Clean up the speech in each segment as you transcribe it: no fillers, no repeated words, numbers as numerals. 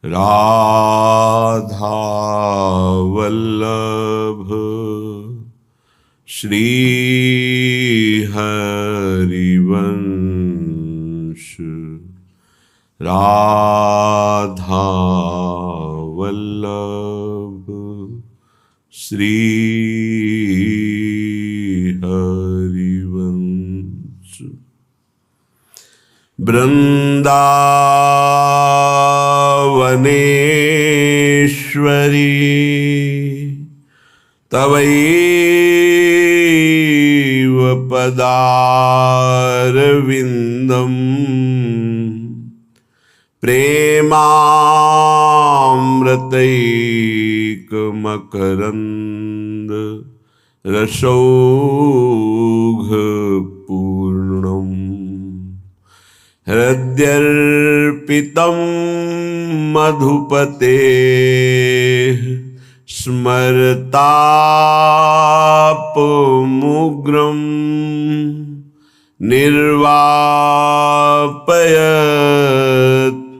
राधा वल्लभ श्री हरिवंश। राधा वल्लभ श्री हरिवंश। वृंदावनेश्वरी तवैव पदारविन्दम् प्रेमामृतैकमकरन्द रसौघपूर्णम्। हृद्यर्पितं मधुपतेः स्मरतापमुग्रं निर्वापयत्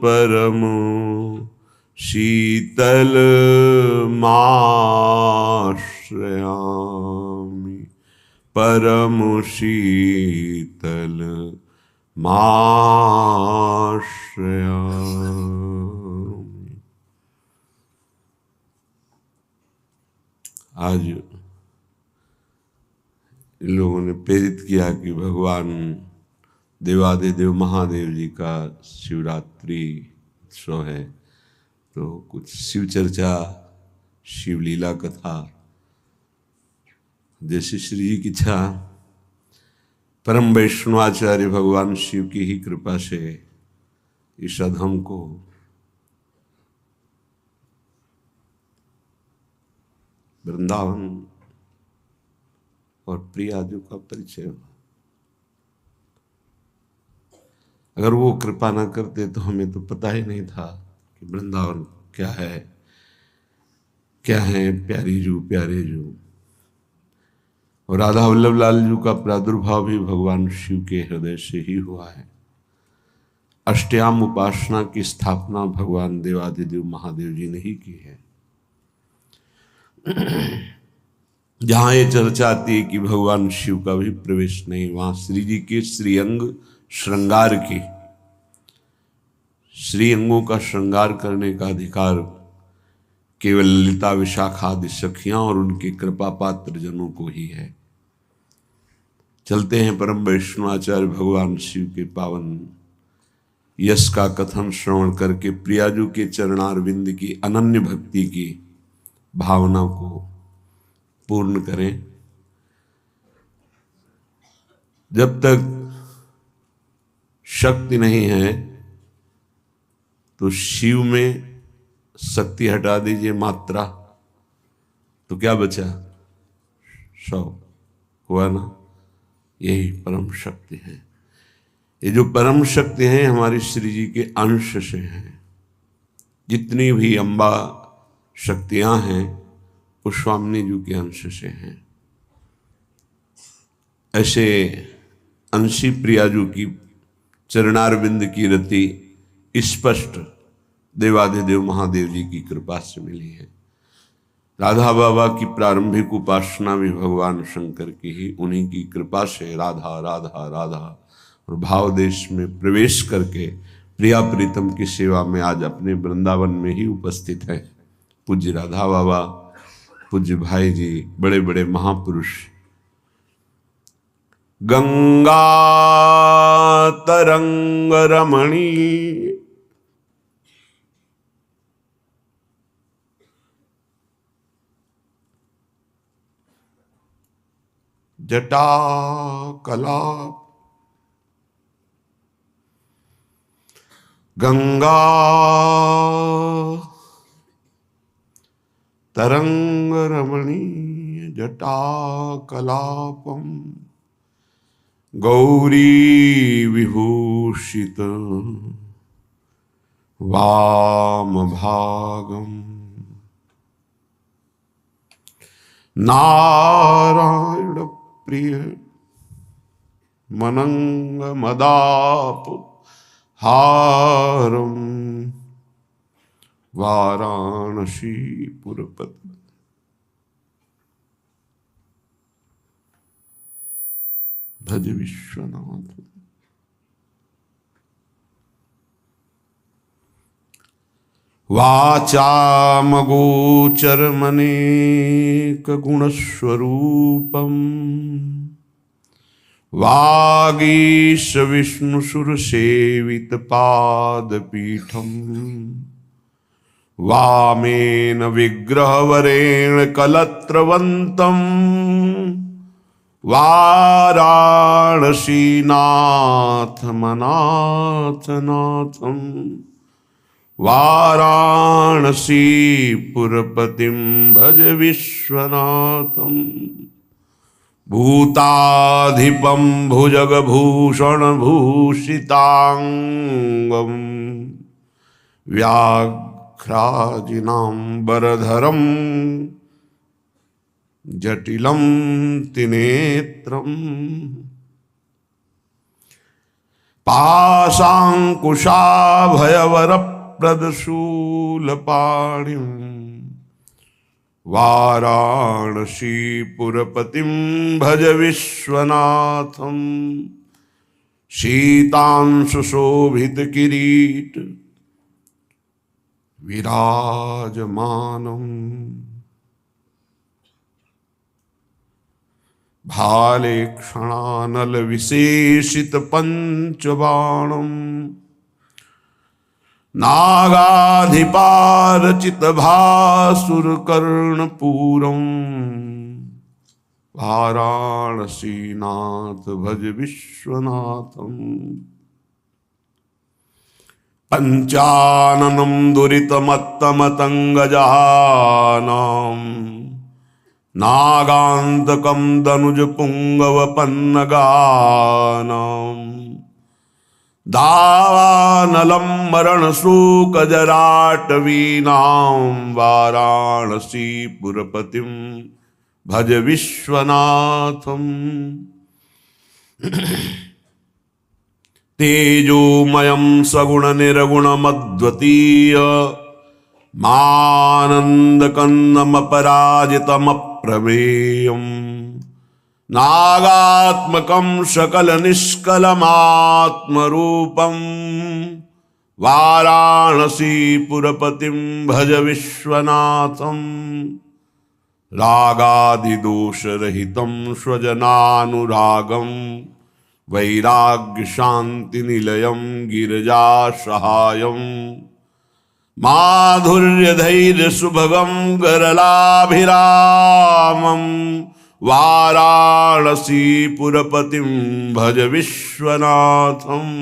परमो शीतलमाश्रयामि। परमो शीतल माश्रयामि। आज इन लोगों ने प्रेरित किया कि भगवान देवादिदेव महादेव जी का शिवरात्रि उत्सव है, तो कुछ शिव चर्चा, शिवलीला कथा, जैसे श्री जी की इच्छा। परम वैष्णवाचार्य भगवान शिव की ही कृपा से इस अधम को वृंदावन और प्रियाजू का परिचय हुआ। अगर वो कृपा ना करते तो हमें तो पता ही नहीं था कि वृंदावन क्या है प्यारी जू प्यारे जू। और राधा वल्लभ लाल जी का प्रादुर्भाव भी भगवान शिव के हृदय से ही हुआ है। अष्टयाम उपासना की स्थापना भगवान देवादिदेव महादेव जी ने ही की है। जहां ये चर्चा आती है कि भगवान शिव का भी प्रवेश नहीं, वहां श्री जी के श्रीअंग श्रृंगार की, श्री अंगों का श्रृंगार करने का अधिकार केवल ललिता विशाखा आदि सखियां और उनके कृपा पात्र जनों को ही है। चलते हैं परम वैष्णवाचार्य भगवान शिव के पावन यश का कथन श्रवण करके प्रियाजू के चरणारविंद की अनन्य भक्ति की भावना को पूर्ण करें। जब तक शक्ति नहीं है तो शिव में शक्ति हटा दीजिए मात्रा, तो क्या बचा? 100 हुआ ना। यही परम शक्ति है। ये जो परम शक्ति है हमारी श्री जी के अंश से हैं। जितनी भी अम्बा शक्तियां हैं वो स्वामी जी के अंश से हैं। ऐसे अंशी प्रियाजू की चरणारविंद की रति स्पष्ट देवादिदेव महादेव जी की कृपा से मिली है। राधा बाबा की प्रारंभिक उपासना भी भगवान शंकर की ही, उन्हीं की कृपा से राधा राधा राधा और भाव देश में प्रवेश करके प्रिया प्रीतम की सेवा में आज अपने वृंदावन में ही उपस्थित है। पूज्य राधा बाबा, पूज्य भाई जी, बड़े बड़े महापुरुष। गंगा तरंग रमणी जटा कलाप। गंगा तरंग रमणीय जटा कलापम गौरी विभूषित वाम भागम नारायण प्रिय मनंग मदाप हारम वाराणसी पुरपति। भज विश्वनाथ। वाचामगोचरमनेक गुणस्वरूपम् वागीश विष्णुसुरसेवितपादपीठम् वामेन विग्रहवरेण कलत्रवन्तम् वाराणसीनाथमनाथनाथम् वाराणसीपुरपतिं भज विश्वनाथम्। भूताधिपं भुजगभूषणभूषिताङ्गम् व्याघ्राजिनाम्बरधरं जटिलं त्रिनेत्रम् पाशाङ्कुशाभयवरप्रदशूलपाणिं वाराणसीपुरपतिं भज विश्वनाथं। शीतांशुशोभितकिरीट विराजमानम् भाले क्षणानल विशेषित पंचबाणम् नागाधिपारचित भासुर कर्णपूरम् वाराणसीनाथ भज विश्वनाथम्। पंचाननं दुरितमत्तमतंगजहानाम् नागान्तकं दनुजपुङ्गवपन्नगानाम् दावानलं मरणशोकजराटवीनां वाराणसीपुरपतिं भज विश्वनाथम्। तेजोमयं सगुणनिर्गुणमद्वितीय मानन्दकन्दमपराजितमप्रमेयम् नागात्मकं सकलनिष्कलमात्मरूपं वाराणसीपुरपतिं भज विश्वनाथम्। रागादिदोषरहितं स्वजनानुरागं वैराग्यशान्तिनिलयं गिरिजासहायं माधुर्यधैर्यसुभगं गरलाभिरामं वाराणसीपुरपतिं भज विश्वनाथम्।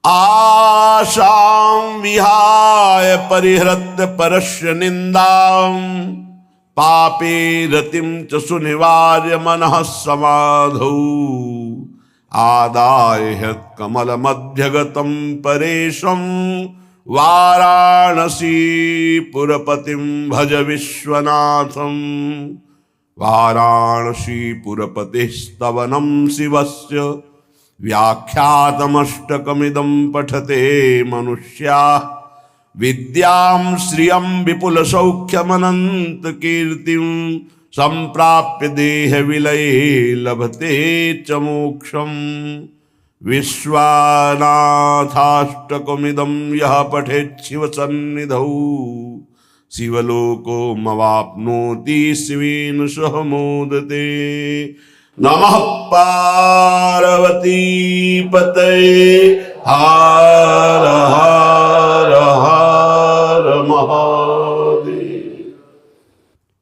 आशां विहाय परिहृत्य परस्य निन्दां पापे रतिं च सुनिवार्य मनः समाधौ आदाय ह्यत्कमलमध्यगतं परेशं वाराणसीपुरपतिं भज विश्वनाथम्। वाराणसीपुरपतिस्तवनं शिवस्य व्याख्यातमष्टकमिदं पठते मनुष्याः विद्यां श्रियं विपुलसौख्यमनन्तकीर्तिं सम्प्राप्य देहविलये लभते च मोक्षम्। विश्वनाथाष्टकमिदं यः पठेत् शिवसन्निधौ शिवलोको मवाप्नोति शिवेन सह मोदते। नमः पार्वती पतये हर हर हर महादेव।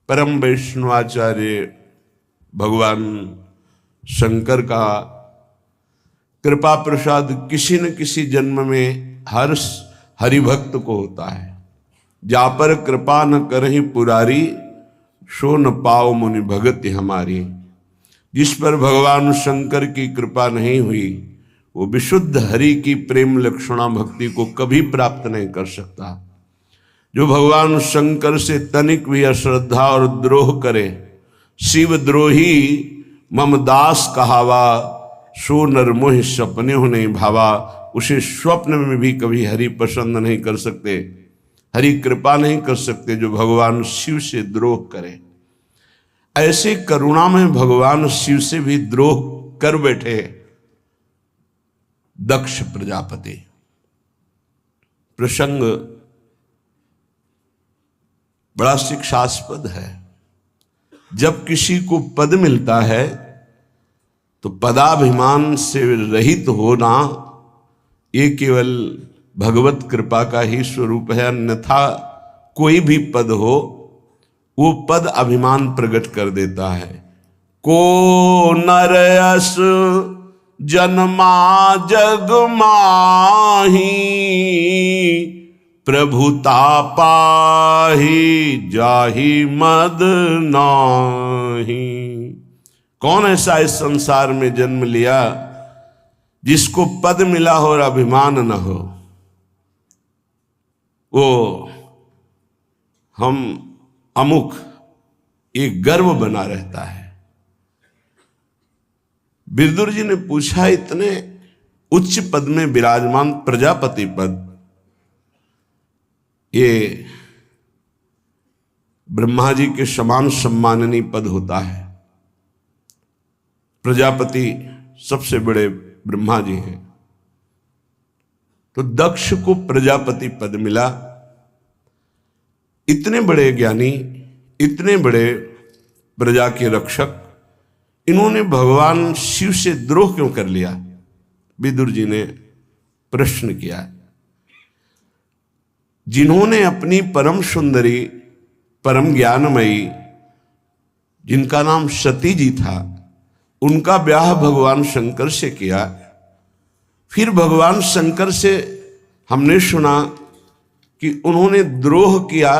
परम वैष्णवाचार्य भगवान शंकर का कृपा प्रसाद किसी न किसी जन्म में हर हरिभक्त को होता है। जा पर कृपा न करहि पुरारी सो न पाओ मुनि भगति हमारी। जिस पर भगवान शंकर की कृपा नहीं हुई वो विशुद्ध हरि की प्रेम लक्षणा भक्ति को कभी प्राप्त नहीं कर सकता। जो भगवान शंकर से तनिक भी अश्रद्धा और द्रोह करे शिव द्रोही मम दास कहावा सो नर मोहि सपने हो नहीं भावा। उसे स्वप्न में भी कभी हरि पसंद नहीं कर सकते। हरि कृपा नहीं कर सकते जो भगवान शिव से द्रोह करे। ऐसे करुणा में भगवान शिव से भी द्रोह कर बैठे दक्ष प्रजापति। प्रसंग बड़ा शिक्षास्पद है। जब किसी को पद मिलता है तो पदाभिमान से रहित होना ये केवल भगवत कृपा का ही स्वरूप है, अन्यथा कोई भी पद हो वो पद अभिमान प्रकट कर देता है। को नरयस जन्मा जग माही, प्रभुता पाही जाहि मद नाही। कौन ऐसा इस संसार में जन्म लिया जिसको पद मिला हो और अभिमान न हो? वो हम अमुक एक गर्व बना रहता है। विदुर जी ने पूछा, इतने उच्च पद में विराजमान प्रजापति पद, ये ब्रह्मा जी के समान सम्माननीय पद होता है। प्रजापति सबसे बड़े ब्रह्मा जी हैं, तो दक्ष को प्रजापति पद मिला। इतने बड़े ज्ञानी, इतने बड़े प्रजा के रक्षक, इन्होंने भगवान शिव से द्रोह क्यों कर लिया? विदुर जी ने प्रश्न किया। जिन्होंने अपनी परम सुंदरी, परम ज्ञानमयी, जिनका नाम सती जी था, उनका ब्याह भगवान शंकर से किया। फिर भगवान शंकर से हमने सुना कि उन्होंने द्रोह किया,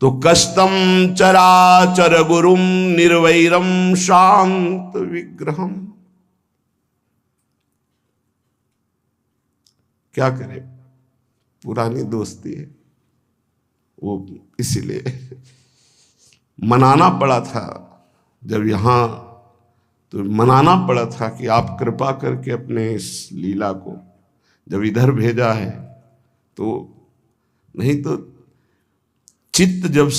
तो कस्तम चराचर गुरुम निर्वैरम शांत विग्रहम। क्या करें, पुरानी दोस्ती है वो, इसीलिए मनाना पड़ा था। जब यहां तो मनाना पड़ा था कि आप कृपा करके अपने इस लीला को जब इधर भेजा है, तो नहीं तो चित्त जब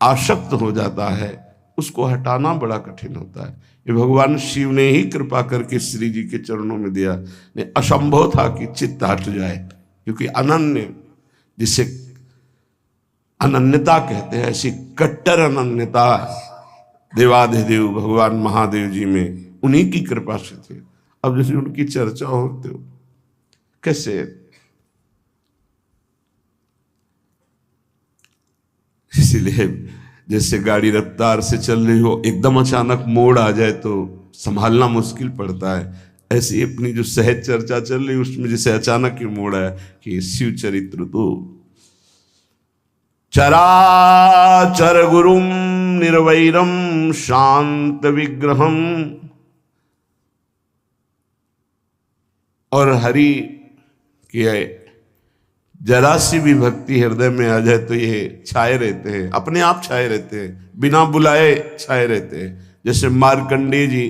आसक्त हो जाता है उसको हटाना बड़ा कठिन होता है। ये भगवान शिव ने ही कृपा करके श्री जी के चरणों में दिया। नहीं, असंभव था कि चित्त हट जाए, क्योंकि अनन्य, जिसे अनन्यता कहते हैं, ऐसी कट्टर अनन्यता देवाधिदेव भगवान महादेव जी में उन्हीं की कृपा से थे। अब जैसे उनकी चर्चा होते हो कैसे, इसीलिए जैसे गाड़ी रफ्तार से चल रही हो, एकदम अचानक मोड़ आ जाए तो संभालना मुश्किल पड़ता है। ऐसी ही अपनी जो सहज चर्चा चल रही उसमें जैसे अचानक ही मोड़ आया कि शिव चरित्र तो चराचर गुरुम निर्वैरम शांत विग्रहम। और हरि की जरा सी भी भक्ति हृदय में आ जाए तो ये छाए रहते हैं, अपने आप छाए रहते हैं, बिना बुलाए छाए रहते हैं। जैसे मार्कंडेय जी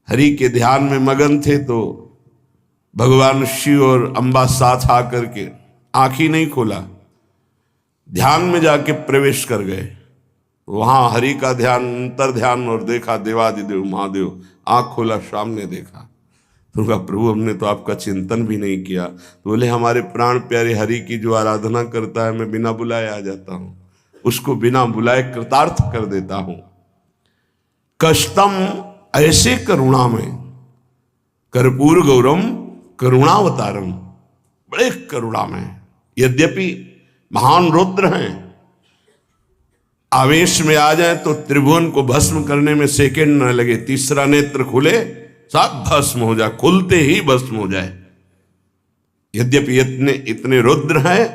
हरि के ध्यान में मगन थे तो भगवान शिव और अम्बा साथ आकर के आंख ही नहीं खोला, ध्यान में जाके प्रवेश कर गए। वहां हरि का ध्यान, अंतर ध्यान, और देखा देवादिदेव महादेव, आंख खोला, सामने देखा। तो कहा, प्रभु हमने तो आपका चिंतन भी नहीं किया। तो बोले, हमारे प्राण प्यारे हरि की जो आराधना करता है, मैं बिना बुलाए आ जाता हूं, उसको बिना बुलाए कृतार्थ कर देता हूं। कष्टम, ऐसे करुणा में, कर्पूर गौरम करुणावतारम, बड़े करुणा में। यद्यपि महान रुद्र हैं, आवेश में आ जाए तो त्रिभुवन को भस्म करने में सेकंड न लगे, तीसरा नेत्र खुले साथ भस्म हो जाए, खुलते ही भस्म हो जाए। यद्यपि इतने रुद्र हैं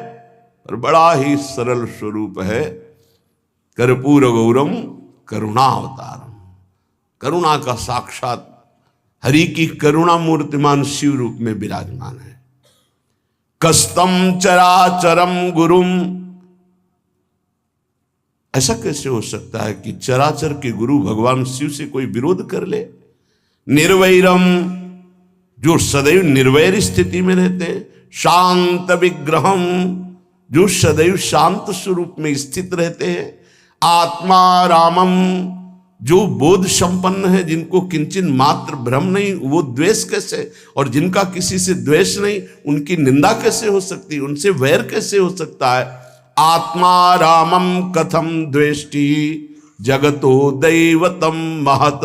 और बड़ा ही सरल स्वरूप है। कर्पूर गौरम करुणावतारम, करुणा का साक्षात हरि की करुणा मूर्तिमान शिव रूप में विराजमान है। कस्तम चराचरम गुरुम, ऐसा कैसे हो सकता है कि चराचर के गुरु भगवान शिव से कोई विरोध कर ले? निर्वैरम, जो सदैव निर्वैर स्थिति में रहते हैं, शांत विग्रहम, जो सदैव शांत स्वरूप में स्थित रहते हैं। आत्मा रामम, जो बोध संपन्न है, जिनको किंचित मात्र भ्रम नहीं, वो द्वेष कैसे, और जिनका किसी से द्वेष नहीं, उनकी निंदा कैसे हो सकती, उनसे वैर कैसे हो सकता है। आत्मा रामम कथम द्वेष्टि जगतो दैवतम महत,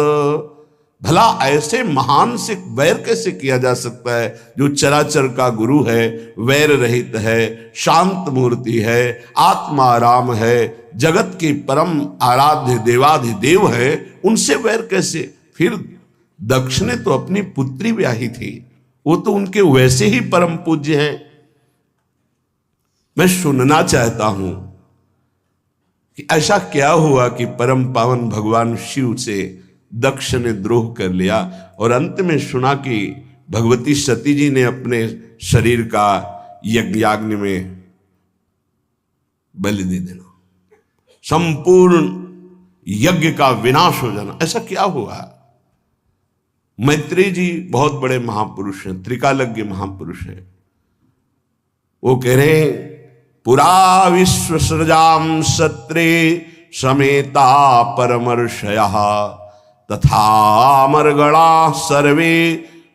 भला ऐसे महान से वैर कैसे किया जा सकता है, जो चराचर का गुरु है, वैर रहित है, शांत मूर्ति है, आत्मा राम है, जगत के परम आराध्य देवाधिदेव है, उनसे वैर कैसे। फिर दक्ष ने तो अपनी पुत्री ब्याही थी, वो तो उनके वैसे ही परम पूज्य हैं। मैं सुनना चाहता हूं कि ऐसा क्या हुआ कि परम पावन भगवान शिव से दक्ष ने द्रोह कर लिया, और अंत में सुना कि भगवती सती जी ने अपने शरीर का यज्ञ में बलि दे देना, संपूर्ण यज्ञ का विनाश हो जाना। ऐसा क्या हुआ। मैत्रेय जी बहुत बड़े महापुरुष हैं, त्रिकालज्ञ महापुरुष हैं। वो कह रहे हैं, पुरा विश्व सृजाम सत्रे समेता परमर्षयः तथा मर्गणा सर्वे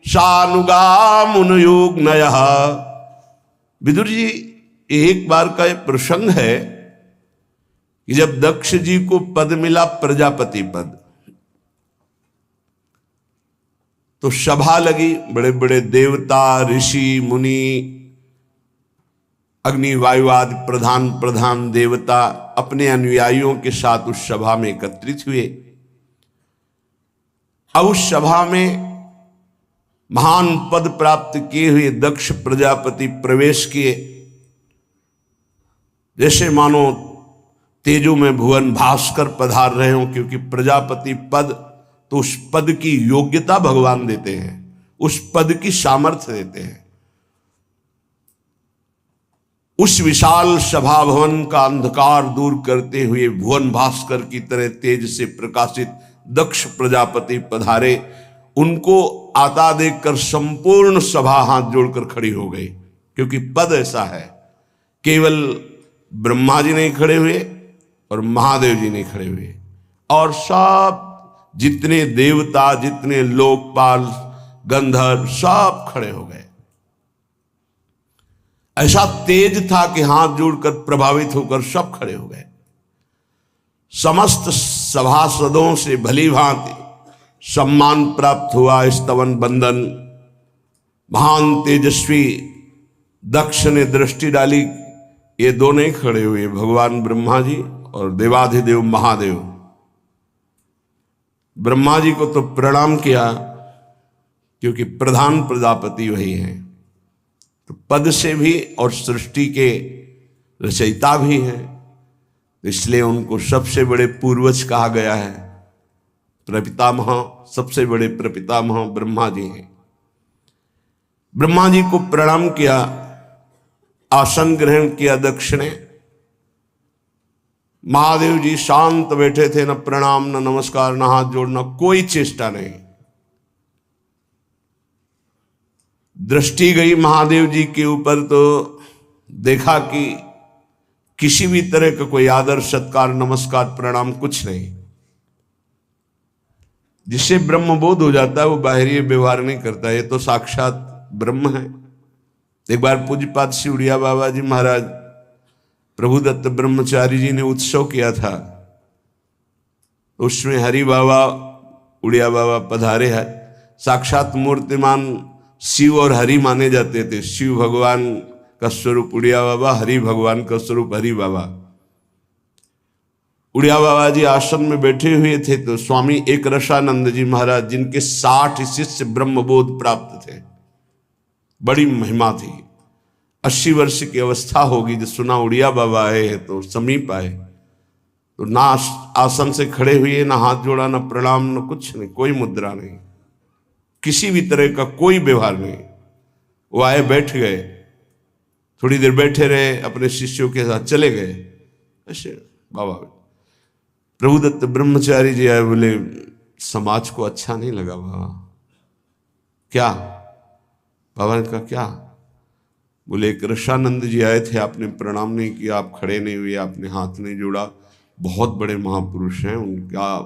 शानुगा मुनयोग्नयः। विदुर जी, एक बार का एक प्रसंग है कि जब दक्ष जी को पद मिला, प्रजापति पद, तो सभा लगी, बड़े बड़े देवता, ऋषि, मुनि, अग्नि, वायु आदि प्रधान प्रधान देवता अपने अनुयायियों के साथ उस सभा में एकत्रित हुए। अब उस सभा में महान पद प्राप्त किए हुए दक्ष प्रजापति प्रवेश किए, जैसे मानो तेजो में भुवन भास्कर पधार रहे हों, क्योंकि प्रजापति पद तो उस पद की योग्यता भगवान देते हैं, उस पद की सामर्थ्य देते हैं। उस विशाल सभा भवन का अंधकार दूर करते हुए भुवन भास्कर की तरह तेज से प्रकाशित दक्ष प्रजापति पधारे। उनको आता देखकर संपूर्ण सभा हाथ जोड़कर खड़ी हो गई, क्योंकि पद ऐसा है। केवल ब्रह्मा जी नहीं खड़े हुए और महादेव जी नहीं खड़े हुए, और सब जितने देवता, जितने लोकपाल, गंधर्व, सब खड़े हो गए। ऐसा तेज था कि हाथ जोड़कर प्रभावित होकर सब खड़े हो गए। समस्त सभासदों से भली भांति सम्मान प्राप्त हुआ, स्तवन बंदन। महान तेजस्वी दक्ष ने दृष्टि डाली, ये दोनों ही खड़े हुए, भगवान ब्रह्मा जी और देवाधिदेव महादेव। ब्रह्मा जी को तो प्रणाम किया, क्योंकि प्रधान प्रजापति वही हैं, तो पद से भी और सृष्टि के रचयिता भी हैं, इसलिए उनको सबसे बड़े पूर्वज कहा गया है। प्रपितामह, सबसे बड़े प्रपितामह ब्रह्मा जी हैं। ब्रह्मा जी को प्रणाम किया, आसन ग्रहण किया दक्ष ने। महादेव जी शांत बैठे थे, न प्रणाम, न नमस्कार, न हाथ जोड़ना, कोई चेष्टा नहीं। दृष्टि गई महादेव जी के ऊपर, तो देखा कि किसी भी तरह का कोई आदर, सत्कार, नमस्कार, प्रणाम कुछ नहीं। जिससे ब्रह्मबोध हो जाता है वो बाहरी व्यवहार नहीं करता, ये तो साक्षात ब्रह्म है। एक बार पूज्यपाद श्री उड़िया बाबा जी महाराज प्रभुदत्त ब्रह्मचारी जी ने उत्सव किया था, उसमें हरि बाबा, उड़िया बाबा पधारे हैं। साक्षात मूर्तिमान शिव और हरि माने जाते थे। शिव भगवान का स्वरूप उड़िया बाबा, हरि भगवान का स्वरूप हरि बाबा। उड़िया बाबा जी आश्रम में बैठे हुए थे, तो स्वामी एक रसानंद जी महाराज, जिनके 60 शिष्य ब्रह्मबोध प्राप्त थे, बड़ी महिमा थी, 80 वर्ष की अवस्था होगी, जो सुना उड़िया बाबा आए हैं तो समीप आए, तो ना आसन से खड़े हुए, ना हाथ जोड़ा, ना प्रणाम, ना कुछ नहीं, कोई मुद्रा नहीं, किसी भी तरह का कोई व्यवहार नहीं। वो आए, बैठ गए, थोड़ी देर बैठे रहे, अपने शिष्यों के साथ चले गए। ऐसे बाबा प्रभुदत्त ब्रह्मचारी जी आए, बोले समाज को अच्छा नहीं लगा बाबा। क्या? बाबा ने कहा क्या? बोले एक ऋषानंद जी आए थे, आपने प्रणाम नहीं किया, आप खड़े नहीं हुए, आपने हाथ नहीं जोड़ा, बहुत बड़े महापुरुष हैं उनका,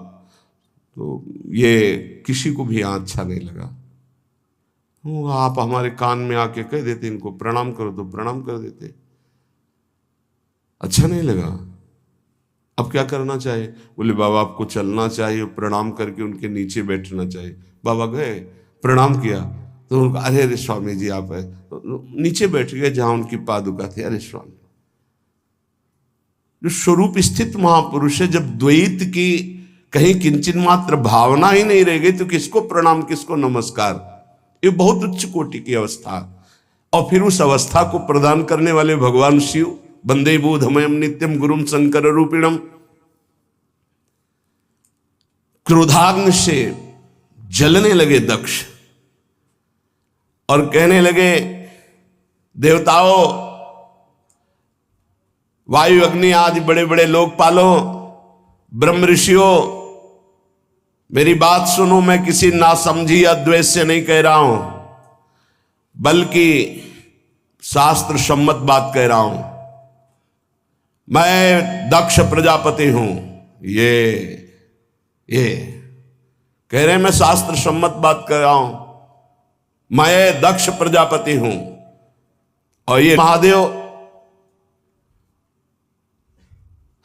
तो ये किसी को भी यहाँ अच्छा नहीं लगा। आप हमारे कान में आके कह देते इनको प्रणाम करो, तो प्रणाम कर देते, अच्छा नहीं लगा। अब क्या करना चाहिए? बोले बाबा आपको चलना चाहिए, प्रणाम करके उनके नीचे बैठना चाहिए। बाबा गए, प्रणाम किया, तो उनका अरे अरे स्वामी जी आप है, तो नीचे बैठ गए जहां उनकी पादुका थी। अरे स्वामी, जो स्वरूप स्थित महापुरुष है, जब द्वैत की कहीं किंचित मात्र भावना ही नहीं रह गई तो किसको प्रणाम, किसको नमस्कार? ये बहुत उच्च कोटि की अवस्था। और फिर उस अवस्था को प्रदान करने वाले भगवान शिव, वंदे बोधमयम नित्यम गुरुम शंकर रूपिणम, क्रोधाग्नि से जलने लगे दक्ष और कहने लगे देवताओं, वायु अग्नि आदि बड़े बड़े लोकपालों, ब्रह्म ऋषियों, मेरी बात सुनो, मैं किसी नासमझी या द्वेष से नहीं कह रहा हूं, बल्कि शास्त्र सम्मत बात कह रहा हूं। मैं दक्ष प्रजापति हूं। ये कह रहे हैं मैं शास्त्र सम्मत बात कर रहा हूं, मैं दक्ष प्रजापति हूं। और ये महादेव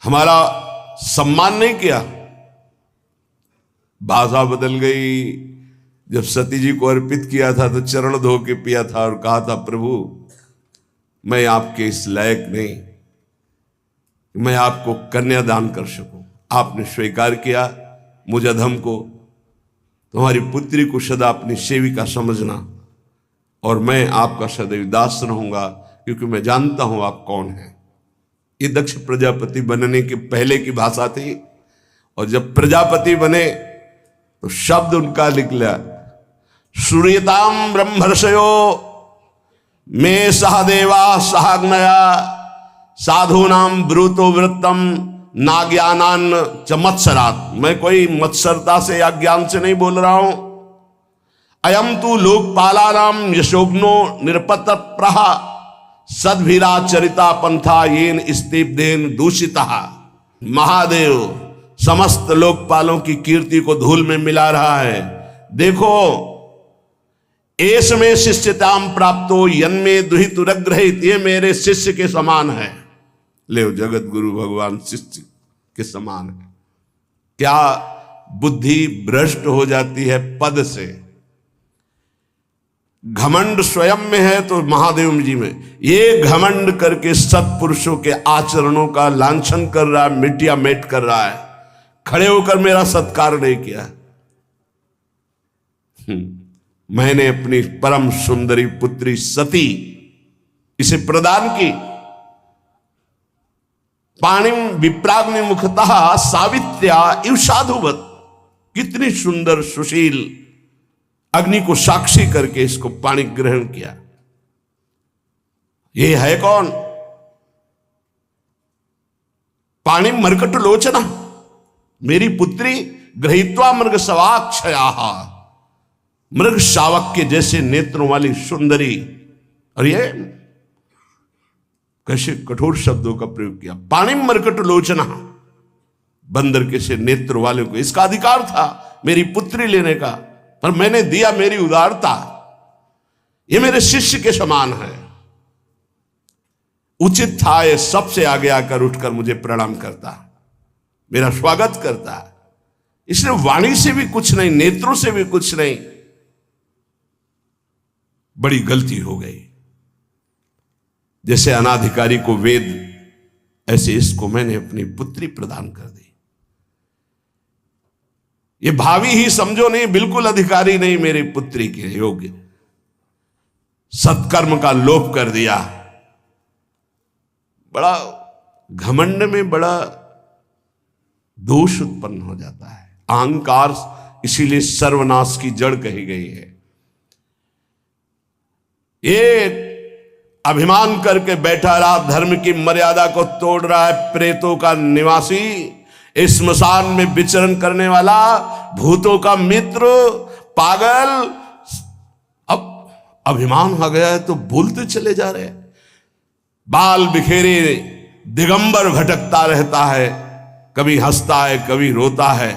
हमारा सम्मान नहीं किया। भाषा बदल गई। जब सती जी को अर्पित किया था तो चरण धो के पिया था और कहा था प्रभु मैं आपके इस लायक नहीं, मैं आपको कन्यादान कर सकूं। आपने स्वीकार किया मुझ अधम को, तुम्हारी पुत्री को सदा अपनी सेविका समझना और मैं आपका सदैव दास रहूंगा, क्योंकि मैं जानता हूं आप कौन हैं। ये दक्ष प्रजापति बनने के पहले की भाषा थी। और जब प्रजापति बने तो शब्द उनका निकला, सूर्यताम ब्रह्मर्षयो मे सहदेवा सहग्नया साधूनाम ब्रूतो वृत्तम नाज्ञानान च मत्सरात। मैं कोई मत्सरता से या ज्ञान से नहीं बोल रहा हूं। अयम तु लोकपालानाम यशोग्नो निरपत प्रहा सद्भिरा चरिता पंथा येन स्तीपदेन दूषिता। महादेव समस्त लोकपालों की कीर्ति को धूल में मिला रहा है। देखो, एस में शिष्यताम प्राप्तो यन्मे दुहितुरग्रहित, ये मेरे शिष्य के समान है। ले जगत गुरु भगवान शिष्य के समान है। क्या बुद्धि भ्रष्ट हो जाती है पद से। घमंड स्वयं में है तो महादेव जी में। ये घमंड करके सत्पुरुषों के आचरणों का लांछन कर रहा है, मिटिया मेट कर रहा है। खड़े होकर मेरा सत्कार नहीं किया। मैंने अपनी परम सुंदरी पुत्री सती इसे प्रदान की। पाणिम विप्राग्नि मुखतः सावित्र्या इव साधुवत। कितनी सुंदर सुशील, अग्नि को साक्षी करके इसको पाणी ग्रहण किया। ये है कौन? पाणी मर्कट लोचना, मेरी पुत्री गृहीत्वा मृग सवाक्षया, मृग शावक के जैसे नेत्रों वाली सुंदरी। और ये कैसे कठोर शब्दों का प्रयोग किया। पाणी मर्कट लोचना, बंदर के से नेत्र वाले को इसका अधिकार था मेरी पुत्री लेने का, पर मैंने दिया मेरी उदारता। ये मेरे शिष्य के समान है। उचित था ये सबसे आगे आकर उठकर मुझे प्रणाम करता, मेरा स्वागत करता। इसलिए वाणी से भी कुछ नहीं, नेत्रों से भी कुछ नहीं। बड़ी गलती हो गई। जैसे अनाधिकारी को वेद, ऐसे इसको मैंने अपनी पुत्री प्रदान कर दी। ये भावी ही समझो नहीं, बिल्कुल अधिकारी नहीं मेरी पुत्री के योग्य। सत्कर्म का लोप कर दिया। बड़ा घमंड में बड़ा दोष उत्पन्न हो जाता है। अहंकार इसीलिए सर्वनाश की जड़ कही गई है। ये अभिमान करके बैठा रहा, धर्म की मर्यादा को तोड़ रहा है। प्रेतों का निवासी, इस स्मशान में विचरण करने वाला, भूतों का मित्र, पागल। अब अभिमान हो गया है तो बोलते चले जा रहे हैं। बाल बिखेरे दिगंबर भटकता रहता है, कभी हंसता है कभी रोता है,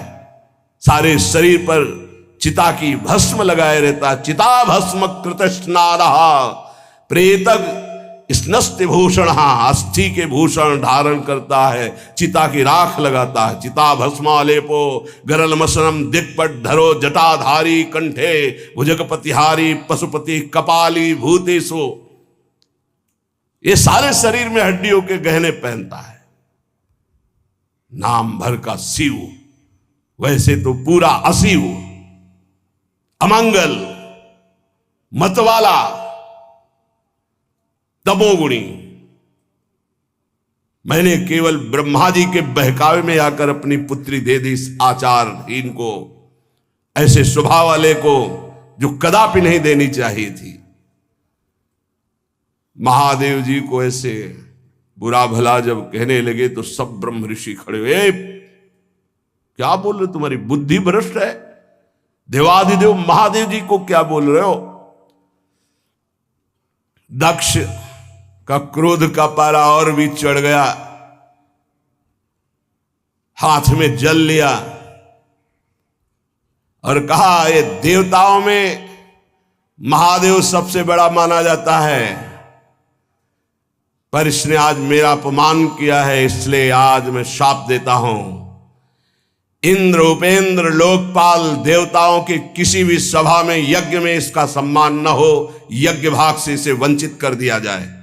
सारे शरीर पर चिता की भस्म लगाए रहता है। चिता भस्म कृतस्नारहा प्रेतक स्नस्ति भूषण, अस्थि के भूषण धारण करता है, चिता की राख लगाता है। चिता भस्मालेपो गरल मसनम दिक्पट धरो जटाधारी कंठे भुजगपतिहारी पशुपति कपाली भूतेशो, ये सारे शरीर में हड्डियों के गहने पहनता है। नाम भर का शिव, वैसे तो पूरा अशिव, अमंगल, मतवाला, तमोगुणी। मैंने केवल ब्रह्मा जी के बहकावे में आकर अपनी पुत्री दे दी इस आचारहीन को, ऐसे स्वभाव वाले को जो कदापि नहीं देनी चाहिए थी। महादेव जी को ऐसे बुरा भला जब कहने लगे तो सब ब्रह्म ऋषि खड़े हुए, क्या बोल रहे, तुम्हारी बुद्धि भ्रष्ट है? देवाधिदेव महादेव जी को क्या बोल रहे हो? दक्ष का क्रोध का पारा और भी चढ़ गया, हाथ में जल लिया और कहा, ये देवताओं में महादेव सबसे बड़ा माना जाता है, पर इसने आज मेरा अपमान किया है, इसलिए आज मैं शाप देता हूं। इंद्र, उपेंद्र, लोकपाल, देवताओं के किसी भी सभा में यज्ञ में इसका सम्मान न हो, यज्ञ भाग से इसे वंचित कर दिया जाए।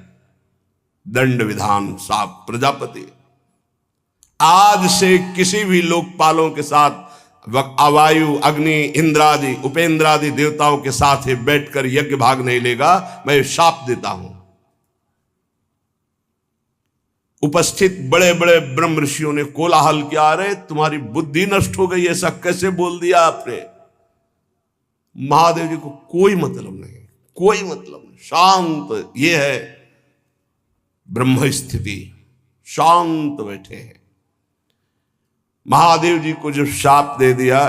दंड विधान साप प्रजापति। आज से किसी भी लोकपालों के साथ वायु, अग्नि, इंद्रादि, उपेंद्रादि देवताओं के साथ ही बैठकर यज्ञ भाग नहीं लेगा, मैं शाप देता हूं। उपस्थित बड़े बड़े ब्रह्म ऋषियों ने कोलाहल किया, अरे तुम्हारी बुद्धि नष्ट हो गई, ऐसा कैसे बोल दिया आपने? महादेव जी को कोई मतलब नहीं, कोई मतलब नहीं, शांत। ये है ब्रह्म स्थिति, शांत बैठे हैं। महादेव जी को जब शाप दे दिया,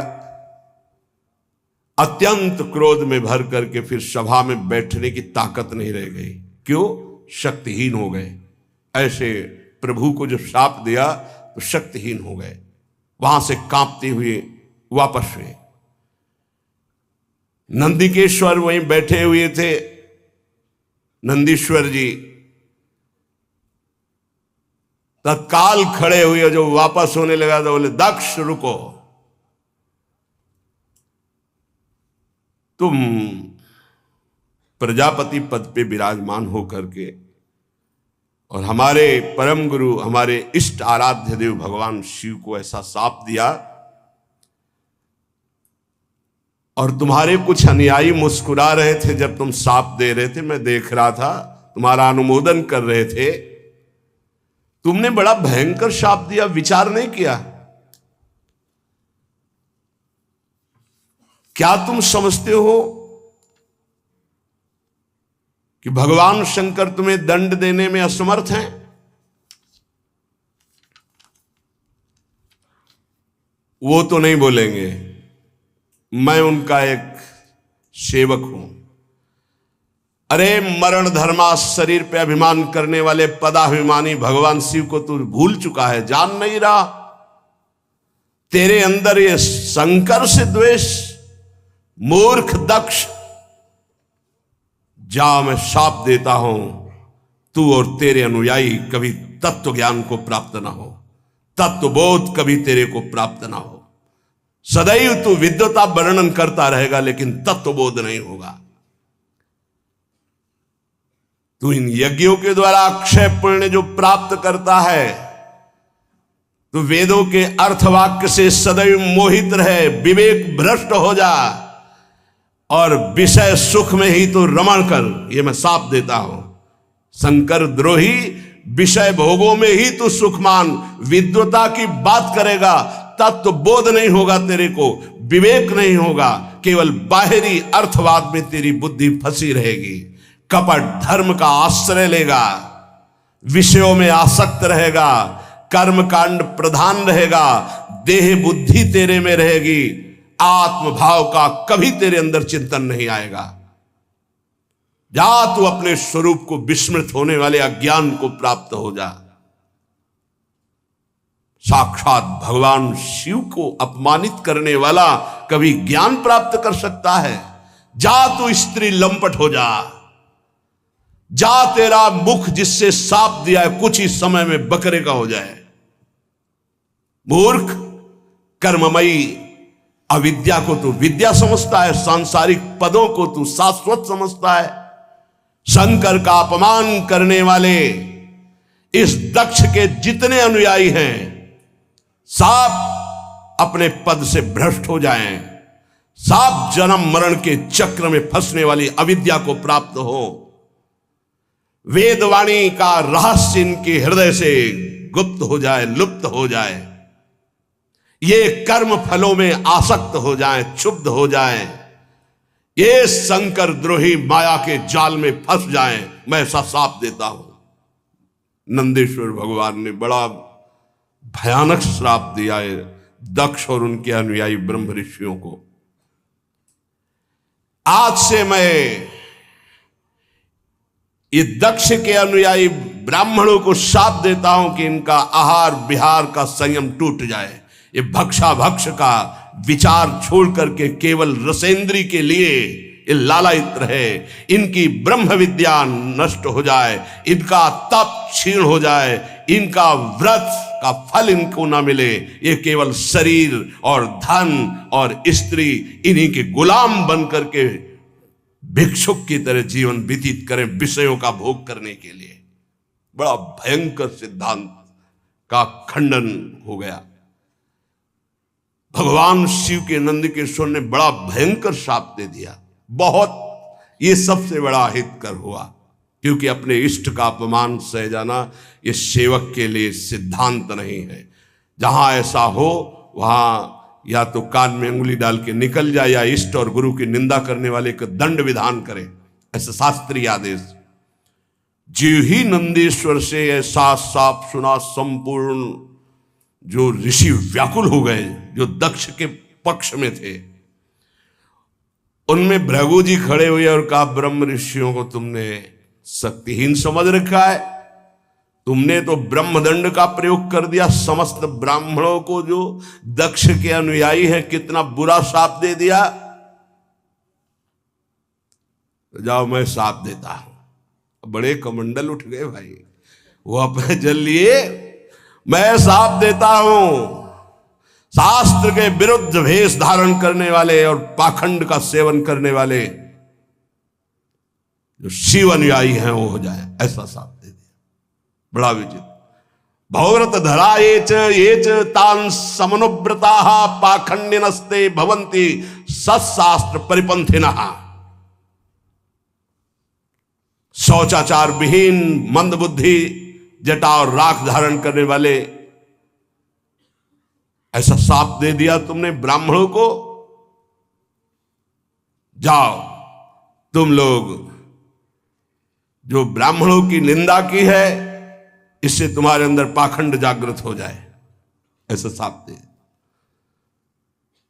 अत्यंत क्रोध में भर करके फिर सभा में बैठने की ताकत नहीं रह गई। क्यों? शक्तिहीन हो गए। ऐसे प्रभु को जब शाप दिया तो शक्तिहीन हो गए, वहां से कांपते हुए वापस हुए। नंदिकेश्वर वहीं बैठे हुए थे, नंदीश्वर जी तत्काल खड़े हुए, जो वापस होने लगा तो बोले, दक्ष रुको, तुम प्रजापति पद पे विराजमान होकर के और हमारे परम गुरु, हमारे इष्ट आराध्य देव भगवान शिव को ऐसा शाप दिया, और तुम्हारे कुछ अनुयायी मुस्कुरा रहे थे जब तुम शाप दे रहे थे, मैं देख रहा था, तुम्हारा अनुमोदन कर रहे थे। तुमने बड़ा भयंकर शाप दिया, विचार नहीं किया? क्या तुम समझते हो कि भगवान शंकर तुम्हें दंड देने में असमर्थ हैं? वो तो नहीं बोलेंगे, मैं उनका एक सेवक हूं। अरे मरण धर्मा शरीर पे अभिमान करने वाले पदाभिमानी भगवान शिव को तू भूल चुका है, जान नहीं रहा? तेरे अंदर ये शंकर से द्वेष, मूर्ख दक्ष, जा मैं शाप देता हूं, तू और तेरे अनुयायी कभी तत्व ज्ञान को प्राप्त ना हो, तत्वबोध कभी तेरे को प्राप्त ना हो। सदैव तू विद्वता वर्णन करता रहेगा लेकिन तत्वबोध नहीं होगा। तू इन यज्ञों के द्वारा अक्षय पुण्य जो प्राप्त करता है, तो वेदों के अर्थवाक्य से सदैव मोहित रहे, विवेक भ्रष्ट हो जा और विषय सुख में ही तो रमण कर, ये मैं शाप देता हूं। शंकर द्रोही, विषय भोगों में ही तो सुख मान, विद्वता की बात करेगा, तत्व बोध नहीं होगा तेरे को, विवेक नहीं होगा, केवल बाहरी अर्थवाद में तेरी बुद्धि फंसी रहेगी, कपट धर्म का आश्रय लेगा, विषयों में आसक्त रहेगा, कर्म कांड प्रधान रहेगा, देह बुद्धि तेरे में रहेगी, आत्म भाव का कभी तेरे अंदर चिंतन नहीं आएगा। जा तू अपने स्वरूप को विस्मृत होने वाले अज्ञान को प्राप्त हो जा। साक्षात भगवान शिव को अपमानित करने वाला कभी ज्ञान प्राप्त कर सकता है? जा तू स्त्री लंपट हो जा, जा तेरा मुख जिससे साप दिया है कुछ ही समय में बकरे का हो जाए। मूर्ख, कर्ममयी अविद्या को तू विद्या समझता है, सांसारिक पदों को तू शाश्वत समझता है। शंकर का अपमान करने वाले इस दक्ष के जितने अनुयायी हैं, साप अपने पद से भ्रष्ट हो जाएं, साप जन्म मरण के चक्र में फंसने वाली अविद्या को प्राप्त हो, वेदवाणी का रहस्य इनके हृदय से गुप्त हो जाए, लुप्त हो जाए, ये कर्म फलों में आसक्त हो जाएं, क्षुब्ध हो जाएं, ये शंकर द्रोही माया के जाल में फंस जाएं, मैं ऐसा साप देता हूं। नंदेश्वर भगवान ने बड़ा भयानक श्राप दिया है दक्ष और उनके अनुयायी ब्रह्म ऋषियों को। आज से मैं ये दक्ष के अनुयायी ब्राह्मणों को शाप देता हूं कि इनका आहार विहार का संयम टूट जाए, ये भक्षा का विचार छोड़ करके केवल रसेंद्री के लिए ये लालायित रहे, इनकी ब्रह्म विद्या नष्ट हो जाए, इनका तप क्षीण हो जाए, इनका व्रत का फल इनको ना मिले, ये केवल शरीर और धन और स्त्री इन्हीं के गुलाम बन करके भिक्षुक की तरह जीवन व्यतीत करें विषयों का भोग करने के लिए। बड़ा भयंकर सिद्धांत का खंडन हो गया। भगवान शिव के नंदकिशोर ने बड़ा भयंकर शाप दे दिया। बहुत, ये सबसे बड़ा हितकर हुआ, क्योंकि अपने इष्ट का अपमान सह जाना ये सेवक के लिए सिद्धांत नहीं है। जहां ऐसा हो वहां या तो कान में अंगुली डाल के निकल जाए या इष्ट और गुरु की निंदा करने वाले का दंड विधान करे, ऐसा शास्त्रीय आदेश। जीव ही नंदीश्वर से ऐसा साप सुना, संपूर्ण जो ऋषि व्याकुल हो गए, जो दक्ष के पक्ष में थे। उनमें भृगु जी खड़े हुए और कहा, ब्रह्म ऋषियों को तुमने शक्तिहीन समझ रखा है, तुमने तो ब्रह्मदंड का प्रयोग कर दिया, समस्त ब्राह्मणों को जो दक्ष के अनुयायी है कितना बुरा शाप दे दिया। तो जाओ मैं शाप देता हूं। बड़े कमंडल उठ गए भाई, वो अपने जल लिए, मैं शाप देता हूं। शास्त्र के विरुद्ध भेष धारण करने वाले और पाखंड का सेवन करने वाले जो शिव अनुयायी हैं वो हो जाए, ऐसा शाप दे दिया। बड़ा विचित्र। भौव्रत धरा ये च तान समनुव्रताः पाखंडिनस्ते भवन्ति सत्शास्त्र परिपंथिनः। शौचाचार विहीन, मंद बुद्धि, जटा और राख धारण करने वाले, ऐसा शाप दे दिया तुमने ब्राह्मणों को। जाओ तुम लोग जो ब्राह्मणों की निंदा की है, इससे तुम्हारे अंदर पाखंड जागृत हो जाए, ऐसा शाप दे।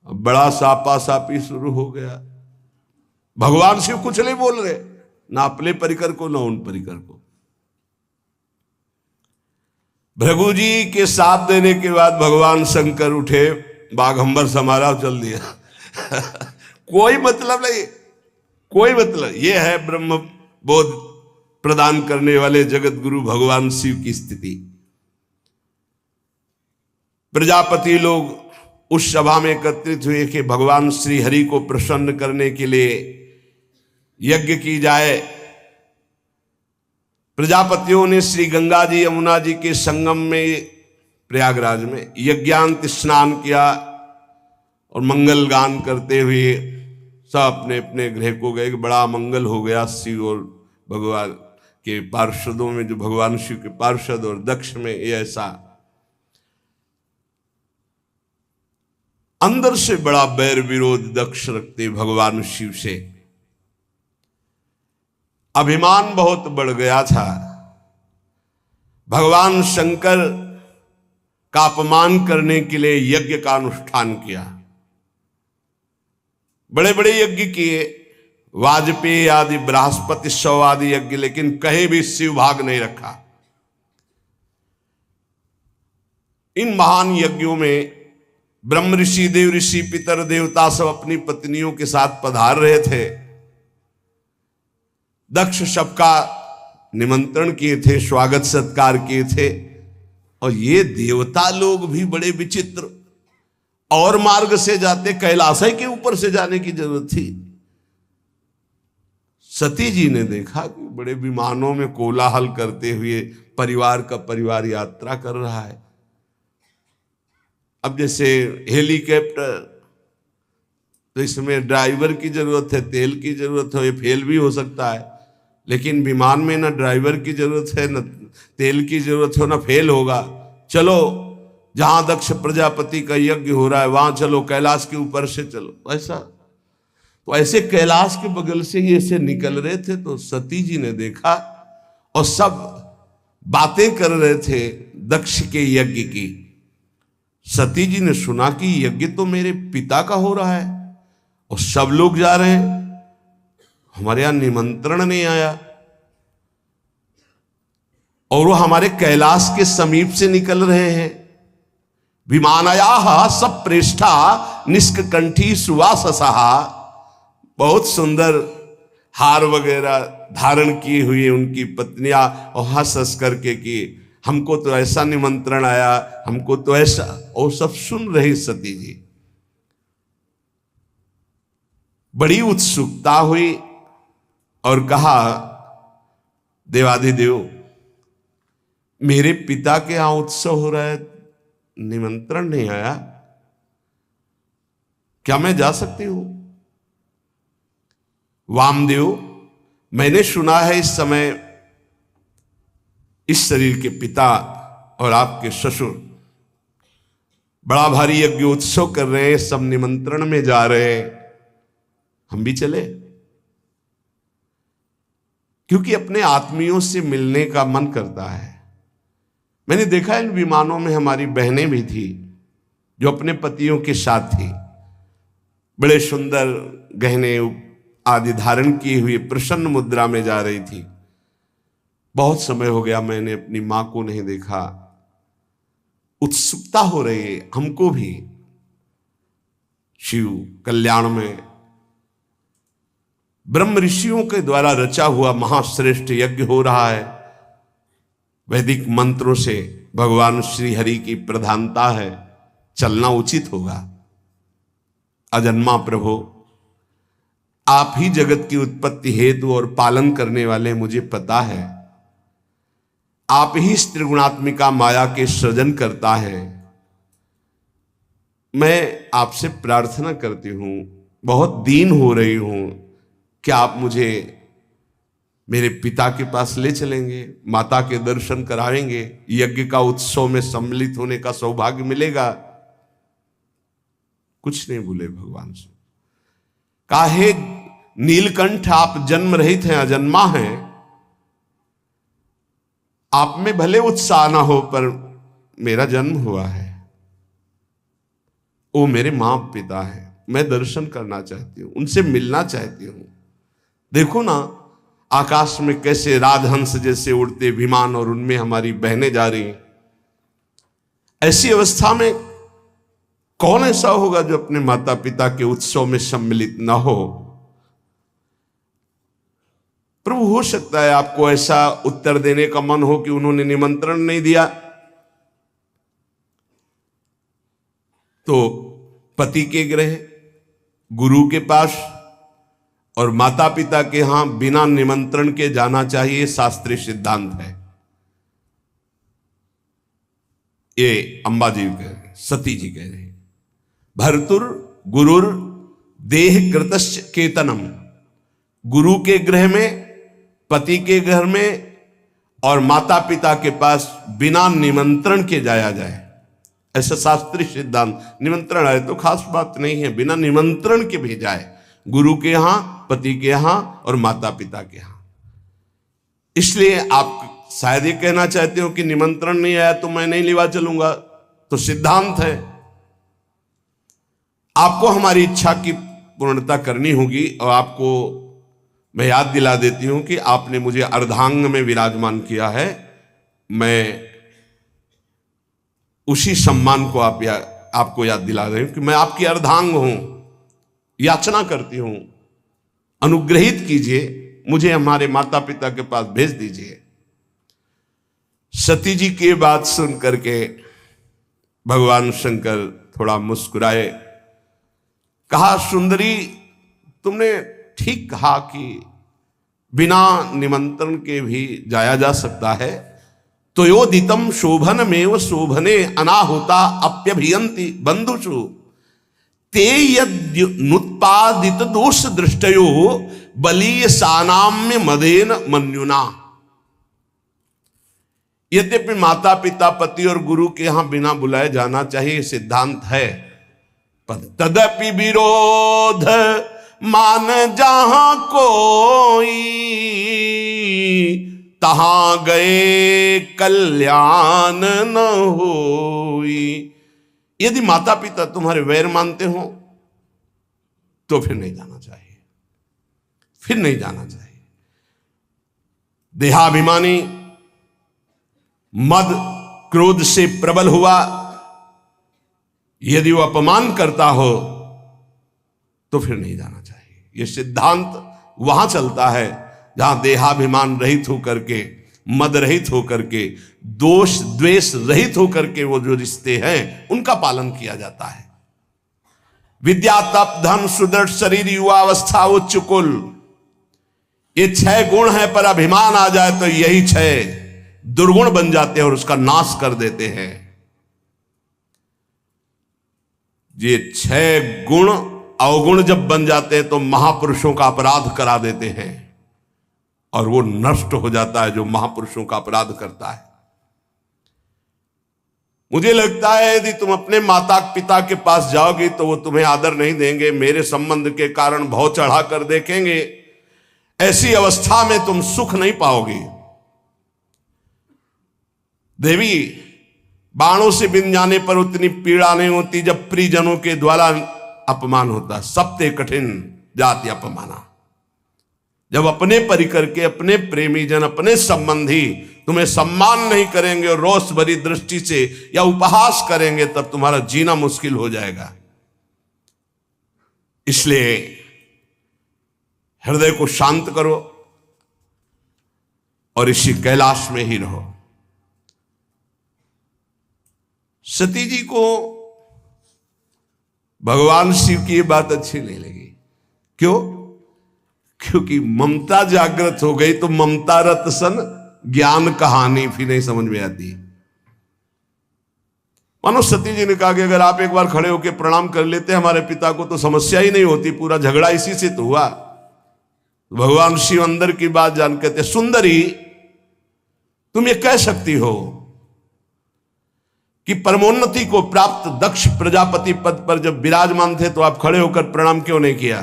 अब बड़ा सापा सापी शुरू हो गया। भगवान शिव कुछ नहीं बोल रहे, ना अपने परिकर को ना उन परिकर को। भृगु जी के साप देने के बाद भगवान शंकर उठे, बाघंबर समारोह चल दिया। कोई मतलब नहीं, कोई मतलब। यह है ब्रह्म बोध प्रदान करने वाले जगत गुरु भगवान शिव की स्थिति। प्रजापति लोग उस सभा में एकत्रित हुए कि भगवान श्री हरि को प्रसन्न करने के लिए यज्ञ की जाए। प्रजापतियों ने श्री गंगा जी यमुना जी के संगम में प्रयागराज में यज्ञांत स्नान किया और मंगल गान करते हुए सब अपने अपने गृह को गए। बड़ा मंगल हो गया शिव और भगवान के पार्षदों में, जो भगवान शिव के पार्षद और दक्ष में ये ऐसा अंदर से बड़ा बैर विरोध दक्ष रखते भगवान शिव से। अभिमान बहुत बढ़ गया था। भगवान शंकर का अपमान करने के लिए यज्ञ का अनुष्ठान किया, बड़े बड़े यज्ञ किए, वाजपेयी आदि बृहस्पति शव आदि यज्ञ, लेकिन कहीं भी शिव भाग नहीं रखा। इन महान यज्ञों में ब्रह्म ऋषि, देव ऋषि, पितर देवता सब अपनी पत्नियों के साथ पधार रहे थे। दक्ष सबका निमंत्रण किए थे, स्वागत सत्कार किए थे। और ये देवता लोग भी बड़े विचित्र, और मार्ग से जाते, कैलाश के ऊपर से जाने की जरूरत थी। सती जी ने देखा कि बड़े विमानों में कोलाहल करते हुए परिवार का परिवार यात्रा कर रहा है। अब जैसे हेलीकॉप्टर, तो इसमें ड्राइवर की जरूरत है, तेल की जरूरत है, ये फेल भी हो सकता है। लेकिन विमान में ना ड्राइवर की जरूरत है, न तेल की जरूरत हो, ना फेल होगा। चलो जहां दक्ष प्रजापति का यज्ञ हो रहा है वहां चलो, कैलाश के ऊपर से चलो। ऐसा तो ऐसे कैलाश के बगल से ही ऐसे निकल रहे थे, तो सती जी ने देखा और सब बातें कर रहे थे दक्ष के यज्ञ की। सती जी ने सुना कि यज्ञ तो मेरे पिता का हो रहा है और सब लोग जा रहे हैं, हमारे यहां निमंत्रण नहीं आया, और वो हमारे कैलाश के समीप से निकल रहे हैं। विमानया सब प्रेष्ठा निष्कंठी सुवाससहा, बहुत सुंदर हार वगैरह धारण किए हुए उनकी पत्नियां, और हंस हंस करके कि हमको तो ऐसा निमंत्रण आया, हमको तो ऐसा, और सब सुन रही सती जी। बड़ी उत्सुकता हुई और कहा, देवाधिदेव मेरे पिता के यहां उत्सव हो रहा है, निमंत्रण नहीं आया, क्या मैं जा सकती हूं? वामदेव, मैंने सुना है इस समय इस शरीर के पिता और आपके ससुर बड़ा भारी यज्ञ उत्सव कर रहे हैं, सब निमंत्रण में जा रहे हैं, हम भी चले? क्योंकि अपने आत्मियों से मिलने का मन करता है। मैंने देखा इन विमानों में हमारी बहनें भी थी जो अपने पतियों के साथ थी, बड़े सुंदर गहने आदि धारण किए हुए प्रसन्न मुद्रा में जा रही थी। बहुत समय हो गया मैंने अपनी मां को नहीं देखा, उत्सुकता हो रही है हमको भी। शिव कल्याण में ब्रह्म ऋषियों के द्वारा रचा हुआ महाश्रेष्ठ यज्ञ हो रहा है। वैदिक मंत्रों से भगवान श्री हरि की प्रधानता है, चलना उचित होगा। अजन्मा प्रभु, आप ही जगत की उत्पत्ति हेतु और पालन करने वाले, मुझे पता है आप ही त्रिगुणात्मिका माया के सृजन करता है। मैं आपसे प्रार्थना करती हूं, बहुत दीन हो रही हूं, क्या आप मुझे मेरे पिता के पास ले चलेंगे, माता के दर्शन कराएंगे, यज्ञ का उत्सव में सम्मिलित होने का सौभाग्य मिलेगा? कुछ नहीं बोले भगवान से। काहे नीलकंठ, आप जन्म रहित हैं, अजन्मा हैं, आप में भले उत्साह ना हो पर मेरा जन्म हुआ है, वो मेरे मां पिता है, मैं दर्शन करना चाहती हूं, उनसे मिलना चाहती हूं। देखो ना आकाश में कैसे राजहंस जैसे उड़ते विमान और उनमें हमारी बहनें जा रही हैं। ऐसी अवस्था में कौन ऐसा होगा जो अपने माता पिता के उत्सव में सम्मिलित ना हो? प्रभु, हो सकता है आपको ऐसा उत्तर देने का मन हो कि उन्होंने निमंत्रण नहीं दिया, तो पति के गृह, गुरु के पास और माता पिता के यहां बिना निमंत्रण के जाना चाहिए, शास्त्रीय सिद्धांत है। ये अंबाजी कह रहे, सती जी कह रहे, भर्तुर गुरुर देह कृतश्च केतनम, गुरु के गृह में, पति के घर में और माता पिता के पास बिना निमंत्रण के जाया जाए, ऐसा शास्त्रीय सिद्धांत। निमंत्रण आए तो खास बात नहीं है, बिना निमंत्रण के भेजा है, गुरु के यहां, पति के यहां और माता पिता के यहां। इसलिए आप शायद ये कहना चाहते हो कि निमंत्रण नहीं आया तो मैं नहीं लेवा चलूंगा, तो सिद्धांत है आपको हमारी इच्छा की पूर्णता करनी होगी और आपको मैं याद दिला देती हूं कि आपने मुझे अर्धांग में विराजमान किया है, मैं उसी सम्मान को आपको याद दिला रही हूं कि मैं आपकी अर्धांग हूं। याचना करती हूं, अनुग्रहित कीजिए, मुझे हमारे माता पिता के पास भेज दीजिए। सती जी की बात सुन करके भगवान शंकर थोड़ा मुस्कुराए, कहा सुंदरी तुमने ठीक कहा कि बिना निमंत्रण के भी जाया जा सकता है। तयोदितम शोभन में शोभने अनाहुता अप्यभियंति बंधुषु ते यदुत्पादित दोष दृष्टयो बलीय सानाम्य मदेन मन्युना। यद्यपि माता पिता पति और गुरु के यहां बिना बुलाए जाना चाहिए, सिद्धांत है, पर तदपि विरोध मान जहां कोई तहां गए कल्याण न होई। यदि माता पिता तुम्हारे वैर मानते हो तो फिर नहीं जाना चाहिए, फिर नहीं जाना चाहिए। देहाभिमानी मद क्रोध से प्रबल हुआ, यदि वो अपमान करता हो तो फिर नहीं जाना चाहिए। यह सिद्धांत वहां चलता है जहां देहाभिमान रहित होकर के, मद रहित होकर के, दोष द्वेष रहित होकर के वो जो रिश्ते हैं उनका पालन किया जाता है। विद्या तप धन सुदृढ़ शरीर युवा अवस्था उच्च कुल, ये 6 गुण है, पर अभिमान आ जाए तो यही 6 दुर्गुण बन जाते हैं और उसका नाश कर देते हैं। ये 6 गुण अवगुण जब बन जाते हैं तो महापुरुषों का अपराध करा देते हैं और वो नष्ट हो जाता है जो महापुरुषों का अपराध करता है। मुझे लगता है यदि तुम अपने माता पिता के पास जाओगी तो वो तुम्हें आदर नहीं देंगे, मेरे संबंध के कारण भाव चढ़ा कर देखेंगे। ऐसी अवस्था में तुम सुख नहीं पाओगी। देवी, बाणों से बिन जाने पर उतनी पीड़ा नहीं होती जब प्रियजनों के द्वारा अपमान होता। सबते कठिन जाति अपमाना। जब अपने परिकर के, अपने प्रेमी जन, अपने संबंधी तुम्हें सम्मान नहीं करेंगे और रोष भरी दृष्टि से या उपहास करेंगे, तब तुम्हारा जीना मुश्किल हो जाएगा। इसलिए हृदय को शांत करो और इसी कैलाश में ही रहो। सती जी को भगवान शिव की ये बात अच्छी नहीं लगी। क्यों? क्योंकि ममता जागृत हो गई तो ममता रत सन ज्ञान कहानी भी नहीं समझ में आती। मानो सती जी ने कहा कि अगर आप एक बार खड़े होकर प्रणाम कर लेते हमारे पिता को तो समस्या ही नहीं होती, पूरा झगड़ा इसी से तो हुआ। भगवान शिव अंदर की बात जान कहते, सुंदरी तुम ये कह सकती हो कि परमोन्नति को प्राप्त दक्ष प्रजापति पद पर जब विराजमान थे तो आप खड़े होकर प्रणाम क्यों नहीं किया?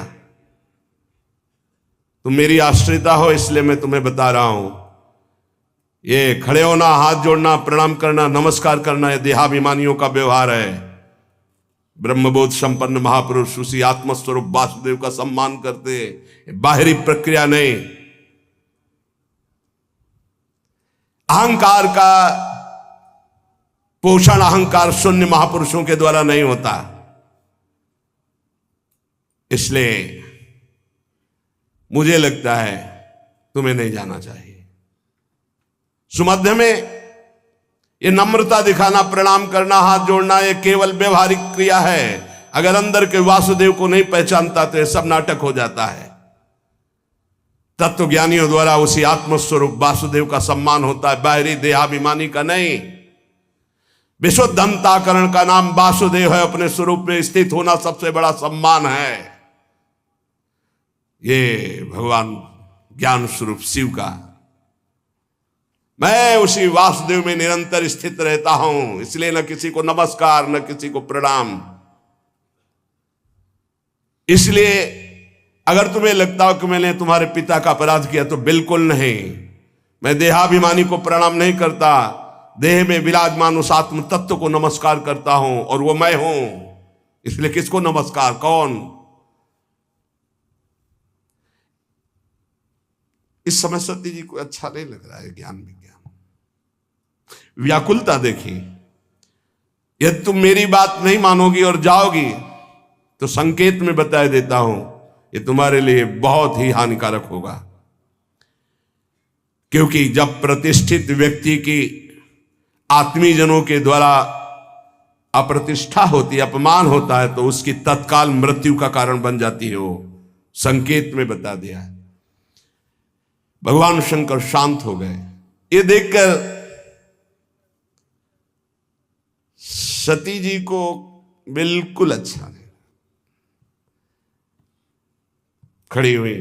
तुम मेरी आश्रिता हो इसलिए मैं तुम्हें बता रहा हूं। ये खड़े होना, हाथ जोड़ना, प्रणाम करना, नमस्कार करना, ये देहाभिमानियों का व्यवहार है। ब्रह्मबोध संपन्न महापुरुष उसी आत्मस्वरूप वासुदेव का सम्मान करते, बाहरी प्रक्रिया नहीं। अहंकार का पोषण अहंकार शून्य महापुरुषों के द्वारा नहीं होता। इसलिए मुझे लगता है तुम्हें नहीं जाना चाहिए। सुमध्य में ये नम्रता दिखाना, प्रणाम करना, हाथ जोड़ना, ये केवल व्यवहारिक क्रिया है। अगर अंदर के वासुदेव को नहीं पहचानता तो ये सब नाटक हो जाता है। तत्व ज्ञानियों द्वारा उसी आत्मस्वरूप वासुदेव का सम्मान होता है, बाहरी देहाभिमानी का नहीं। विशुद्ध अंतःकरण का नाम वासुदेव है। अपने स्वरूप में स्थित होना सबसे बड़ा सम्मान है। ये भगवान ज्ञान स्वरूप शिव का, मैं उसी वासुदेव में निरंतर स्थित रहता हूं। इसलिए न किसी को नमस्कार, न किसी को प्रणाम। इसलिए अगर तुम्हें लगता हो कि मैंने तुम्हारे पिता का अपराध किया तो बिल्कुल नहीं। मैं देहाभिमानी को प्रणाम नहीं करता, देह में विराजमान उस आत्म तत्व को नमस्कार करता हूं और वो मैं हूं। इसलिए किसको नमस्कार? कौन? इस समय सती जी को अच्छा नहीं लग रहा है ज्ञान विज्ञान। व्याकुलता देखिए, यदि तुम मेरी बात नहीं मानोगी और जाओगी तो संकेत में बता देता हूं ये तुम्हारे लिए बहुत ही हानिकारक होगा। क्योंकि जब प्रतिष्ठित व्यक्ति की आत्मीजनों के द्वारा अप्रतिष्ठा होती, अपमान होता है, तो उसकी तत्काल मृत्यु का कारण बन जाती है। वो संकेत में बता दिया है। भगवान शंकर शांत हो गए। ये देखकर सती जी को बिल्कुल अच्छा नहीं, खड़ी हुई।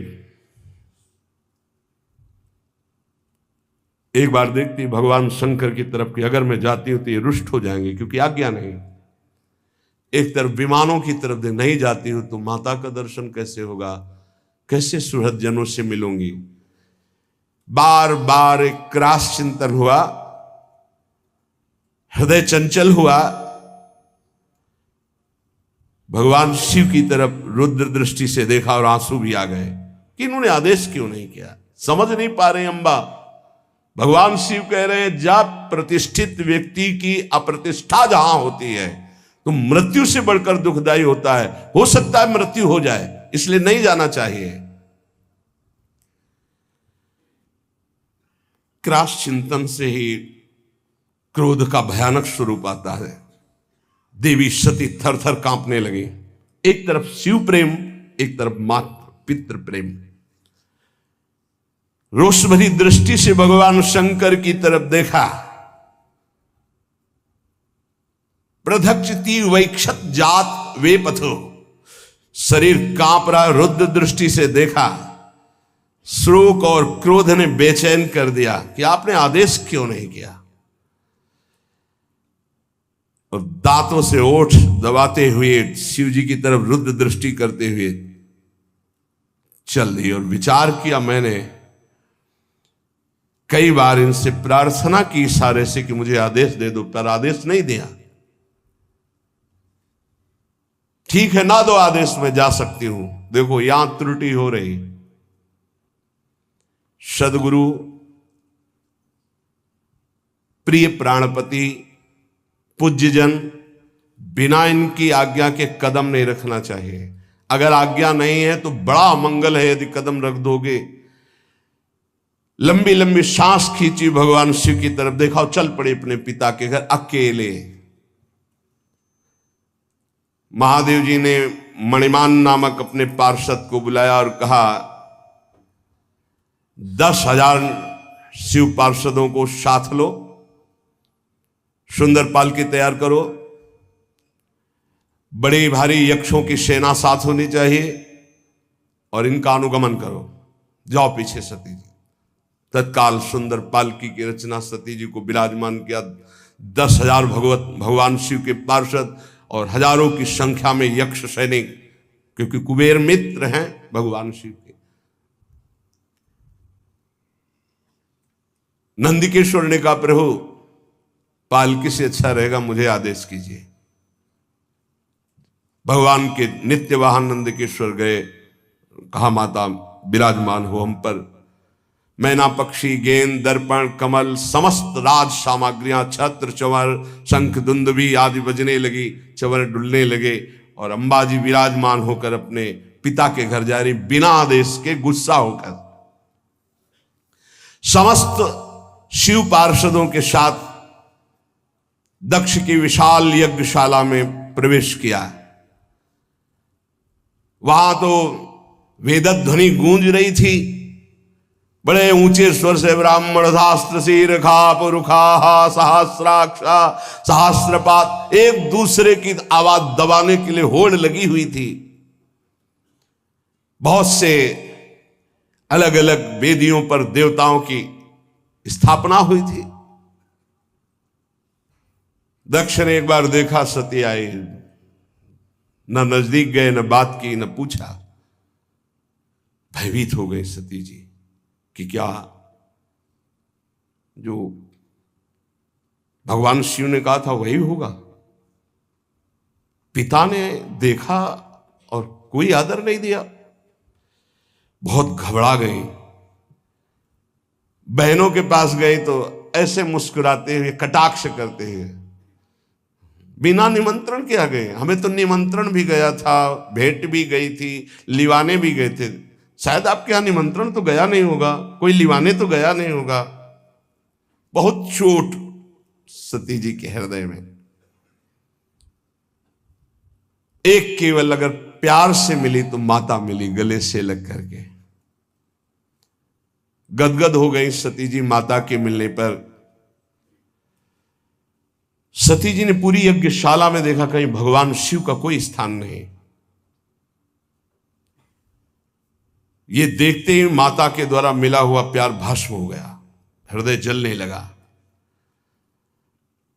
एक बार देखती भगवान शंकर की तरफ कि अगर मैं जाती हूं तो ये रुष्ट हो जाएंगे, क्योंकि आज्ञा नहीं। एक तरफ विमानों की तरफ नहीं जाती हूं तो माता का दर्शन कैसे होगा, कैसे सुहृद जनों से मिलूंगी। बार बार एक क्रास चिंतन हुआ, हृदय चंचल हुआ। भगवान शिव की तरफ रुद्र दृष्टि से देखा और आंसू भी आ गए कि इन्होंने आदेश क्यों नहीं किया। समझ नहीं पा रहे अम्बा। भगवान शिव कह रहे हैं जब प्रतिष्ठित व्यक्ति की अप्रतिष्ठा जहां होती है तो मृत्यु से बढ़कर दुखदाई होता है। हो सकता है मृत्यु हो जाए, इसलिए नहीं जाना चाहिए। क्रास चिंतन से ही क्रोध का भयानक स्वरूप आता है। देवी सती थर थर कांपने लगी। एक तरफ शिव प्रेम, एक तरफ मात्र पितृ प्रेम। रोष भरी दृष्टि से भगवान शंकर की तरफ देखा। प्रधक्षति वैक्षत जात वे पथो, शरीर कांप रहा। रुद्र दृष्टि से देखा। शोक और क्रोध ने बेचैन कर दिया कि आपने आदेश क्यों नहीं किया। और दांतों से ओठ दबाते हुए शिव जी की तरफ रुद्र दृष्टि करते हुए चल दी। और विचार किया मैंने, कई बार इनसे प्रार्थना की इशारे से कि मुझे आदेश दे दो, पर आदेश नहीं दिया। ठीक है ना दो आदेश, मैं जा सकती हूं। देखो यहां त्रुटि हो रही। सदगुरु प्रिय प्राणपति पूज्यजन बिना इनकी आज्ञा के कदम नहीं रखना चाहिए। अगर आज्ञा नहीं है तो बड़ा अमंगल है यदि कदम रख दोगे। लंबी लंबी सांस खींची, भगवान शिव की तरफ देखा और चल पड़े अपने पिता के घर अकेले। महादेव जी ने मणिमान नामक अपने पार्षद को बुलाया और कहा 10,000 शिव पार्षदों को साथ लो, सुंदर पालकी तैयार करो, बड़ी भारी यक्षों की सेना साथ होनी चाहिए और इनका अनुगमन करो। जाओ पीछे सती जी। तत्काल सुंदर पालकी की रचना सती जी को विराजमान किया। 10,000 भगवान शिव के पार्षद और हजारों की संख्या में यक्ष सैनिक, क्योंकि कुबेर मित्र हैं भगवान शिव के। नंदिकेश्वर ने कहा प्रभु पालकी से अच्छा रहेगा, मुझे आदेश कीजिए। भगवान के नित्य वाहन नंदिकेश्वर गए। कहा माता विराजमान हो हम पर। मैना पक्षी गेंद दर्पण कमल समस्त राज सामग्रियां छत्र चंवर शंख दुंदुभी आदि बजने लगी, चंवर डुलने लगे और अंबा जी विराजमान होकर अपने पिता के घर जा रही बिना आदेश के, गुस्सा होकर। समस्त शिव पार्षदों के साथ दक्ष की विशाल यज्ञशाला में प्रवेश किया। वहां तो वेदध्वनि गूंज रही थी। बड़े ऊंचे स्वर से ब्राह्मण शास्त्र शीर खाप रुखा सहस्राक्षा सहस्रपात, एक दूसरे की आवाज दबाने के लिए होड़ लगी हुई थी। बहुत से अलग अलग वेदियों पर देवताओं की स्थापना हुई थी। दक्ष ने एक बार देखा सती आई, न नजदीक गए, न बात की, न पूछा। भयभीत हो गई सती जी कि क्या जो भगवान शिव ने कहा था वही होगा। पिता ने देखा और कोई आदर नहीं दिया। बहुत घबरा गई। बहनों के पास गए तो ऐसे मुस्कुराते हुए कटाक्ष करते हैं, बिना निमंत्रण के आ गए। हमें तो निमंत्रण भी गया था, भेंट भी गई थी, लिवाने भी गए थे। शायद आपके यहां निमंत्रण तो गया नहीं होगा, कोई लिवाने तो गया नहीं होगा। बहुत चोट सती जी के हृदय में। एक केवल अगर प्यार से मिली तो माता मिली, गले से लग करके गदगद हो गई सती जी माता के मिलने पर। सती जी ने पूरी यज्ञशाला में देखा कहीं भगवान शिव का कोई स्थान नहीं। ये देखते ही माता के द्वारा मिला हुआ प्यार भस्म हो गया, हृदय जलने लगा।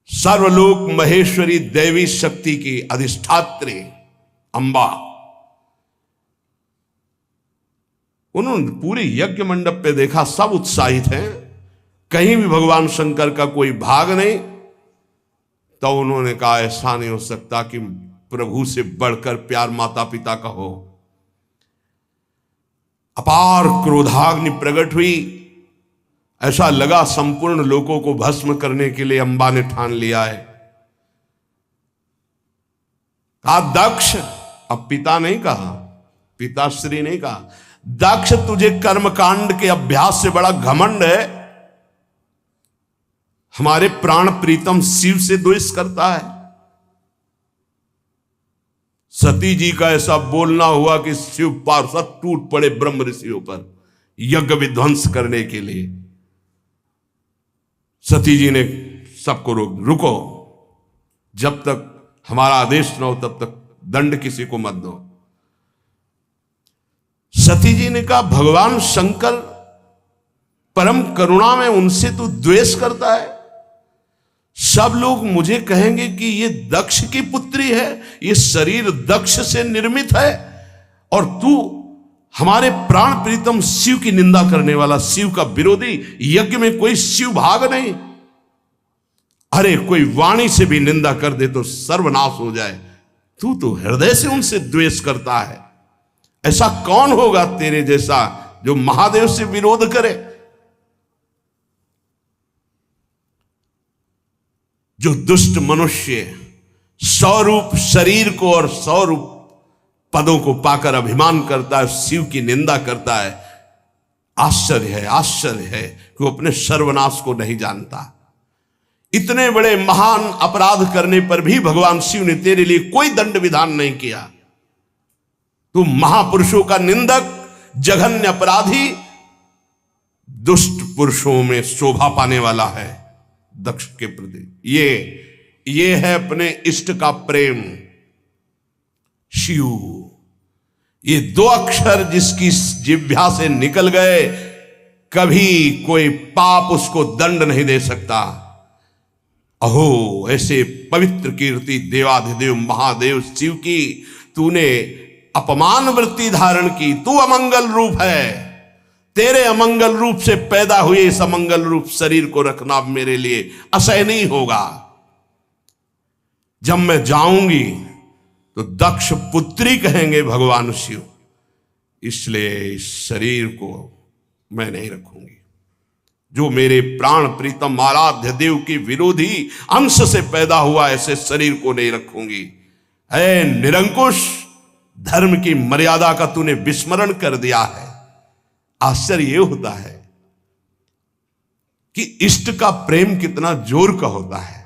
सर्वलोक महेश्वरी देवी शक्ति की अधिष्ठात्री अंबा, उन्होंने पूरे यज्ञ मंडप पे देखा, सब उत्साहित हैं, कहीं भी भगवान शंकर का कोई भाग नहीं। तो उन्होंने कहा ऐसा नहीं हो सकता कि प्रभु से बढ़कर प्यार माता पिता का हो। अपार क्रोधाग्नि प्रकट हुई, ऐसा लगा संपूर्ण लोगों को भस्म करने के लिए अंबा ने ठान लिया है। कहा दक्ष, अब पिता नहीं कहा, पिताश्री नहीं कहा, दक्ष तुझे कर्मकांड के अभ्यास से बड़ा घमंड है, हमारे प्राण प्रीतम शिव से द्वेष करता है। सती जी का ऐसा बोलना हुआ कि शिव पार्षद टूट पड़े ब्रह्म ऋषियों पर यज्ञ विध्वंस करने के लिए। सती जी ने सबको रुको, जब तक हमारा आदेश न हो तब तक दंड किसी को मत दो। सती जी ने कहा भगवान शंकर परम करुणा में, उनसे तू द्वेष करता है। सब लोग मुझे कहेंगे कि ये दक्ष की पुत्री है, ये शरीर दक्ष से निर्मित है, और तू हमारे प्राण प्रीतम शिव की निंदा करने वाला, शिव का विरोधी, यज्ञ में कोई शिव भाग नहीं। अरे कोई वाणी से भी निंदा कर दे तो सर्वनाश हो जाए, तू तो हृदय से उनसे द्वेष करता है। ऐसा कौन होगा तेरे जैसा जो महादेव से विरोध करे? जो दुष्ट मनुष्य 100 रूप शरीर को और 100 रूप पदों को पाकर अभिमान करता है, शिव की निंदा करता है। आश्चर्य है, आश्चर्य है कि वो अपने सर्वनाश को नहीं जानता। इतने बड़े महान अपराध करने पर भी भगवान शिव ने तेरे लिए कोई दंड विधान नहीं किया। तू महापुरुषों का निंदक, जघन्य अपराधी, दुष्ट पुरुषों में शोभा पाने वाला है दक्ष के प्रति। ये है अपने इष्ट का प्रेम, शिव। ये 2 अक्षर जिसकी जिह्वा से निकल गए, कभी कोई पाप उसको दंड नहीं दे सकता। अहो ऐसे पवित्र कीर्ति देवाधिदेव महादेव शिव की तूने अपमान वृत्ति धारण की। तू अमंगल रूप है, तेरे अमंगल रूप से पैदा हुए इस अमंगल रूप शरीर को रखना मेरे लिए असहनीय होगा। जब मैं जाऊंगी तो दक्ष पुत्री कहेंगे भगवान शिव, इसलिए इस शरीर को मैं नहीं रखूंगी। जो मेरे प्राण प्रीतम आराध्य देव की विरोधी अंश से पैदा हुआ ऐसे शरीर को नहीं रखूंगी। है निरंकुश, धर्म की मर्यादा का तूने विस्मरण कर दिया है। आश्चर्य यह होता है कि इष्ट का प्रेम कितना जोर का होता है।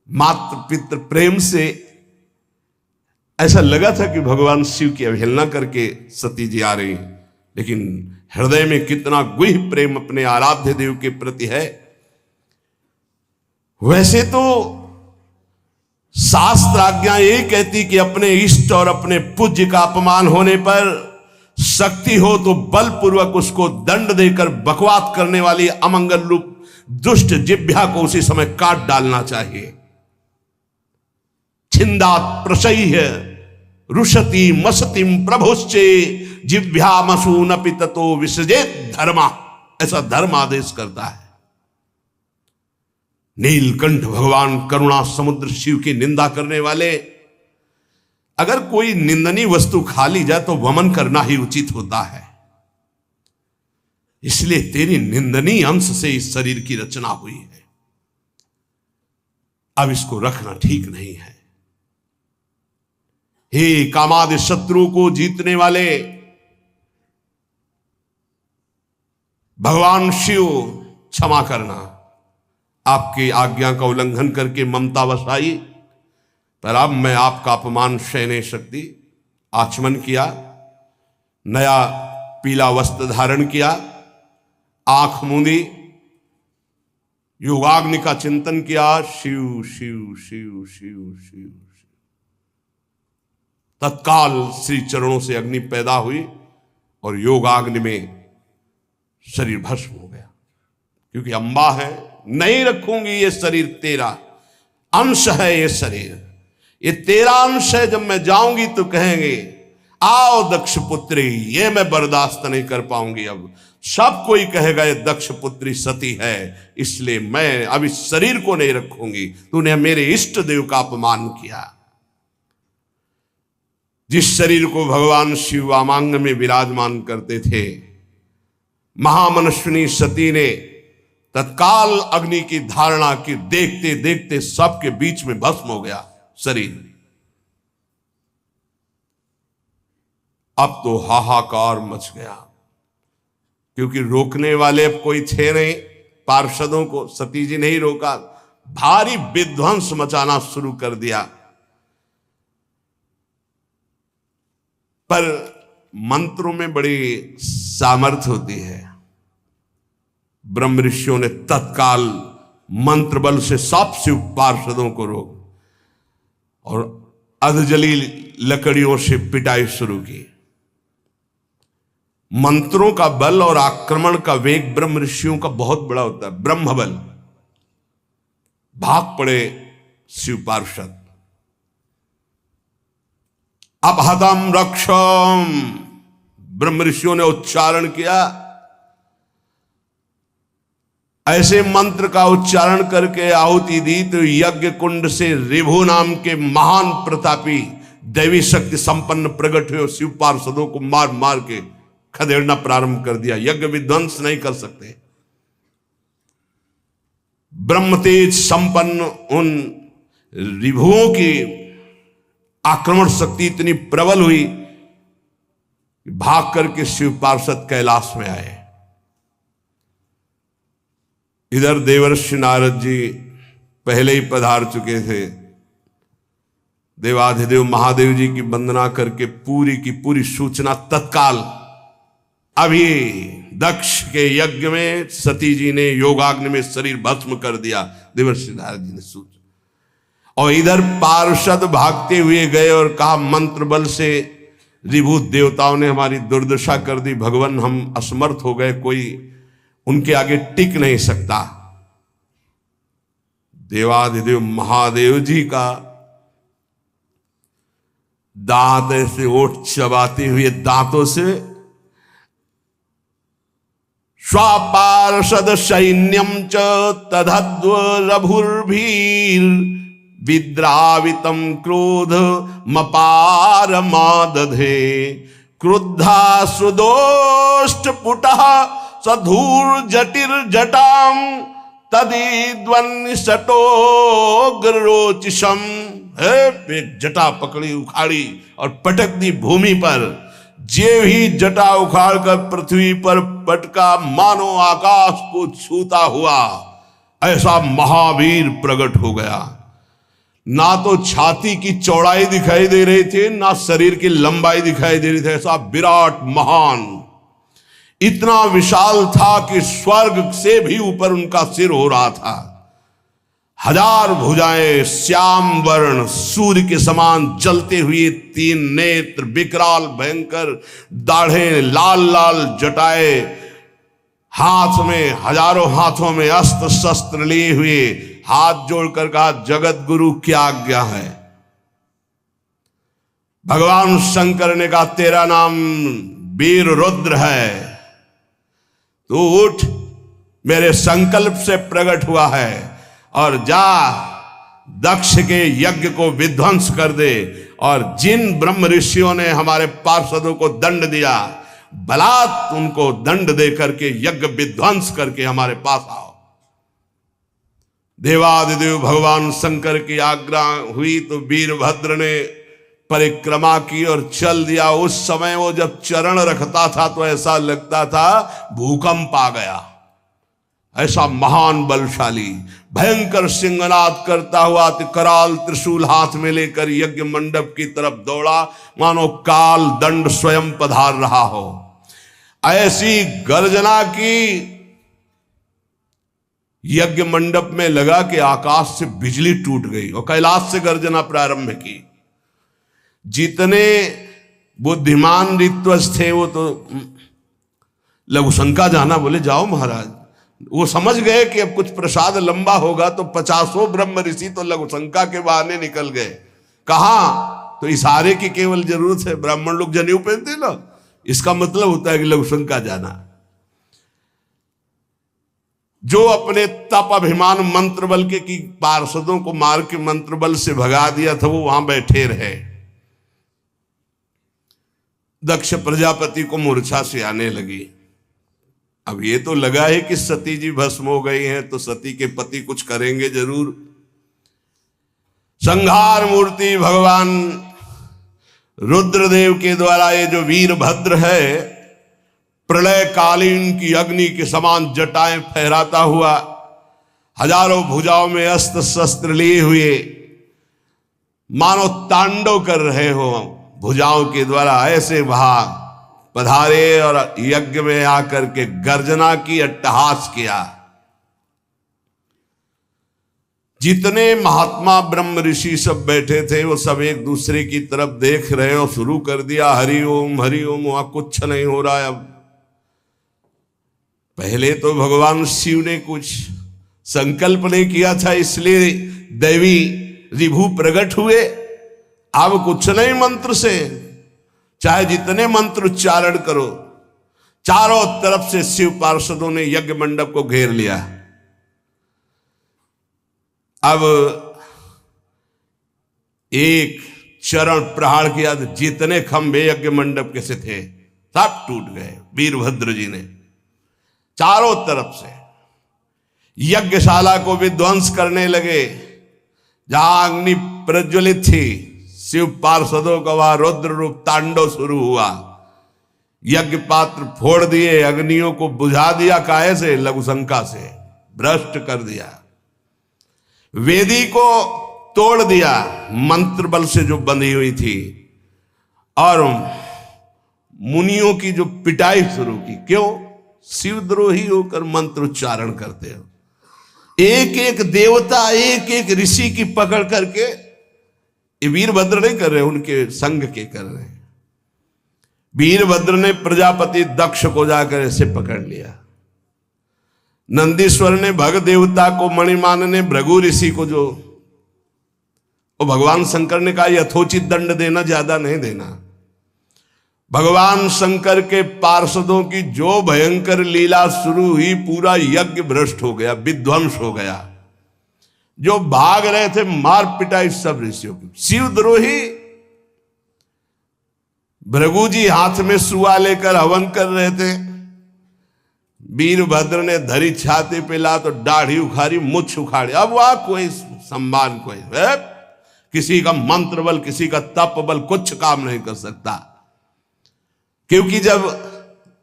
मातृ पितृ प्रेम से ऐसा लगा था कि भगवान शिव की अवहेलना करके सती जी आ रही, लेकिन हृदय में कितना गुह्य प्रेम अपने आराध्य देव के प्रति है। वैसे तो शास्त्र आज्ञा यही कहती कि अपने इष्ट और अपने पूज्य का अपमान होने पर शक्ति हो तो बलपूर्वक उसको दंड देकर बकवाद करने वाली अमंगल रूप दुष्ट जिह्वा को उसी समय काट डालना चाहिए। छिंदात प्रसह्य रुषति मसतिम प्रभुश्चे जिह्वामसूनपि ततो विसृजेत धर्मा, ऐसा धर्म आदेश करता है। नीलकंठ भगवान करुणा समुद्र शिव की निंदा करने वाले, अगर कोई निंदनीय वस्तु खा ली जाए तो वमन करना ही उचित होता है। इसलिए तेरी निंदनीय अंश से इस शरीर की रचना हुई है, अब इसको रखना ठीक नहीं है। हे कामादि शत्रु को जीतने वाले भगवान शिव, क्षमा करना, आपकी आज्ञा का उल्लंघन करके ममता वसाई, पर अब मैं आपका अपमान सह नहीं सकती। आचमन किया, नया पीला वस्त्र धारण किया, आंख मूंदी, योगाग्नि का चिंतन किया, शिव शिव शिव शिव शिव। तत्काल श्री चरणों से अग्नि पैदा हुई और योगाग्नि में शरीर भस्म हो गया। क्योंकि अम्बा है, नहीं रखूंगी ये शरीर, तेरा अंश है ये शरीर, ये तेरा अंश है। जब मैं जाऊंगी तो कहेंगे आओ दक्ष पुत्री, ये मैं बर्दाश्त नहीं कर पाऊंगी। अब सब कोई कहेगा ये दक्ष पुत्री सती है, इसलिए मैं अब इस शरीर को नहीं रखूंगी। तूने मेरे इष्ट देव का अपमान किया। जिस शरीर को भगवान शिव वामांग में विराजमान करते थे, महामनस्विनी सती ने तत्काल अग्नि की धारणा की, देखते देखते सबके बीच में भस्म हो गया शरीर। अब तो हाहाकार मच गया, क्योंकि रोकने वाले अब कोई थे नहीं। पार्षदों को सती जी ने ही रोका, भारी विध्वंस मचाना शुरू कर दिया। पर मंत्रों में बड़ी सामर्थ्य होती है। ब्रह्म ऋषियों ने तत्काल मंत्र बल से सब शिव पार्षदों को रोक और अधजली लकड़ियों से पिटाई शुरू की। मंत्रों का बल और आक्रमण का वेग ब्रह्म ऋषियों का बहुत बड़ा होता है। ब्रह्म बल, भाग पड़े शिव पार्षद। अपहतम रक्षम, ब्रह्म ऋषियों ने उच्चारण किया। ऐसे मंत्र का उच्चारण करके आहुति दी तो यज्ञ कुंड से ऋभु नाम के महान प्रतापी दैवी शक्ति संपन्न प्रकट हुए, शिव पार्षदों को मार मार के खदेड़ना प्रारंभ कर दिया। यज्ञ विध्वंस नहीं कर सकते। ब्रह्म तेज संपन्न उन ऋभुओं की आक्रमण शक्ति इतनी प्रबल हुई कि भाग करके शिव पार्षद कैलाश में आए। इधर देवर्षि नारद जी पहले ही पधार चुके थे। देवाधिदेव महादेव जी की वंदना करके पूरी की पूरी सूचना तत्काल अभी दक्ष के यज्ञ में सती जी ने योगाग्नि में शरीर भस्म कर दिया। देवर्षि नारद जी ने सूच, और इधर पार्षद भागते हुए गए और कहा मंत्र बल से ऋभु देवताओं ने हमारी दुर्दशा कर दी। भगवान हम असमर्थ हो गए, कोई उनके आगे टिक नहीं सकता। देवाधिदेव महादेव जी का दांत ऐसे ओठ चबाते हुए दांतों से स्वापार्षद सैन्यम च तदध्व रभुर्भीर विद्रावितम क्रोध मपार मादधे क्रुद्धा सुदोष्ट पुटः सधूर जटिर जटाम तदिद्वन् सटोग्रोचिषम। जटा पकड़ी उखाड़ी और पटक दी भूमि पर। जे ही जटा उखाड़ कर पृथ्वी पर पटका, मानो आकाश को छूता हुआ ऐसा महावीर प्रकट हो गया। ना तो छाती की चौड़ाई दिखाई दे रही थी, ना शरीर की लंबाई दिखाई दे रही थी। ऐसा विराट महान, इतना विशाल था कि स्वर्ग से भी ऊपर उनका सिर हो रहा था। हजार भुजाएं, श्याम वर्ण, सूर्य के समान जलते हुए तीन नेत्र, विकराल भयंकर दाढ़े, लाल लाल जटाए, हाथ में हजारों हाथों में अस्त्र शस्त्र लिए हुए, हाथ जोड़कर कहा जगत गुरु क्या आज्ञा है। भगवान शंकर ने कहा तेरा नाम वीर रुद्र है, तू उठ, मेरे संकल्प से प्रकट हुआ है, और जा दक्ष के यज्ञ को विध्वंस कर दे। और जिन ब्रह्म ऋषियों ने हमारे पार्षदों को दंड दिया बलात् उनको दंड दे करके यज्ञ विध्वंस करके हमारे पास आओ। देवादिदेव भगवान शंकर की आज्ञा हुई तो वीरभद्र ने परिक्रमा की और चल दिया। उस समय वो जब चरण रखता था तो ऐसा लगता था भूकंप आ गया। ऐसा महान बलशाली भयंकर सिंहनाद करता हुआ कराल त्रिशूल हाथ में लेकर यज्ञ मंडप की तरफ दौड़ा, मानो काल दंड स्वयं पधार रहा हो। ऐसी गर्जना की यज्ञ मंडप में लगा कि आकाश से बिजली टूट गई और कैलाश से गर्जना प्रारंभ की। जितने बुद्धिमान ऋत्वज थे वो तो लघुशंका जाना, बोले जाओ महाराज। वो समझ गए कि अब कुछ प्रसाद लंबा होगा तो 50 ब्रह्म ऋषि तो लघुशंका के बहाने निकल गए। कहाँ? तो इशारे की केवल जरूरत है। ब्राह्मण लोग जनेऊ पहनते ना, इसका मतलब होता है कि लघुशंका जाना। जो अपने तप अभिमान मंत्र बल के की पार्षदों को मार के मंत्र बल से भगा दिया था, वो वहां बैठे रहे। दक्ष प्रजापति को मूर्छा से आने लगी। अब ये तो लगा है कि सती जी भस्म हो गई हैं तो सती के पति कुछ करेंगे जरूर। संहार मूर्ति भगवान रुद्रदेव के द्वारा ये जो वीरभद्र है, प्रलय कालीन की अग्नि के समान जटाएं फहराता हुआ, हजारों भुजाओं में अस्त्र शस्त्र लिए हुए, मानो तांडव कर रहे हो भुजाओं के द्वारा, ऐसे वहां पधारे और यज्ञ में आकर के गर्जना की, अट्टहास किया। जितने महात्मा ब्रह्म ऋषि सब बैठे थे वो सब एक दूसरे की तरफ देख रहे और शुरू कर दिया हरि ओम। वहां कुछ नहीं हो रहा है। अब पहले तो भगवान शिव ने कुछ संकल्प नहीं किया था, इसलिए दैवी रिभु प्रकट हुए। अब कुछ नहीं, मंत्र से चाहे जितने मंत्र उच्चारण करो, चारों तरफ से शिव पार्षदों ने यज्ञ मंडप को घेर लिया। अब एक चरण प्रहार किया तो जितने खंभे यज्ञ मंडप के से थे सब टूट गए। वीरभद्र जी ने चारों तरफ से यज्ञशाला को विध्वंस करने लगे। जहां अग्नि प्रज्वलित थी, शिव पार्षदों का वहां रुद्र रूप तांडव शुरू हुआ। यज्ञ पात्र फोड़ दिए, अग्नियों को बुझा दिया। काहे से? लघुशंका से भ्रष्ट कर दिया। वेदी को तोड़ दिया मंत्र बल से जो बंधी हुई थी, और मुनियों की जो पिटाई शुरू की। क्यों? शिवद्रोही होकर मंत्र उच्चारण करते हो। एक एक देवता, एक एक ऋषि की पकड़ करके, ये वीरभद्र नहीं कर रहे, उनके संग के कर रहे हैं। वीरभद्र ने प्रजापति दक्ष को जाकर ऐसे पकड़ लिया। नंदीश्वर ने भग देवता को, मणिमान ने भृगु ऋषि को, जो और भगवान शंकर ने कहा यथोचित दंड देना, ज्यादा नहीं देना। भगवान शंकर के पार्षदों की जो भयंकर लीला शुरू हुई, पूरा यज्ञ भ्रष्ट हो गया, विध्वंस हो गया। जो भाग रहे थे मार पिटाई सब ऋषियों की। शिवद्रोही भृगु जी हाथ में सुआ लेकर हवन कर रहे थे। वीरभद्र ने धरी छाती पे ला तो दाढ़ी उखाड़ी, मुछ उखाड़ी। अब वहां कोई सम्मान, कोई किसी का मंत्र बल, किसी का तप बल कुछ काम नहीं कर सकता। क्योंकि जब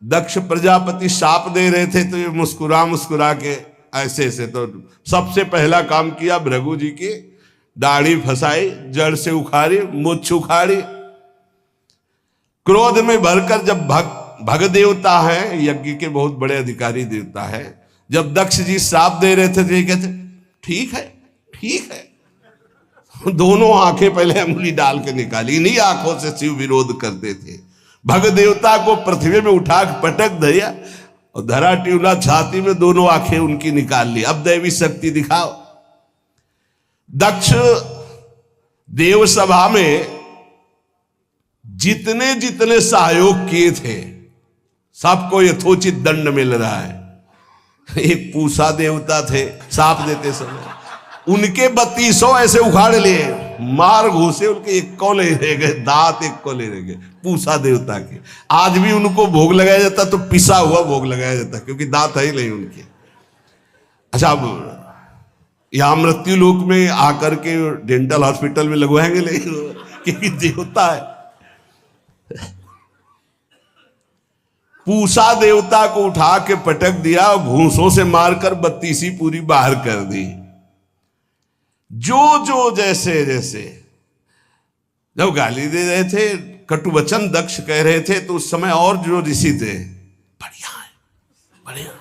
दक्ष प्रजापति शाप दे रहे थे तो ये मुस्कुरा मुस्कुरा के ऐसे ऐसे, तो सबसे पहला काम किया, भृगु जी की दाढ़ी फंसाई, जड़ से उखाड़ी, मुछ उखाड़ी। क्रोध में भरकर जब भग देवता है, यज्ञ के बहुत बड़े अधिकारी देवता है, जब दक्ष जी श्राप दे रहे थे तो ये कहते ठीक है ठीक है। दोनों आंखें पहले अंगुली डाल के निकाली। इन्हीं आंखों से शिव विरोध करते थे। भग देवता को पृथ्वी में उठा पटक दिया और धरा टिवला छाती में, दोनों आंखें उनकी निकाल ली। अब दैवी शक्ति दिखाओ। दक्ष देव सभा में जितने जितने सहयोग किए थे सबको यथोचित दंड मिल रहा है। एक पूषा देवता थे, साप देते समय उनके 3200 ऐसे उखाड़ लिए, मार घूसे, उनके एक कोले रह गए, दांत एक कोले रह गए पूसा देवता के। आज भी उनको भोग लगाया जाता तो पिसा हुआ भोग लगाया जाता, क्योंकि दांत है ही नहीं उनके। अच्छा, अब यहां मृत्यु लोक में आकर के डेंटल हॉस्पिटल में लगवाएंगे नहीं, क्योंकि देवता है। पूसा देवता को उठा के पटक दिया और घूंसों से मारकर 32 पूरी बाहर कर दी। जो जैसे जैसे जब गाली दे रहे थे, कटु वचन दक्ष कह रहे थे, तो उस समय और जो ऋषि थे, बढ़िया है बढ़िया,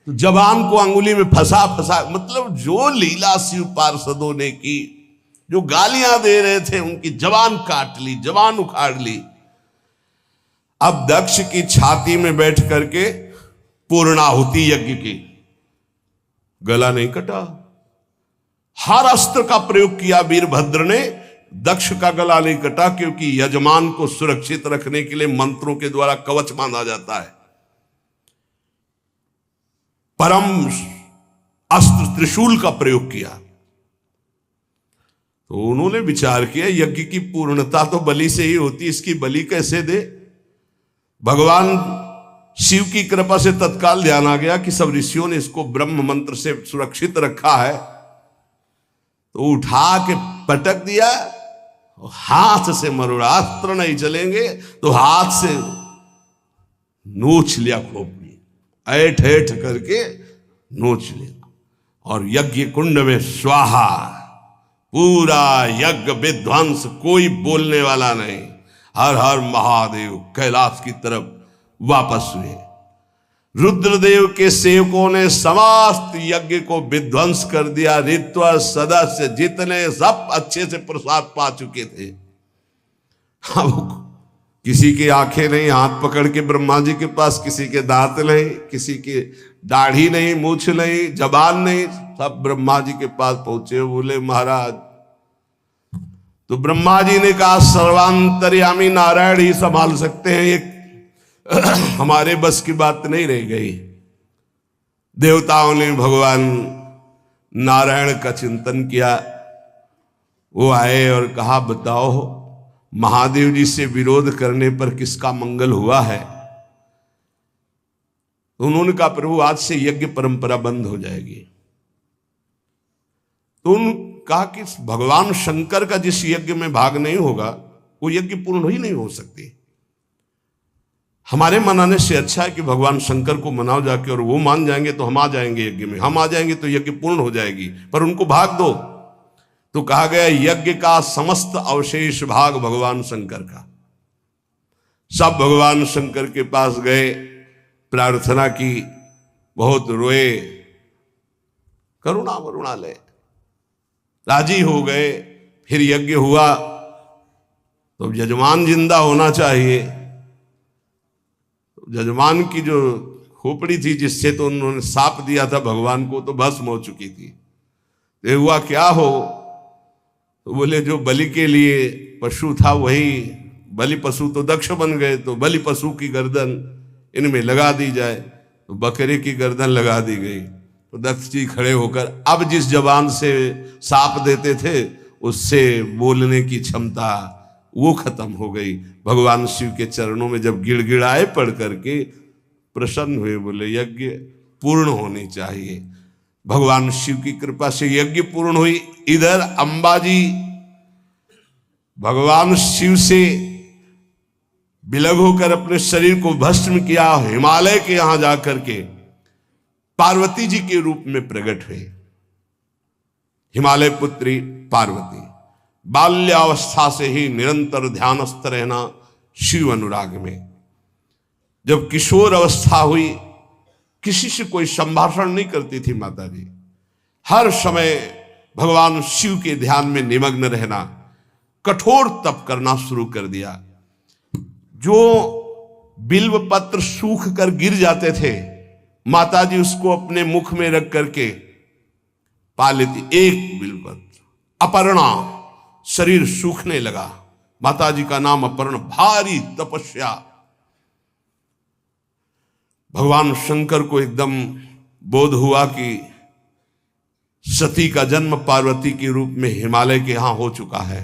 तो जबान को अंगुली में फंसा फंसा, मतलब जो लीला शिव पार्षदों ने की, जो गालियां दे रहे थे उनकी जबान काट ली, जबान उखाड़ ली। अब दक्ष की छाती में बैठ करके पूर्णाहुति यज्ञ की, गला नहीं कटा, हर अस्त्र का प्रयोग किया वीरभद्र ने, दक्ष का गला नहीं कटा, क्योंकि यजमान को सुरक्षित रखने के लिए मंत्रों के द्वारा कवच बांधा जाता है। परम अस्त्र त्रिशूल का प्रयोग किया। तो उन्होंने विचार किया, यज्ञ की पूर्णता तो बलि से ही होती, इसकी बलि कैसे दे। भगवान शिव की कृपा से तत्काल ध्यान आ गया कि सब ऋषियों ने इसको ब्रह्म मंत्र से सुरक्षित रखा है, तो उठा के पटक दिया, हाथ से मरोड़ा, अस्त्र नहीं चलेंगे तो हाथ से नोच लिया खोपड़ी, ऐठ ऐठ करके नोच लिया, और यज्ञ कुंड में स्वाहा, पूरा यज्ञ विध्वंस, कोई बोलने वाला नहीं। हर हर महादेव कैलाश की तरफ वापस हुए। रुद्रदेव के सेवकों ने समस्त यज्ञ को विध्वंस कर दिया। ऋत्व सदस्य जितने सब अच्छे से प्रसाद पा चुके थे। अब किसी की आंखें नहीं, हाथ पकड़ के ब्रह्मा जी के पास, किसी के दांत नहीं, किसी की दाढ़ी नहीं, मूछ नहीं, जबान नहीं, सब ब्रह्मा जी के पास पहुंचे। बोले महाराज, तो ब्रह्मा जी ने कहा सर्वांतर्यामी नारायण ही संभाल सकते हैं, एक हमारे बस की बात नहीं रह गई। देवताओं ने भगवान नारायण का चिंतन किया। वो आए और कहा, बताओ महादेव जी से विरोध करने पर किसका मंगल हुआ है। तो उन्होंने कहा, प्रभु आज से यज्ञ परंपरा बंद हो जाएगी। तो उन्होंने कहा कि भगवान शंकर का जिस यज्ञ में भाग नहीं होगा वो यज्ञ पूर्ण ही नहीं हो सकती। हमारे मनाने से अच्छा है कि भगवान शंकर को मनाओ जाके, और वो मान जाएंगे तो हम आ जाएंगे यज्ञ में, हम आ जाएंगे तो यज्ञ पूर्ण हो जाएगी, पर उनको भाग दो। तो कहा गया यज्ञ का समस्त अवशेष भाग भगवान शंकर का। सब भगवान शंकर के पास गए, प्रार्थना की, बहुत रोए, करुणा वरुणालय, राजी हो गए। फिर यज्ञ हुआ। तो यजमान जिंदा होना चाहिए। यजमान की जो खोपड़ी थी जिससे तो उन्होंने साप दिया था भगवान को, तो भस्म हो चुकी थी। तो हुआ क्या हो, तो बोले जो बलि के लिए पशु था वही बलि पशु तो दक्ष बन गए, तो बलि पशु की गर्दन इनमें लगा दी जाए। तो बकरे की गर्दन लगा दी गई। तो दक्ष जी खड़े होकर अब जिस जबान से साप देते थे उससे बोलने की क्षमता वो खत्म हो गई। भगवान शिव के चरणों में जब गिड़गिड़ाए पढ़ करके प्रसन्न हुए, बोले यज्ञ पूर्ण होनी चाहिए। भगवान शिव की कृपा से यज्ञ पूर्ण हुई। इधर अंबाजी भगवान शिव से विलग होकर अपने शरीर को भस्म किया, हिमालय के यहां जाकर के पार्वती जी के रूप में प्रकट हुए। हिमालय पुत्री पार्वती बाल्यावस्था से ही निरंतर ध्यानस्थ रहना शिव अनुराग में। जब किशोर अवस्था हुई, किसी से कोई संभाषण नहीं करती थी माता जी, हर समय भगवान शिव के ध्यान में निमग्न रहना, कठोर तप करना शुरू कर दिया। जो बिल्व पत्र सूख कर गिर जाते थे, माता जी उसको अपने मुख में रख करके पा लेती। एक बिल्व पत्र, अपर्णा, शरीर सूखने लगा। माता जी का नाम अपर्णा। भारी तपस्या। भगवान शंकर को एकदम बोध हुआ कि सती का जन्म पार्वती के रूप में हिमालय के यहां हो चुका है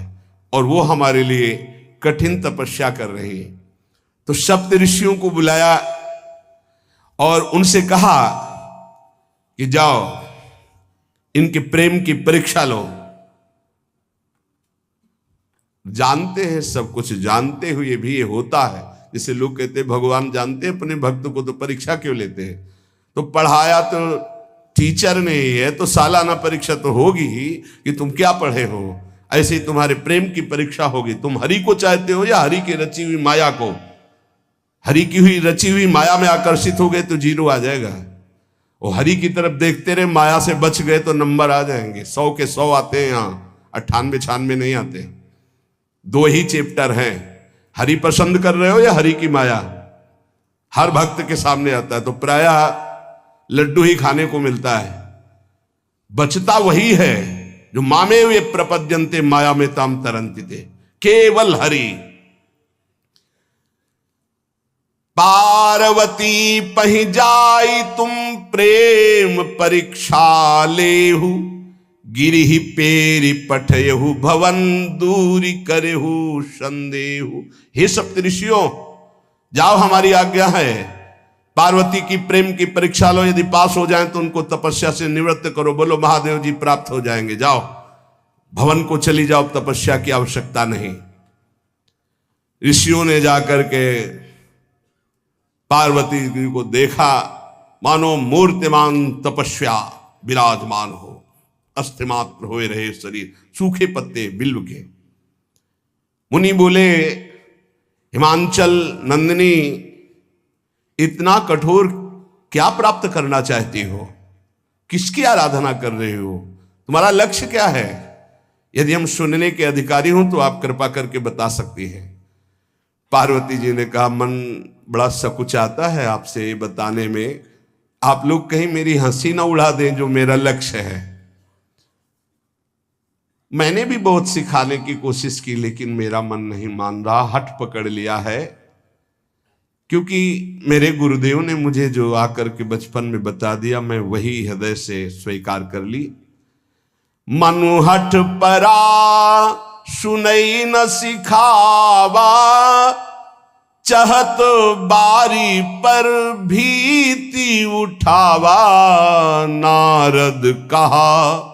और वो हमारे लिए कठिन तपस्या कर रही है। तो सप्त ऋषियों को बुलाया और उनसे कहा कि जाओ इनके प्रेम की परीक्षा लो। जानते हैं, सब कुछ जानते हुए भी ये होता है। जैसे लोग कहते हैं भगवान जानते हैं अपने भक्त को, तो परीक्षा क्यों लेते हैं? तो पढ़ाया तो टीचर ने ही है, तो सालाना परीक्षा तो होगी ही कि तुम क्या पढ़े हो। ऐसे ही तुम्हारे प्रेम की परीक्षा होगी। तुम हरि को चाहते हो या हरि की रची हुई माया को? हरि की हुई रची हुई माया में आकर्षित हो गए तो जीरो आ जाएगा। वो हरि की तरफ देखते रहे, माया से बच गए तो नंबर आ जाएंगे। 100 के 100 आते हैं, यहाँ 98-96 नहीं आते। 2 ही चैप्टर हैं, हरि पसंद कर रहे हो या हरि की माया। हर भक्त के सामने आता है तो प्रायः लड्डू ही खाने को मिलता है। बचता वही है जो मामे वे प्रपद्यन्ते माया में ताम तरंतिते, केवल हरि। पार्वती पहि जाई तुम प्रेम परीक्षा लेहु, गिरिहि पेरि पठयहु भवन दूरी करेहु संदेहु। हे सप्तऋषियों, जाओ हमारी आज्ञा है, पार्वती की प्रेम की परीक्षा लो। यदि पास हो जाएं तो उनको तपस्या से निवृत्त करो। बोलो महादेव जी प्राप्त हो जाएंगे। जाओ भवन को चली जाओ, तपस्या की आवश्यकता नहीं। ऋषियों ने जाकर के पार्वती जी को देखा, मानो मूर्तिमान तपस्या विराजमान हो, अस्थिमात्र हुए रहे शरीर, सूखे पत्ते बिल्व के। मुनि बोले, हिमांचल नंदिनी, इतना कठोर क्या प्राप्त करना चाहती हो? किसकी आराधना कर रहे हो? तुम्हारा लक्ष्य क्या है? यदि हम सुनने के अधिकारी हों तो आप कृपा करके बता सकती हैं। पार्वती जी ने कहा, मन बड़ा सकुचाता है आपसे ये बताने में। आप लोग कहीं मेरी हंसी ना उड़ा दें जो मेरा लक्ष्य है। मैंने भी बहुत सिखाने की कोशिश की, लेकिन मेरा मन नहीं मान रहा, हठ पकड़ लिया है। क्योंकि मेरे गुरुदेव ने मुझे जो आकर के बचपन में बता दिया, मैं वही हृदय से स्वीकार कर ली। मनु हठ परा सुनई न सिखावा, चहत बारी पर भीति उठावा। नारद कहा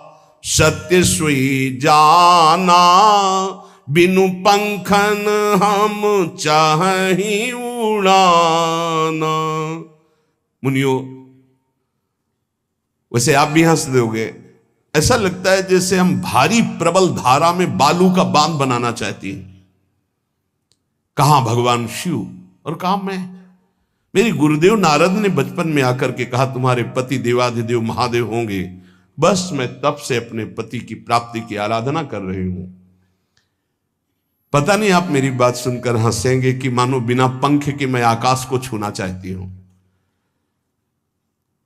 सत्य सोई जाना, बिनु पंखन हम चाहि उड़ाना। मुनियों, वैसे आप भी हंस दोगे। ऐसा लगता है जैसे हम भारी प्रबल धारा में बालू का बांध बनाना चाहती हैं। कहां भगवान शिव और कहां मैं? मेरी गुरुदेव नारद ने बचपन में आकर के कहा, तुम्हारे पति देवाधिदेव महादेव होंगे। बस मैं तब से अपने पति की प्राप्ति की आराधना कर रही हूं। पता नहीं आप मेरी बात सुनकर हंसेंगे कि मानो बिना पंख के मैं आकाश को छूना चाहती हूं।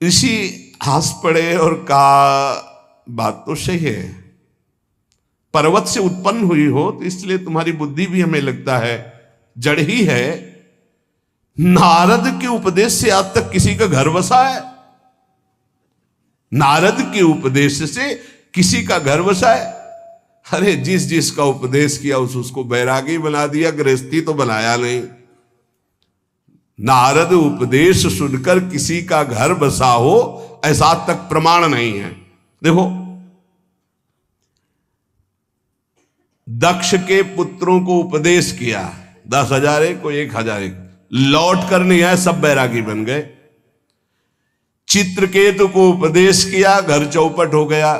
ऋषि हंस पड़े और कहा, बात तो सही है, पर्वत से उत्पन्न हुई हो तो इसलिए तुम्हारी बुद्धि भी हमें लगता है जड़ ही है। नारद के उपदेश से आज तक किसी का घर बसा है? नारद के उपदेश से किसी का घर बसा है? अरे जिस जिसका उपदेश किया उसको बैरागी बना दिया, गृहस्थी तो बनाया नहीं। नारद उपदेश सुनकर किसी का घर बसा हो ऐसा आज तक प्रमाण नहीं है। देखो, दक्ष के पुत्रों को उपदेश किया, 10,000 को 1,000, लौट कर नहीं आए, सब बैरागी बन गए। चित्रकेतु को उपदेश किया, घर चौपट हो गया।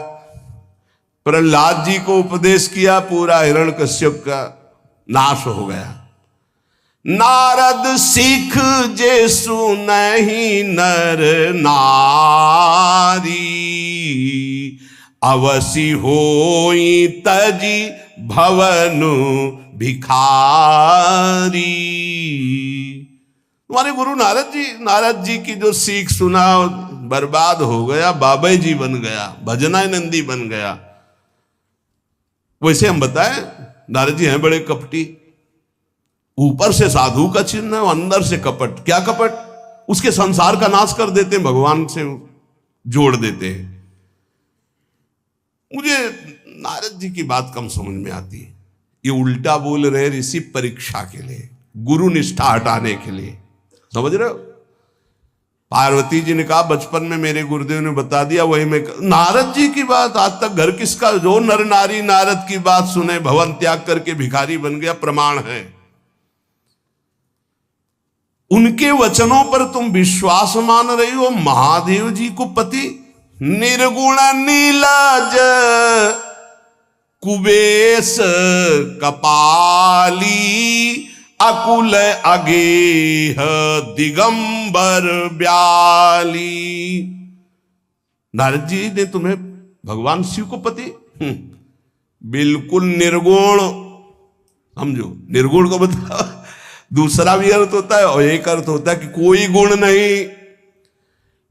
प्रहलाद जी को उपदेश किया, पूरा हिरण्यकश्यप का नाश हो गया। नारद सिख जे सुनहि नर नारी, अवसी होई तजी भवनु भिखारी। तुम्हारे गुरु नारद जी की जो सीख सुना बर्बाद हो गया, बाबा जी बन गया, भजनानंदी बन गया। वैसे हम बताएं, नारद जी हैं बड़े कपटी, ऊपर से साधु का चिन्ह है, अंदर से कपट। क्या कपट? उसके संसार का नाश कर देते हैं, भगवान से जोड़ देते हैं। मुझे नारद जी की बात कम समझ में आती है। ये उल्टा बोल रहे ऋषि परीक्षा के लिए, गुरु निष्ठा हटाने के लिए, समझ रहे हो। पार्वती जी ने कहा बचपन में मेरे गुरुदेव ने बता दिया, वही मैं नारद जी की बात आज तक घर किसका, जो नर नारी नारद की बात सुने भवन त्याग करके भिखारी बन गया, प्रमाण है। उनके वचनों पर तुम विश्वास मान रही हो। महादेव जी को पति निर्गुण नीलाज कुबेश कपाली अकुल अगेह दिगंबर ब्याली। नारद जी ने तुम्हें भगवान शिव को पति बिल्कुल निर्गुण समझो। निर्गुण को बताओ, दूसरा भी अर्थ होता है और एक अर्थ होता है कि कोई गुण नहीं।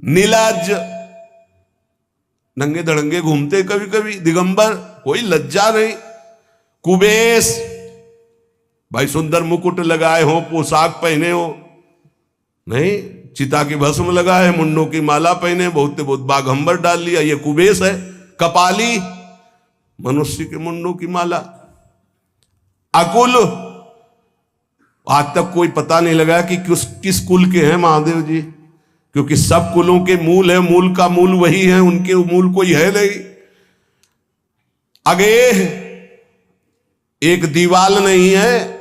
नीलाज नंगे धड़ंगे घूमते कभी कभी, दिगंबर कोई लज्जा नहीं। कुबेश भाई सुंदर मुकुट लगाए हो, पोशाक पहने हो नहीं, चिता की भस्म लगाए, मुंडों की माला पहने, बहुत बहुत बाघंबर डाल लिया, ये कुबेश है। कपाली मनुष्य के मुंडों की माला। अकुल आज तक कोई पता नहीं लगा कि किस कुल के हैं महादेव जी, क्योंकि सब कुलों के मूल है, मूल का मूल वही है, उनके मूल कोई है नहीं। आगे एक दीवाल नहीं है,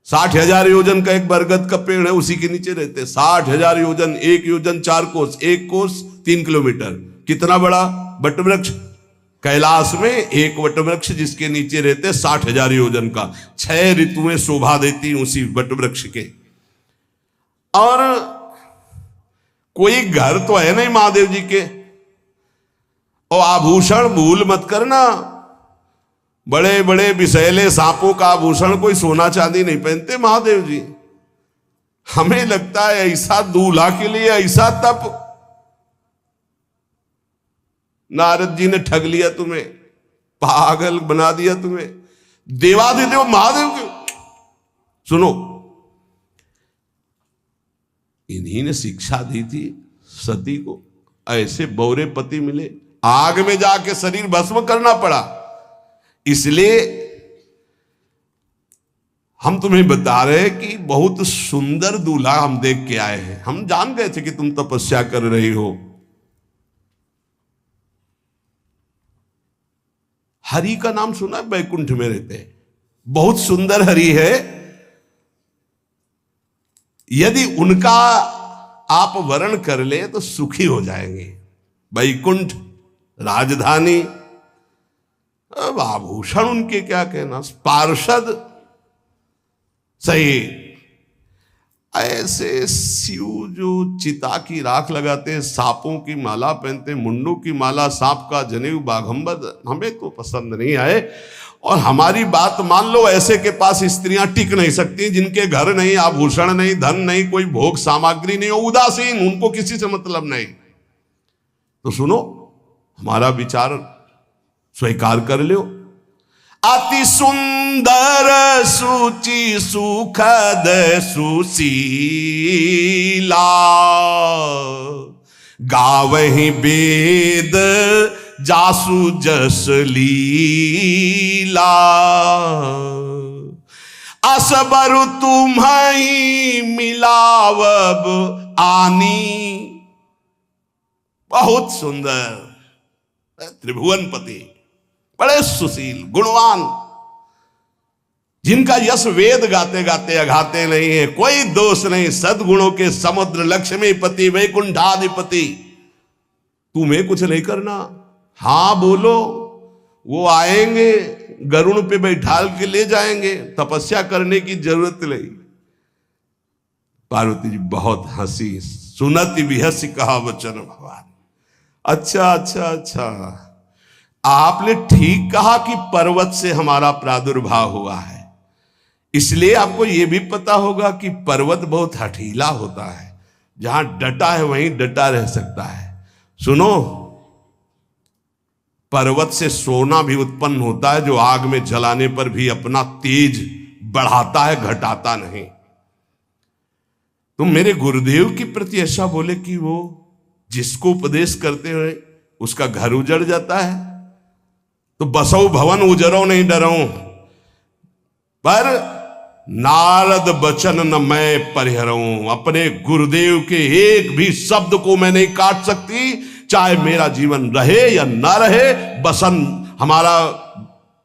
60,000 योजन का एक बरगद का पेड़ है, उसी के नीचे रहते। 60,000 योजन, 1 योजन 4 कोस, 1 कोस 3 किलोमीटर। कितना बड़ा वटवृक्ष कैलाश में, एक वटवृक्ष जिसके नीचे रहते 60,000 योजन का। 6 ऋतुएं शोभा देती उसी वटवृक्ष के। और कोई घर तो है नहीं महादेव जी के। और आभूषण भूल मत करना, बड़े बड़े विषैले सांपों का आभूषण कोई सोना चांदी नहीं पहनते महादेव जी। हमें लगता है ऐसा दूल्हा के लिए ऐसा तप। नारद जी ने ठग लिया तुम्हें, पागल बना दिया तुम्हें। देवाधिदेव महादेव के सुनो, इन्हीं ने शिक्षा दी थी सती को। ऐसे बौरे पति मिले, आग में जाके शरीर भस्म करना पड़ा। इसलिए हम तुम्हें बता रहे हैं कि बहुत सुंदर दूल्हा हम देख के आए हैं। हम जान गए थे कि तुम तपस्या कर रही हो। हरि का नाम सुना है, बैकुंठ में रहते हैं, बहुत सुंदर हरि है। यदि उनका आप वर्ण कर ले तो सुखी हो जाएंगे। बैकुंठ राजधानी, अब आभूषण उनके क्या कहना, पार्षद सही। ऐसे शिव जो चिता की राख लगाते हैं, सांपों की माला पहनते, मुंडों की माला, सांप का जनेऊ, बाघंबर, हमें तो पसंद नहीं आए। और हमारी बात मान लो, ऐसे के पास स्त्रियां टिक नहीं सकती जिनके घर नहीं, आभूषण नहीं, धन नहीं, कोई भोग सामग्री नहीं, उदासीन, उनको किसी से मतलब नहीं। तो सुनो, हमारा विचार स्वीकार कर लो। अति सुंदर सुचि सुखद सुशीला, गावहि वेद जासु जस लीला, असबर तुम्हि मिलावब आनी। बहुत सुंदर त्रिभुवनपति, बड़े सुशील गुणवान, जिनका यश वेद गाते गाते अघाते नहीं है, कोई दोष नहीं, सद्गुणों के समुद्र, लक्ष्मीपति, वैकुंठाधिपति। तुम्हें कुछ नहीं करना, हाँ बोलो, वो आएंगे, गरुड़ पे बैठाल के ले जाएंगे, तपस्या करने की जरूरत नहीं। पार्वती जी बहुत हंसी, सुनति बिहसी कहा वचन भगवान। अच्छा अच्छा अच्छा, आपने ठीक कहा कि पर्वत से हमारा प्रादुर्भाव हुआ है, इसलिए आपको यह भी पता होगा कि पर्वत बहुत हठीला होता है, जहां डटा है वहीं डटा रह सकता है। सुनो, पर्वत से सोना भी उत्पन्न होता है, जो आग में जलाने पर भी अपना तेज बढ़ाता है, घटाता नहीं। तुम मेरे गुरुदेव के प्रति ऐसा बोले कि वो जिसको उपदेश करते हुए उसका घर उजड़ जाता है। तो बसौ भवन उजरो नहीं डरो, पर नारद बचन न मैं परिहरऊं। अपने गुरुदेव के एक भी शब्द को मैं नहीं काट सकती, चाहे मेरा जीवन रहे या ना रहे। बसन हमारा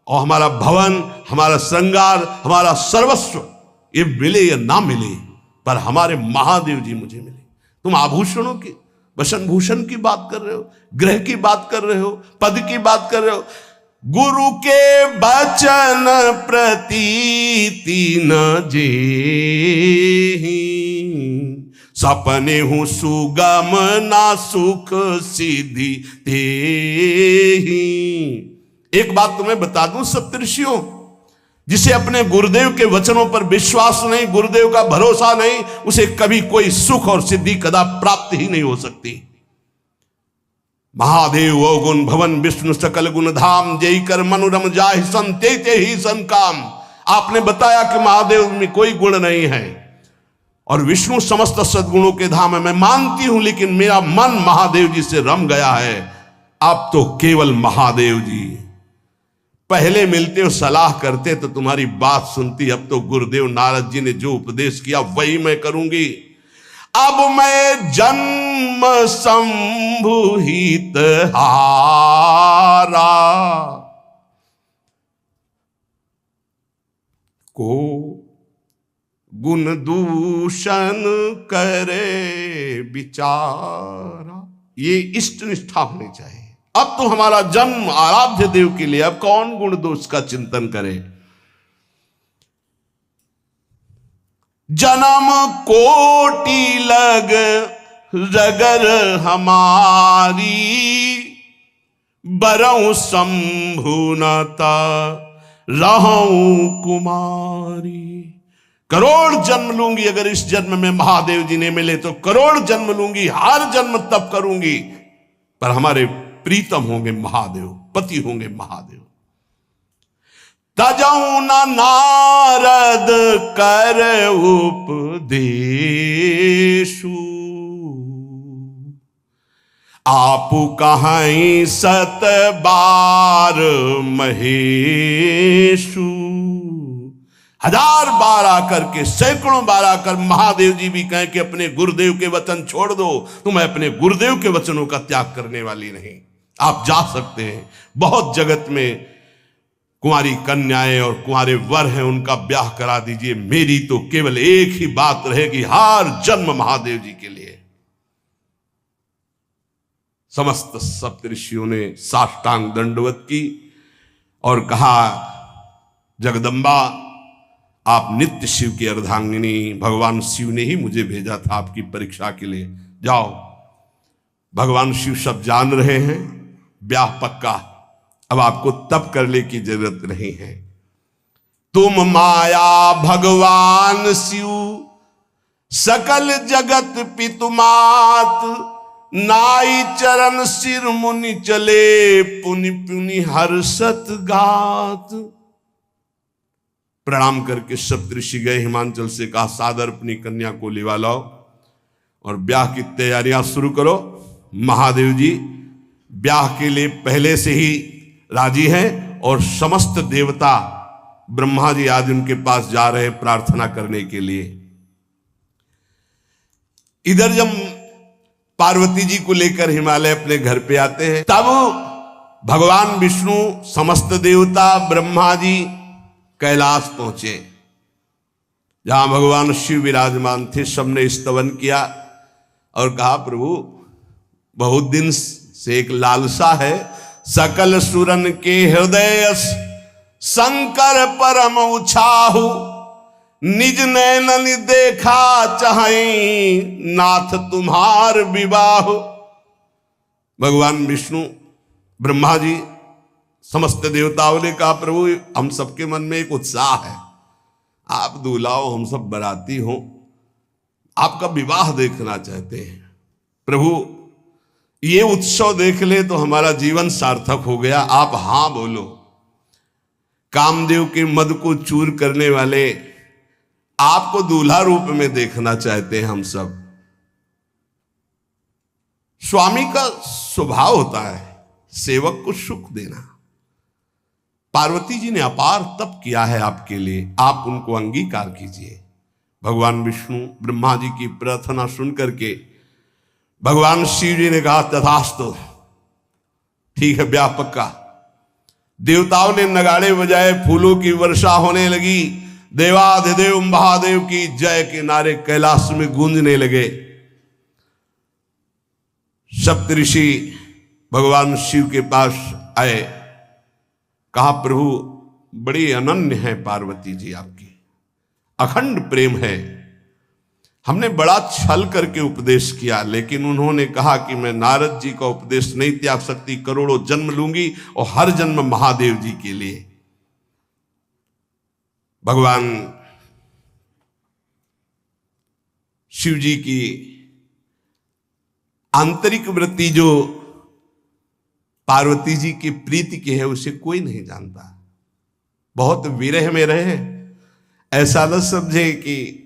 और हमारा भवन, हमारा श्रृंगार, हमारा सर्वस्व, ये मिले या ना मिले, पर हमारे महादेव जी मुझे मिले। तुम आभूषणों की, वसन भूषण की बात कर रहे हो, ग्रह की बात कर रहे हो, पद की बात कर रहे हो। गुरु के बचन प्रतीति न जेहि, सपने हूं सुगम ना सुख सिद्धि तेहि। एक बात तुम्हें बता दूं सप्तऋषियों, जिसे अपने गुरुदेव के वचनों पर विश्वास नहीं, गुरुदेव का भरोसा नहीं, उसे कभी कोई सुख और सिद्धि कदा प्राप्त ही नहीं हो सकती। महादेव अवगुण भवन विष्णु सकल गुण धाम, जय कर मनुरम जाहि सन ते ही सन काम। आपने बताया कि महादेव में कोई गुण नहीं है और विष्णु समस्त सद्गुणों के धाम है, मैं मानती हूं, लेकिन मेरा मन महादेव जी से रम गया है। अब तो केवल महादेव जी, पहले मिलते हो सलाह करते तो तुम्हारी बात सुनती, अब तो गुरुदेव नारद जी ने जो उपदेश किया वही मैं करूंगी। अब मैं जन्म संभुहित हारा, को गुण दूषण करे विचारा। ये इष्ट निष्ठा होनी चाहिए। अब तो हमारा जन्म आराध्य देव के लिए, अब कौन गुण दोष का चिंतन करे। जन्म कोटि लग रगर हमारी, बरऊं शंभुनता रहूं कुमारी। करोड़ जन्म लूंगी, अगर इस जन्म में महादेव जी ने मिले तो करोड़ जन्म लूंगी, हर जन्म तप करूंगी, पर हमारे प्रीतम होंगे महादेव, पति होंगे महादेव। तजऊ न नारद कर उपदेशु, आप कहीं सत बार महेशु। हजार बार आकर के, सैकड़ों बार आकर महादेव जी भी कहें कि अपने गुरुदेव के वचन छोड़ दो, तो मैं अपने गुरुदेव के वचनों का त्याग करने वाली नहीं। आप जा सकते हैं, बहुत जगत में कुंवारी कन्याएं और कुंवारे वर हैं, उनका ब्याह करा दीजिए। मेरी तो केवल एक ही बात रहेगी, हर जन्म महादेव जी के लिए। समस्त सप्तऋषियों ने साष्टांग दंडवत की और कहा, जगदम्बा आप नित्य शिव की अर्धांगिनी, भगवान शिव ने ही मुझे भेजा था आपकी परीक्षा के लिए। जाओ, भगवान शिव सब जान रहे हैं, ब्याह पक्का, अब आपको तप करने की जरूरत नहीं है। तुम माया भगवान शिव, सकल जगत पितुमात, नाई चरण सिर मुनि चले, पुनि पुनि हर्षत गात। प्रणाम करके सप्तऋषि गए, हिमांचल से कहा, सादर अपनी कन्या को लिवा लाओ और ब्याह की तैयारियां शुरू करो। महादेव जी ब्याह के लिए पहले से ही राजी हैं और समस्त देवता ब्रह्मा जी आदि उनके पास जा रहे हैं प्रार्थना करने के लिए। इधर जब पार्वती जी को लेकर हिमालय अपने घर पे आते हैं, तब भगवान विष्णु, समस्त देवता, ब्रह्मा जी कैलाश पहुंचे, जहां भगवान शिव विराजमान थे। सबने स्तवन किया और कहा, प्रभु बहुत दिन से एक लालसा है, सकल सुरन के हृदय शंकर परम उछाहु, निज नैनन देखा चाहे नाथ तुम्हार विवाह। भगवान विष्णु, ब्रह्मा जी, समस्त देवताओं ने कहा, प्रभु हम सबके मन में एक उत्साह है, आप दूल्हा हो, हम सब बराती हो, आपका विवाह देखना चाहते हैं। प्रभु ये उत्सव देख ले तो हमारा जीवन सार्थक हो गया, आप हां बोलो। कामदेव के मद को चूर करने वाले आपको दूल्हा रूप में देखना चाहते हैं हम सब। स्वामी का स्वभाव होता है सेवक को सुख देना, पार्वती जी ने अपार तप किया है आपके लिए, आप उनको अंगीकार कीजिए। भगवान विष्णु ब्रह्मा जी की प्रार्थना सुन करके भगवान शिव जी ने कहा तथास्तु, ठीक है ब्याह पक्का। देवताओं ने नगाड़े बजाए, फूलों की वर्षा होने लगी, देवाधिदेव महादेव की जय के नारे कैलाश में गूंजने लगे। सप्तऋषि भगवान शिव के पास आए, कहा प्रभु बड़ी अनन्य है पार्वती जी, आपकी अखंड प्रेम है। हमने बड़ा छल करके उपदेश किया, लेकिन उन्होंने कहा कि मैं नारद जी का उपदेश नहीं त्याग सकती, करोड़ों जन्म लूंगी और हर जन्म महादेव जी के लिए। भगवान शिव जी की आंतरिक वृत्ति जो पार्वती जी की प्रीति की है उसे कोई नहीं जानता। बहुत विरह में रहे, ऐसा न समझे कि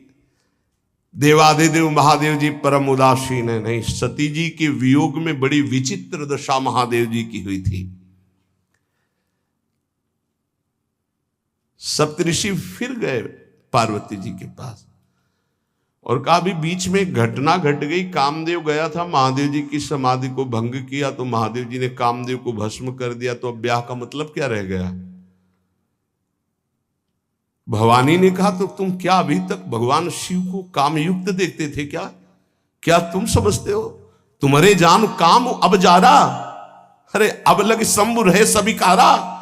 देवाधिदेव महादेव जी परम उदासीन है, नहीं। सती जी के वियोग में बड़ी विचित्र दशा महादेव जी की हुई थी। सप्तऋषि फिर गए पार्वती जी के पास और कहा भी बीच में घटना घट गई, कामदेव गया था महादेव जी की समाधि को भंग किया, तो महादेव जी ने कामदेव को भस्म कर दिया, तो अब ब्याह का मतलब क्या रह गया। भवानी ने कहा तो तुम क्या अभी तक भगवान शिव को कामयुक्त देखते थे क्या? क्या तुम समझते हो तुम्हारे जान काम अब जा रहा, अरे अब लग शंभु रहे सभिकारा।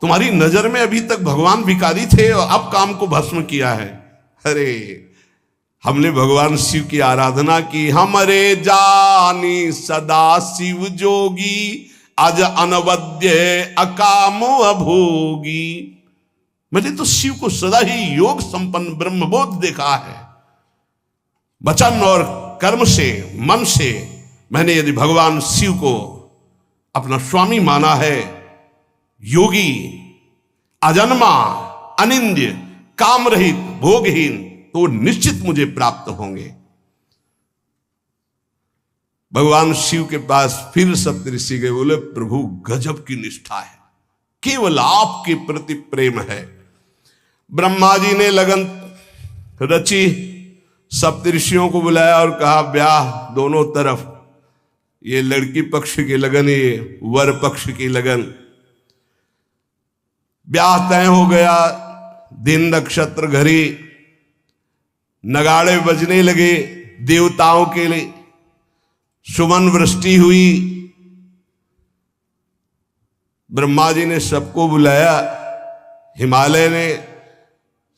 तुम्हारी नजर में अभी तक भगवान भिखारी थे और अब काम को भस्म किया है। अरे हमने भगवान शिव की आराधना की, हमरे जानी सदा शिव जोगी, अज अनवद्य अकाम अभोगी। मैंने तो शिव को सदा ही योग संपन्न ब्रह्मबोध देखा है। वचन और कर्म से, मन से मैंने यदि भगवान शिव को अपना स्वामी माना है, योगी, अजन्मा, अनिंद्य, काम रहित, भोगहीन, तो निश्चित मुझे प्राप्त होंगे। भगवान शिव के पास फिर सप्तऋषि गए, बोले प्रभु गजब की निष्ठा है, केवल आपके प्रति प्रेम है। ब्रह्मा जी ने लगन रची, सप्तऋषियों को बुलाया और कहा ब्याह दोनों तरफ, ये लड़की पक्ष की लगन, ये वर पक्ष की लगन। ब्याह तय हो गया, दिन नक्षत्र घड़ी, नगाड़े बजने लगे देवताओं के लिए, सुमन वृष्टि हुई। ब्रह्मा जी ने सबको बुलाया, हिमालय ने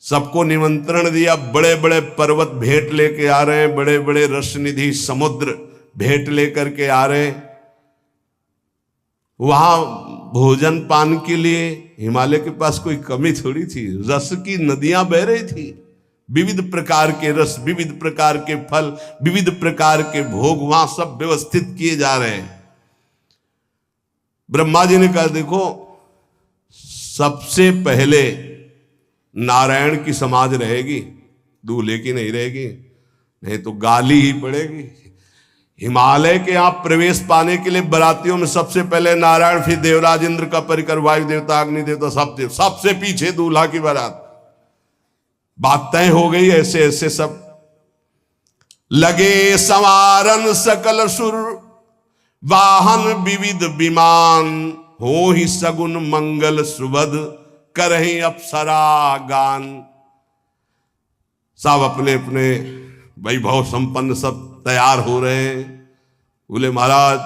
सबको निमंत्रण दिया, बड़े बड़े पर्वत भेंट लेके आ रहे हैं, बड़े बड़े रसनिधि समुद्र भेंट लेकर के आ रहे हैं। वहां भोजन पान के लिए हिमालय के पास कोई कमी थोड़ी थी, रस की नदियां बह रही थी, विविध प्रकार के रस, विविध प्रकार के फल, विविध प्रकार के भोग वहां सब व्यवस्थित किए जा रहे हैं। ब्रह्मा जी ने कहा देखो, सबसे पहले नारायण की समाज रहेगी, दूल्हे की नहीं रहेगी, नहीं तो गाली ही पड़ेगी। हिमालय के यहां प्रवेश पाने के लिए बरातियों में सबसे पहले नारायण, फिर देवराज इंद्र का परिकर, वायु देवता, अग्नि देवता, सबसे पीछे दूल्हा की बारात। बात तय हो गई। ऐसे ऐसे सब लगे संवारन सकल सुर, वाहन विविध विमान, हो ही सगुन मंगल सुबद, करहीं अप्सरा गान। सब अपने अपने वैभव संपन्न सब तैयार हो रहे हैं। बोले महाराज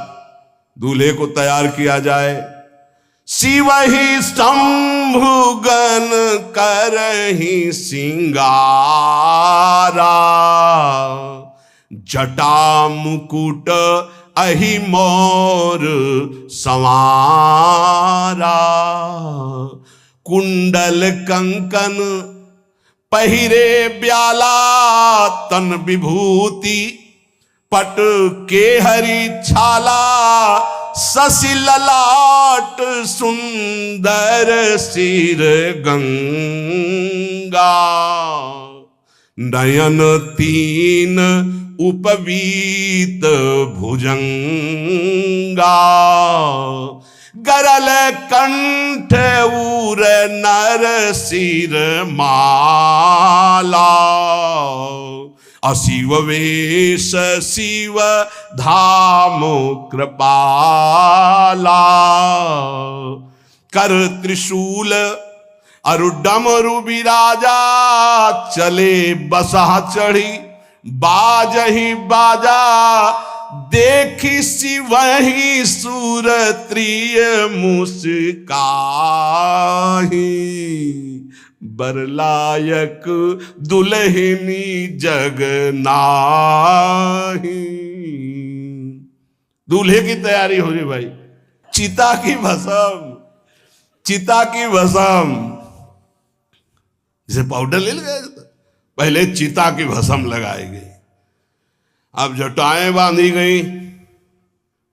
दूल्हे को तैयार किया जाए। शिव ही शंभुगन करहीं सिंगारा, जटा मुकुट अहि मोर संवारा, कुंडल कंकन पहिरे ब्याला, तन विभूति पट के हरि छाला, शशि ललाट सुंदर सिर गंगा, नयन तीन उपवीत भुजंगा, गरल कंठ कपूर नर सिर माला, अशिव वेश शिव धाम कृपाला, कर त्रिशूल अरु डमरु बिराजा, चले बसा चढ़ी बाजही बाजा, देखी शिवहि सुर त्रिय मुस्काही, बरलायक दुल्हनी जग नाही। दूल्हे की तैयारी हो रही भाई, चिता की भस्म, चिता की भस्म, जैसे पाउडर ले गए पहले चिता की भस्म लगाई गई, अब जटाएं बांधी गई,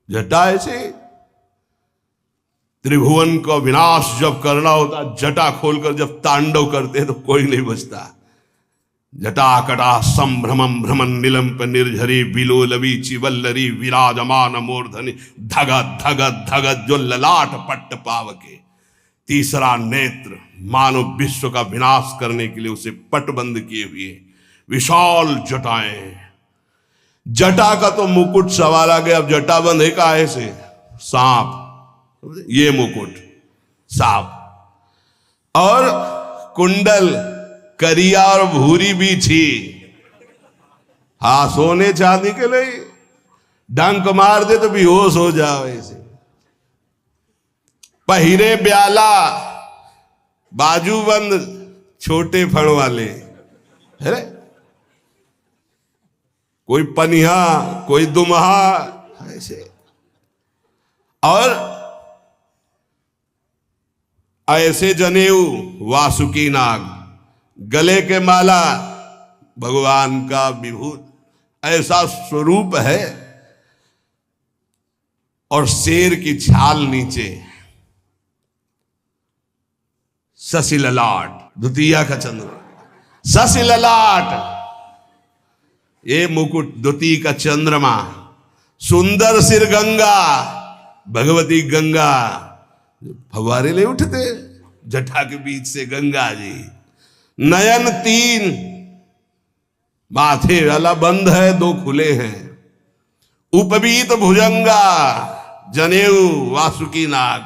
जटा ऐसे त्रिभुवन का विनाश जब करना होता, जटा खोलकर जब तांडव करते तो कोई नहीं बचता। जटाकटा संभ्रमं भ्रमण निलंप निर्झरी, बिलोलवी चिवल्लरी विराजमान मूर्धनि, धगत धगत धगत जो ललाट पट्ट पावके। तीसरा नेत्र मानव विश्व का विनाश करने के लिए उसे पटबंद किए हुए विशाल जटाएं। जटा का तो मुकुट सवारा गया, अब जटा बंद है काहे से? सांप, ये मुकुट सांप, और कुंडल करिया और भूरी भी थी। हाँ, सोने चांदी के लिए डंक मार दे तो बेहोश हो जाओ ऐसे। पहिरे ब्याला, बाजूबंद छोटे फण वाले, है कोई पनिहा कोई दुमहा ऐसे, और ऐसे जनेऊ वासुकी नाग, गले के माला भगवान का विभूत, ऐसा स्वरूप है, और शेर की छाल नीचे, शशि ललाट, द्वितीया का चंद्र, शशि ललाट, ये मुकुट द्वितीय का चंद्रमा, सुंदर सिर गंगा, भगवती गंगा, फवारे ले उठते जटा के बीच से गंगा जी। नयन तीन, माथे वाला बंद है, दो खुले हैं। उपवीत भुजंगा, जनेऊ वासुकी नाग,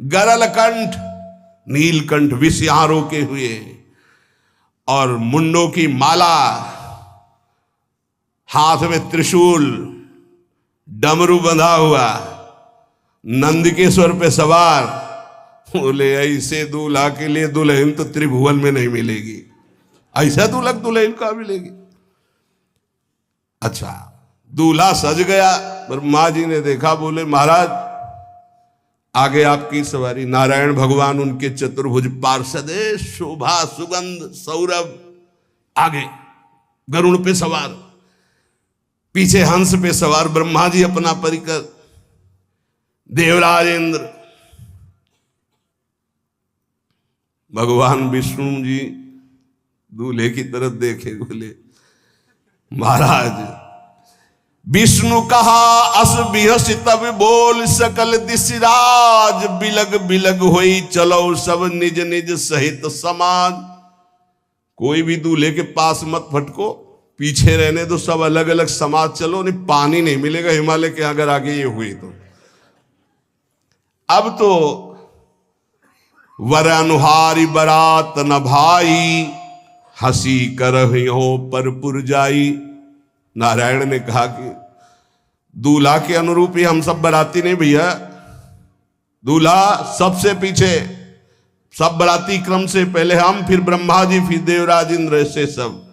गरल कंठ, नीलकंठ विष यहां रोके हुए, और मुंडों की माला, हाथ में त्रिशूल, डमरू बंधा हुआ, नंदिकेश्वर पे सवार। बोले ऐसे दूल्हा के लिए दुल्हन तो त्रिभुवन में नहीं मिलेगी, ऐसा दूल्हा दुल्हन का मिलेगी। अच्छा, दूल्हा सज गया, ब्रह्मा जी ने देखा, बोले महाराज आगे आपकी सवारी। नारायण भगवान उनके चतुर्भुज पार्षद, शोभा सुगंध सौरभ, आगे गरुड़ पे सवार, पीछे हंस पे सवार ब्रह्मा जी अपना परिकर, देवराज इंद्र, भगवान विष्णु जी दूल्हे की तरफ देखे, बोले महाराज विष्णु कहा अस बिहस तब बोल, सकल दिशराज बिलग बिलग होई, चलो सब निज निज सहित समाज। कोई भी दूल्हे के पास मत फटको, पीछे रहने दो, सब अलग अलग समाज चलो, नहीं पानी नहीं मिलेगा हिमालय के अगर आगे ये हुई तो। अब तो वर अनुहारी बरात न भाई, हंसी करहियो पर पुरजाई। नारायण ने कहा कि दूल्हा के अनुरूप ही हम सब बराती नहीं भैया, दूल्हा सबसे पीछे, सब बराती क्रम से पहले हम, फिर ब्रह्मा जी, फिर देवराज इंद्र, ऐसे सब।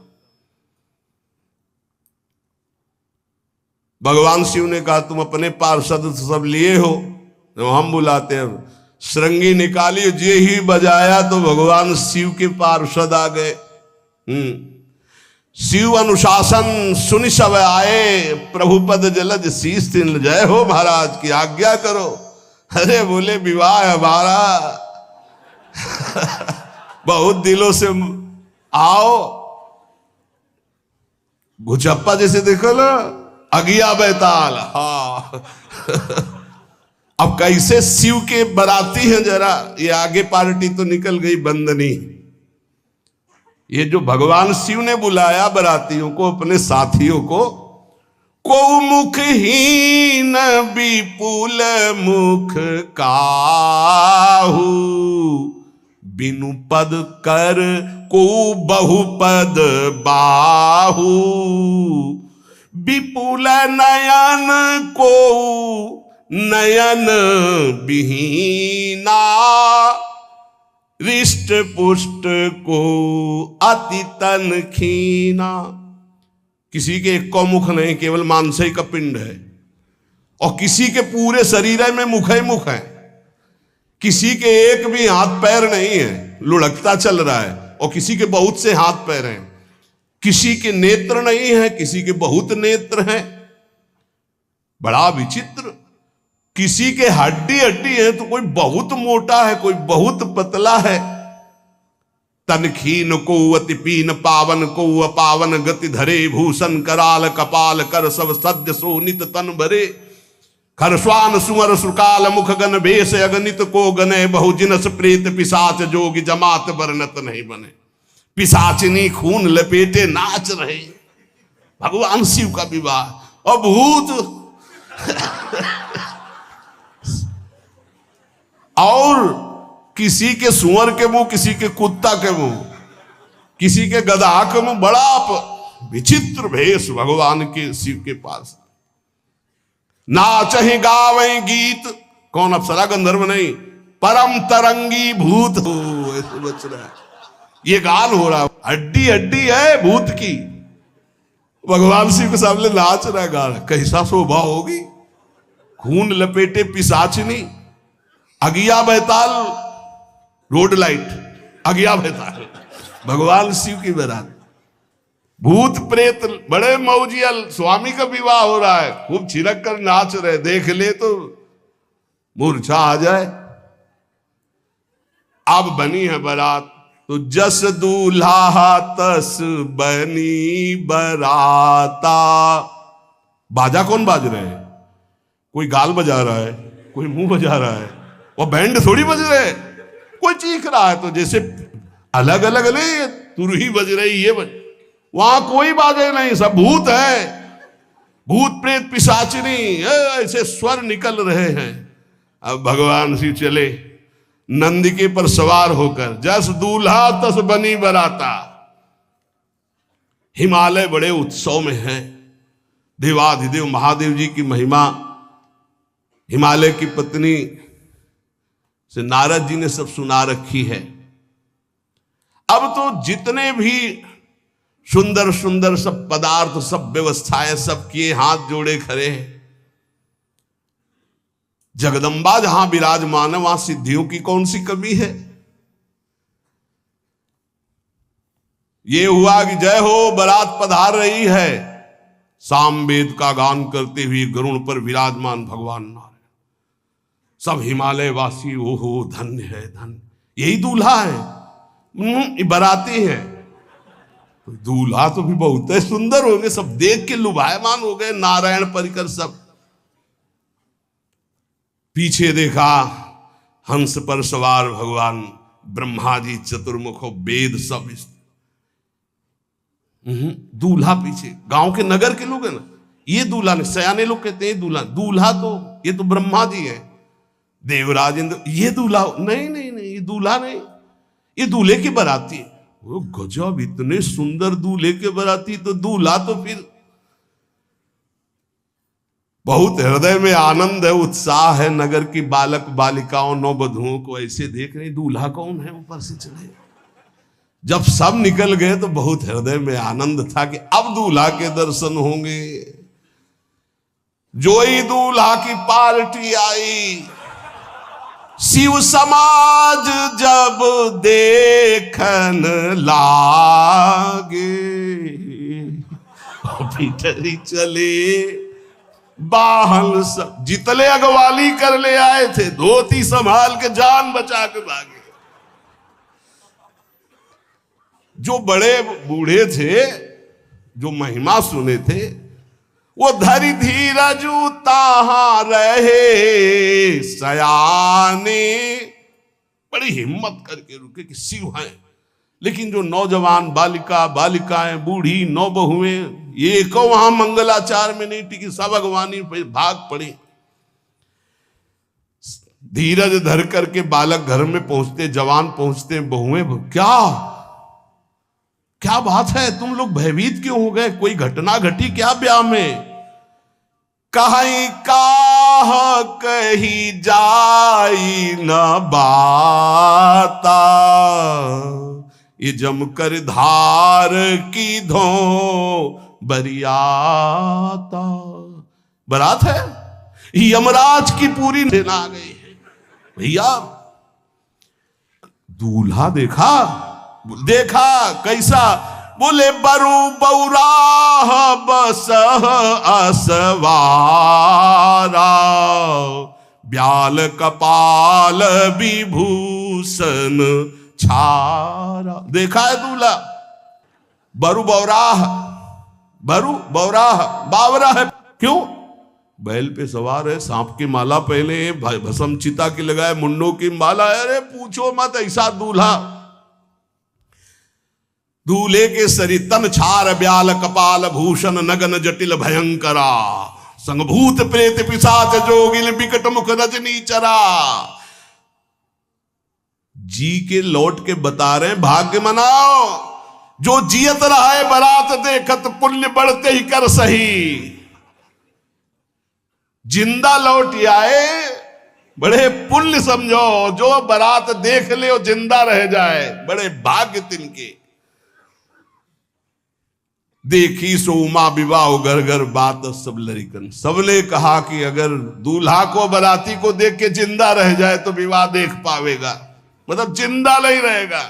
भगवान शिव ने कहा तुम अपने पार्षद सब लिए हो, तो हम बुलाते हैं। श्रृंगी निकाली, जे ही बजाया तो भगवान शिव के पार्षद आ गए। शिव अनुशासन सुनि सब आए, प्रभु पद जलज शीस तिन, जय हो महाराज की आज्ञा करो। अरे बोले विवाह हमारा बहुत दिलों से आओ। घुचप्पा जैसे देखो ना, अगिया बैताल, हाँ अब कैसे शिव के बराती हैं, जरा ये आगे पार्टी तो निकल गई बंदनी। ये जो भगवान शिव ने बुलाया बरातियों को, अपने साथियों को मुखहीन विपुल मुख काहू, बिनु पद कर को बहुपद बाहू, विपुल नयन को नयन विहीना, रिष्ट पुष्ट को अति तन खीना। किसी के एक को मुख नहीं, केवल मांसई का पिंड है, और किसी के पूरे शरीर में मुख है। किसी के एक भी हाथ पैर नहीं है, लुढ़कता चल रहा है, और किसी के बहुत से हाथ पैर हैं। किसी के नेत्र नहीं है, किसी के बहुत नेत्र हैं। बड़ा विचित्र। किसी के हड्डी है तो कोई बहुत मोटा है, कोई बहुत पतला है। तनखीन को अति पीन, पावन को अपावन, गति धरे भूषण कराल कपाल, कर सब सद्य सोनित तन भरे। खरस्वान सुअर सुकाल मुख गन भेष, अगणित को गने बहु जिनस प्रेत पिशाच, जोगी जमात बरनत नहीं बने। पिशाचिनी खून लपेटे नाच रहे, भगवान शिव का विवाह। और भूत और किसी के सुअर के मुंह, किसी के कुत्ता के मुंह, किसी के गधा के मुंह। बड़ा विचित्र भेष भगवान के शिव के पास। नाचहि गावे गीत, कौन अप्सरा गंधर्व नहीं, परम तरंगी भूत हो, ऐसे बच रहा है। ये गान हो रहा, हड्डी है भूत की। भगवान शिव के सामने नाच रहा है, गा रहा। कैसा शोभा होगी। खून लपेटे पिशाचिनी, अगिया बैताल, रोड लाइट, अगिया बैताल, भगवान शिव की बारात। भूत प्रेत बड़े मौजियल, स्वामी का विवाह हो रहा है, खूब छिड़क कर नाच रहे। देख ले तो मूर्छा आ जाए। अब बनी है बारात, तो जस दूल्हा तस बनी बराता। बाजा कौन बाज रहे हैं? कोई गाल बजा रहा है, कोई मुंह बजा रहा है, और बैंड थोड़ी बज रहे। कोई चीख रहा है तो जैसे अलग अलग नहीं, तुरही बज रही, ये बज, वहां कोई बाजे नहीं, सब भूत है। भूत प्रेत पिशाचिनी ऐसे स्वर निकल रहे हैं। अब भगवान शिव चले नंदिके पर सवार होकर, जस दूल्हा तस बनी बराता। हिमालय बड़े उत्सव में है। देवाधिदेव महादेव जी की महिमा हिमालय की पत्नी से नारद जी ने सब सुना रखी है। अब तो जितने भी सुंदर सुंदर सब पदार्थ, सब व्यवस्थाएं, सब किए, हाथ जोड़े खड़े हैं। जगदम्बा जहां विराजमान है, वहां सिद्धियों की कौन सी कमी है। ये हुआ कि जय हो, बारात पधार रही है। सामवेद का गान करते हुए गरुड़ पर विराजमान भगवान नारायण। सब हिमालय वासी ओहो धन्य है, धन्य। यही दूल्हा है, बाराती है। दूल्हा तो भी बहुत है, सुंदर हो गए, सब देख के लुभायमान हो गए। नारायण परिकर सब। पीछे देखा हंस पर सवार भगवान ब्रह्मा जी, चतुर्मुख, वेद सब। दूल्हा पीछे, गांव के नगर के लोग है ना, ये दूल्हा नहीं, सयाने लोग कहते हैं दूल्हा। दूल्हा तो ये तो ब्रह्मा जी है, देवराज इंद्र। ये दूल्हा नहीं, नहीं नहीं, ये दूल्हा नहीं, ये दूल्हे की बाराती है। वो गजब, इतने सुंदर दूल्हे के बाराती, तो दूल्हा तो फिर बहुत हृदय में आनंद है, उत्साह है। नगर की बालक बालिकाओं, नौबधुओं को ऐसे देख रहे, दूल्हा कौन है ऊपर से चले। जब सब निकल गए तो बहुत हृदय में आनंद था कि अब दूल्हा के दर्शन होंगे। जोई दूल्हा की पार्टी आई, शिव समाज जब देखन लागे, भीतरी चले बाहन सब। जितने अगवाली कर ले आए थे, धोती संभाल के जान बचा के भागे। जो बड़े बूढ़े थे, जो महिमा सुने थे, वो धरि धीरजु ताहा रहे सयाने, बड़ी हिम्मत करके रुके कि शिव हैं। लेकिन जो नौजवान बालिका, बालिकाएं, बूढ़ी, नौबहुएं, ये को वहां मंगलाचार में नहीं टिकी, सब अगवानी पे भाग पड़ी। धीरज धर करके बालक घर में पहुंचते, जवान पहुंचते, बहुएं, क्या बात है, तुम लोग भयभीत क्यों हो गए, कोई घटना घटी क्या ब्याह में? कहीं काह कही जाई न बाता, ये जमकर धार की धो बरियाता। बारात है, यमराज की पूरी सेना आ गई है भैया। दूल्हा देखा कैसा, बोले बरु बौराह बस असवारा, ब्याल कपाल विभूषण छारा। देखा है दूल्हा, बरु बौराह, बावरा है। क्यों? बैल पे सवार है, सांप की माला पहले, भस्म चिता की लगाए, मुंडों की माला। अरे पूछो मत, ऐसा दूल्हा। दूल्हे के सरी तन छार ब्याल कपाल भूषण नगन जटिल भयंकरा, संगभूत प्रेत पिशाच जोगिल बिकट मुख रजनी चरा। जी के लौट के बता रहे, भाग्य मनाओ, जो जियत रहा है बारात देखत, पुण्य बढ़ते ही कर सही। जिंदा लौट आए, बड़े पुण्य समझो, जो बारात देख ले वो जिंदा रह जाए, बड़े भाग्य तिनके। देखी सोमा विवाह घर घर बात सब लड़िकन। सबने कहा कि अगर दूल्हा को बाराती को देख के जिंदा रह जाए तो विवाह देख पावेगा, मतलब जिंदा नहीं रहेगा।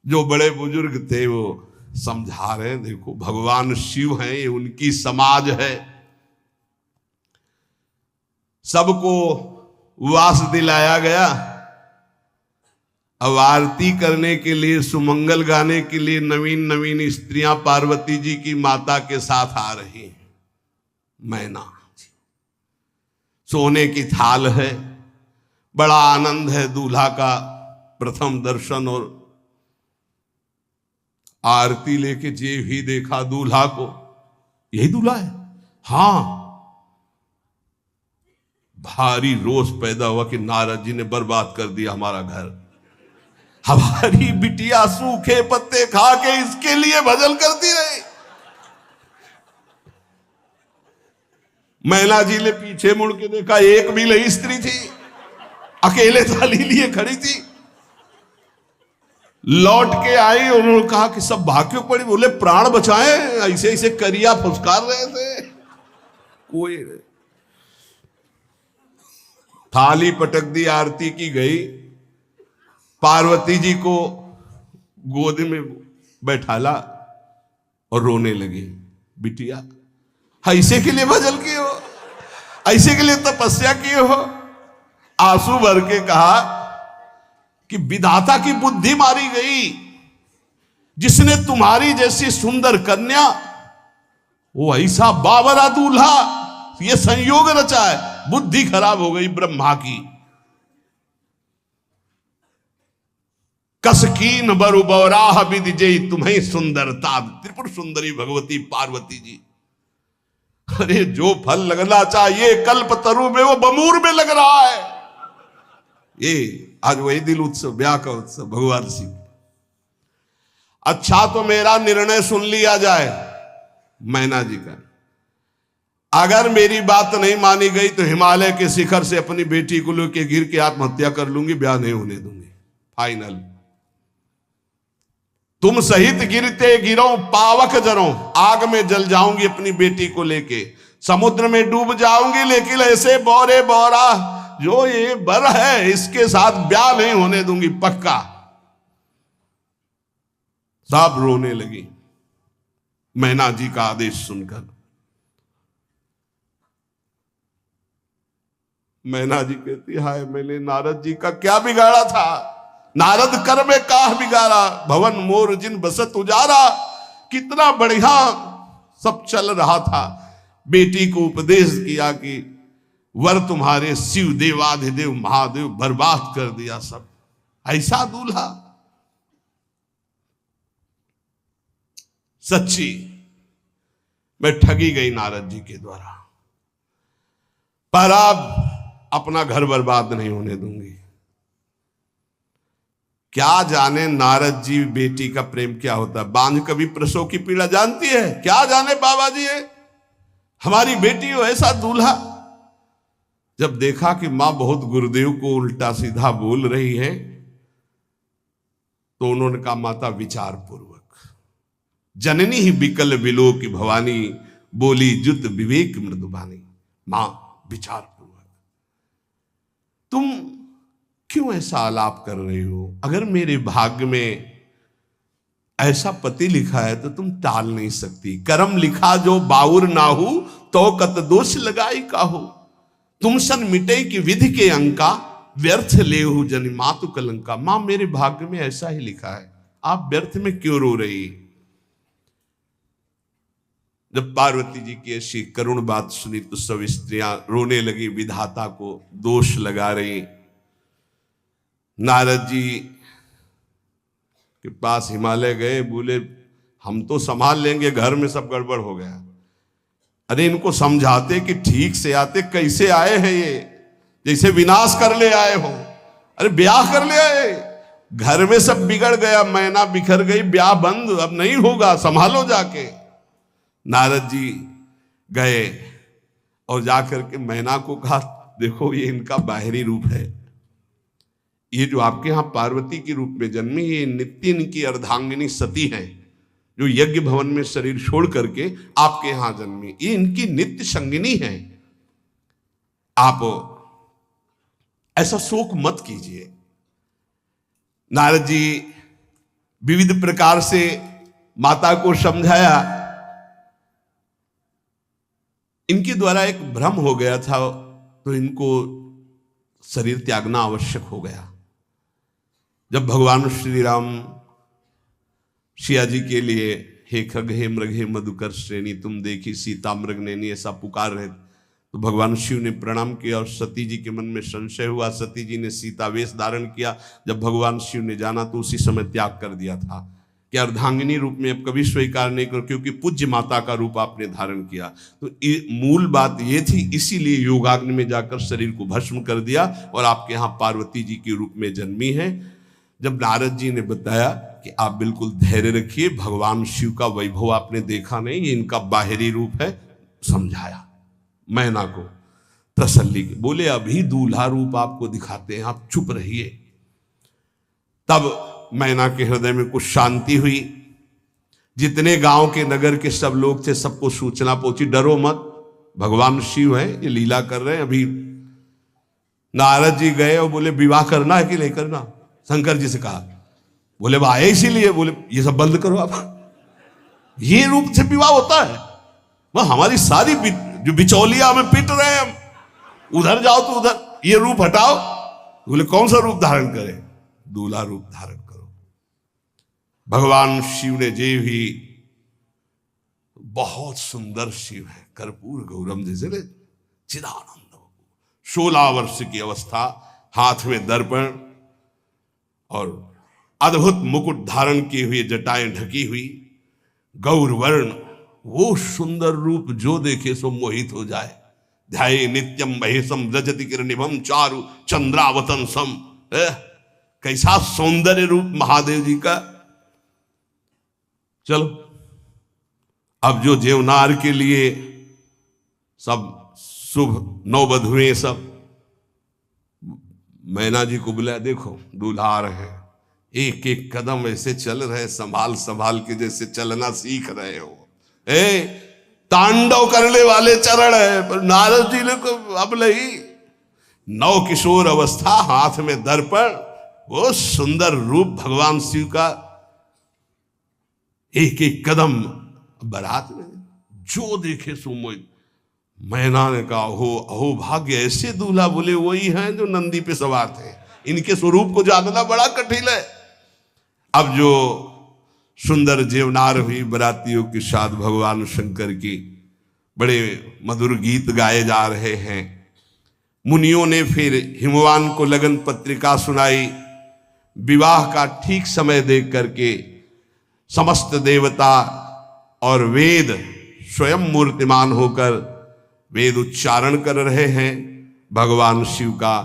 जो बड़े बुजुर्ग थे वो समझा रहे, देखो भगवान शिव हैं, ये उनकी समाज है, सबको वास दिलाया गया। अब आरती करने के लिए, सुमंगल गाने के लिए नवीन नवीन स्त्रियां पार्वती जी की माता के साथ आ रही हैं। मैना सोने की थाल है, बड़ा आनंद है दूल्हा का प्रथम दर्शन। और आरती लेके जे भी देखा दूल्हा को, यही दूल्हा है। हाँ, भारी रोष पैदा हुआ कि नारद जी ने बर्बाद कर दिया हमारा घर, हमारी बिटिया सूखे पत्ते खा के इसके लिए भजन करती रही। मैना जी ने पीछे मुड़ के देखा, एक भी नहीं स्त्री थी, अकेले थाली लिए खड़ी थी। लौट के आई, उन्होंने कहा कि सब भाग्य पड़ी। बोले प्राण बचाए, ऐसे ऐसे करिया फुसकार रहे थे। कोई थाली पटक दी, आरती की गई, पार्वती जी को गोद में बैठाला और रोने लगी। बिटिया ऐसे के लिए भजन किए हो, ऐसे के लिए तपस्या किए हो? आंसू भर के कहा कि विधाता की बुद्धि मारी गई, जिसने तुम्हारी जैसी सुंदर कन्या, वो ऐसा बावरा दूल्हा, ये संयोग रचा है। बुद्धि खराब हो गई ब्रह्मा की। कसकीन बरु बौराह विधि जय तुम्हें सुंदरता, त्रिपुर सुंदरी भगवती पार्वती जी। अरे जो फल लगना चाहिए कल्प तरु में, वो बमूर में लग रहा है। ये आज वही दिल उत्सव, ब्याह का उत्सव भगवान शिव। अच्छा तो मेरा निर्णय सुन लिया जाए मैना जी का। अगर मेरी बात नहीं मानी गई तो हिमालय के शिखर से अपनी बेटी को लेकर गिर के आत्महत्या कर लूंगी, ब्याह नहीं होने दूंगी। फाइनल। तुम सहित गिरते गिरो पावक जरो, आग में जल जाऊंगी अपनी बेटी को लेके, समुद्र में डूब जाऊंगी, लेकिन ऐसे बोरे बोरा जो ये बर है इसके साथ ब्याह नहीं होने दूंगी, पक्का। सब रोने लगी मैना जी का आदेश सुनकर। मैना जी कहती, हाय मैंने नारद जी का क्या बिगाड़ा था? नारद कर में काह बिगाड़ा, भवन मोर जिन बसत उजारा। कितना बढ़िया सब चल रहा था। बेटी को उपदेश किया कि वर तुम्हारे शिव देवाधिदेव महादेव बर्बाद कर दिया सब। ऐसा दूल्हा, सच्ची मैं ठगी गई नारद जी के द्वारा, पर अब अपना घर बर्बाद नहीं होने दूंगी। क्या जाने नारद जी बेटी का प्रेम क्या होता है। बांझ कभी प्रसव की पीड़ा जानती है? क्या जाने बाबा जी है हमारी बेटी हो ऐसा दूल्हा। जब देखा कि मां बहुत गुरुदेव को उल्टा सीधा बोल रही है तो उन्होंने कहा माता विचार पूर्वक। जननी ही बिकल बिलो की भवानी, बोली जुत विवेक मृदुबानी। मां विचार पूर्वक, तुम क्यों ऐसा आलाप कर रही हो? अगर मेरे भाग्य में ऐसा पति लिखा है तो तुम टाल नहीं सकती। कर्म लिखा जो बाउर नाहू, तो कत दोष लगाई काहू। तुम सन मिटे की विधि के अंका, व्यर्थ लेहु जनि मातु कलंका। मां मेरे भाग्य में ऐसा ही लिखा है, आप व्यर्थ में क्यों रो रही? जब पार्वती जी की ऐसी करुण बात सुनी तो सब स्त्रियां रोने लगी, विधाता को दोष लगा रही। नारद जी के पास हिमालय गए, बोले हम तो संभाल लेंगे, घर में सब गड़बड़ हो गया। अरे इनको समझाते कि ठीक से आते, कैसे आए हैं ये, जैसे विनाश कर ले आए हो। अरे ब्याह कर ले आए, घर में सब बिगड़ गया, मैना बिखर गई, ब्याह बंद, अब नहीं होगा, संभालो जाके। नारद जी गए और जाकर के मैना को कहा देखो ये इनका बाहरी रूप है, ये जो आपके यहाँ पार्वती के रूप में जन्मी, ये नित्य इनकी अर्धांगिनी सती है जो यज्ञ भवन में शरीर छोड़ करके आपके यहां जन्मी, ये इनकी नित्य संगिनी है। आप ऐसा शोक मत कीजिए। नारद जी विविध प्रकार से माता को समझाया। इनके द्वारा एक भ्रम हो गया था तो इनको शरीर त्यागना आवश्यक हो गया। जब भगवान श्री राम सिया जी के लिए हे खग हे मृग हे मधुकर श्रेणी तुम देखी सीता मृग नैनी ऐसा पुकार रहे तो भगवान शिव ने प्रणाम किया और सती जी के मन में संशय हुआ। सती जी ने सीता वेश धारण किया। जब भगवान शिव ने जाना तो उसी समय त्याग कर दिया था कि अर्धांगिनी रूप में अब कभी स्वीकार नहीं करो, क्योंकि पूज्य माता का रूप आपने धारण किया। तो मूल बात ये थी, इसीलिए योगाग्नि में जाकर शरीर को भस्म कर दिया और आपके यहाँ पार्वती जी के रूप में जन्मी है। जब नारद जी ने बताया कि आप बिल्कुल धैर्य रखिए, भगवान शिव का वैभव आपने देखा नहीं, ये इनका बाहरी रूप है, समझाया मैना को तसल्ली के। बोले अभी दूल्हा रूप आपको दिखाते हैं, आप चुप रहिए। तब मैना के हृदय में कुछ शांति हुई। जितने गांव के नगर के सब लोग थे सबको सूचना पहुंची, डरो मत, भगवान शिव है, ये लीला कर रहे हैं। अभी नारद जी गए और बोले विवाह करना है कि नहीं करना? शंकर जी से कहा, बोले आए इसीलिए। बोले ये सब बंद करो आप, ये रूप से विवाह होता है? वह हमारी सारी जो बिचौलिया हमें पीट रहे हैं, हम उधर जाओ तो उधर, ये रूप हटाओ। बोले कौन सा रूप धारण करें? दूल्हा रूप धारण करो। भगवान शिव ने जे भी, बहुत सुंदर शिव है, कर्पूर गौरम जैसे चिदानंद, 16 वर्ष की अवस्था, हाथ में दर्पण और अद्भुत मुकुट धारण किए हुए, जटाएं ढकी हुई, गौर वर्ण, वो सुंदर रूप जो देखे सो मोहित हो जाए। ध्याये नित्यम महेशम रजति किरणिभम चारु चंद्रावतन सम। कैसा सौंदर्य रूप महादेव जी का। चलो अब जो जेवनार के लिए सब शुभ नववधुएं सब मैना जी को बुलाया, देखो दूल्हा आ रहे हैं, एक एक कदम ऐसे चल रहे, संभाल संभाल के जैसे चलना सीख रहे हो। तांडव करने वाले चरण है। पर नारद जी ने को अब नहीं, नव किशोर अवस्था, हाथ में दर्पण, वो सुंदर रूप भगवान शिव का, एक एक कदम बारात में जो देखे सो मोहित। मैना ने कहा हो अहो भाग्य, ऐसे दूल्हा। बोले वही हैं जो नंदी पे सवार थे, इनके स्वरूप को जानना बड़ा कठिन है। अब जो सुंदर जीवनार हुई बरातियों के साथ भगवान शंकर की बड़े मधुर गीत गाए जा रहे हैं। मुनियों ने फिर हिमवान को लगन पत्रिका सुनाई। विवाह का ठीक समय देख करके समस्त देवता और वेद स्वयं मूर्तिमान होकर वेद उच्चारण कर रहे हैं। भगवान शिव का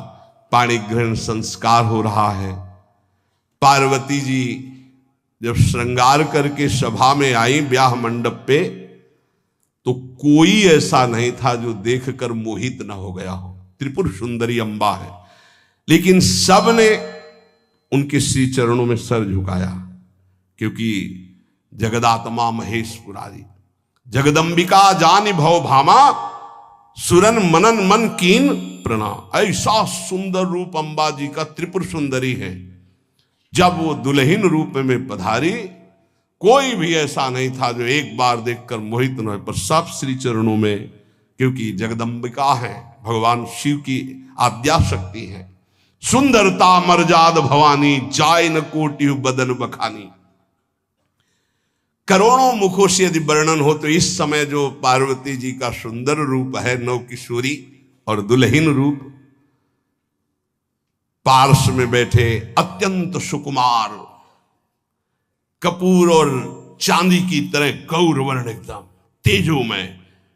पाणी ग्रहण संस्कार हो रहा है। पार्वती जी जब श्रृंगार करके सभा में आई ब्याह मंडप पे, तो कोई ऐसा नहीं था जो देखकर मोहित न हो गया हो। त्रिपुर सुंदरी अम्बा है, लेकिन सब ने उनके श्री चरणों में सर झुकाया, क्योंकि जगदात्मा महेश पुरारी जगदम्बिका जानि भव भामा सुरन मनन मन कीन प्रणाम। ऐसा सुंदर रूप अम्बा जी का त्रिपुर सुंदरी है। जब वो दुल्हन रूप में पधारी, कोई भी ऐसा नहीं था जो एक बार देखकर मोहित न हो, पर सब श्री चरणों में, क्योंकि जगदम्बिका है, भगवान शिव की आद्या शक्ति है। सुंदरता मर्जाद भवानी जाय न कोटि बदन बखानी। करोड़ों मुखों से यदि वर्णन हो तो इस समय जो पार्वती जी का सुंदर रूप है, नव किशोरी और दुल्हन रूप, पार्श्व में बैठे अत्यंत सुकुमार, कपूर और चांदी की तरह गौर वर्ण, एकदम तेजोमय,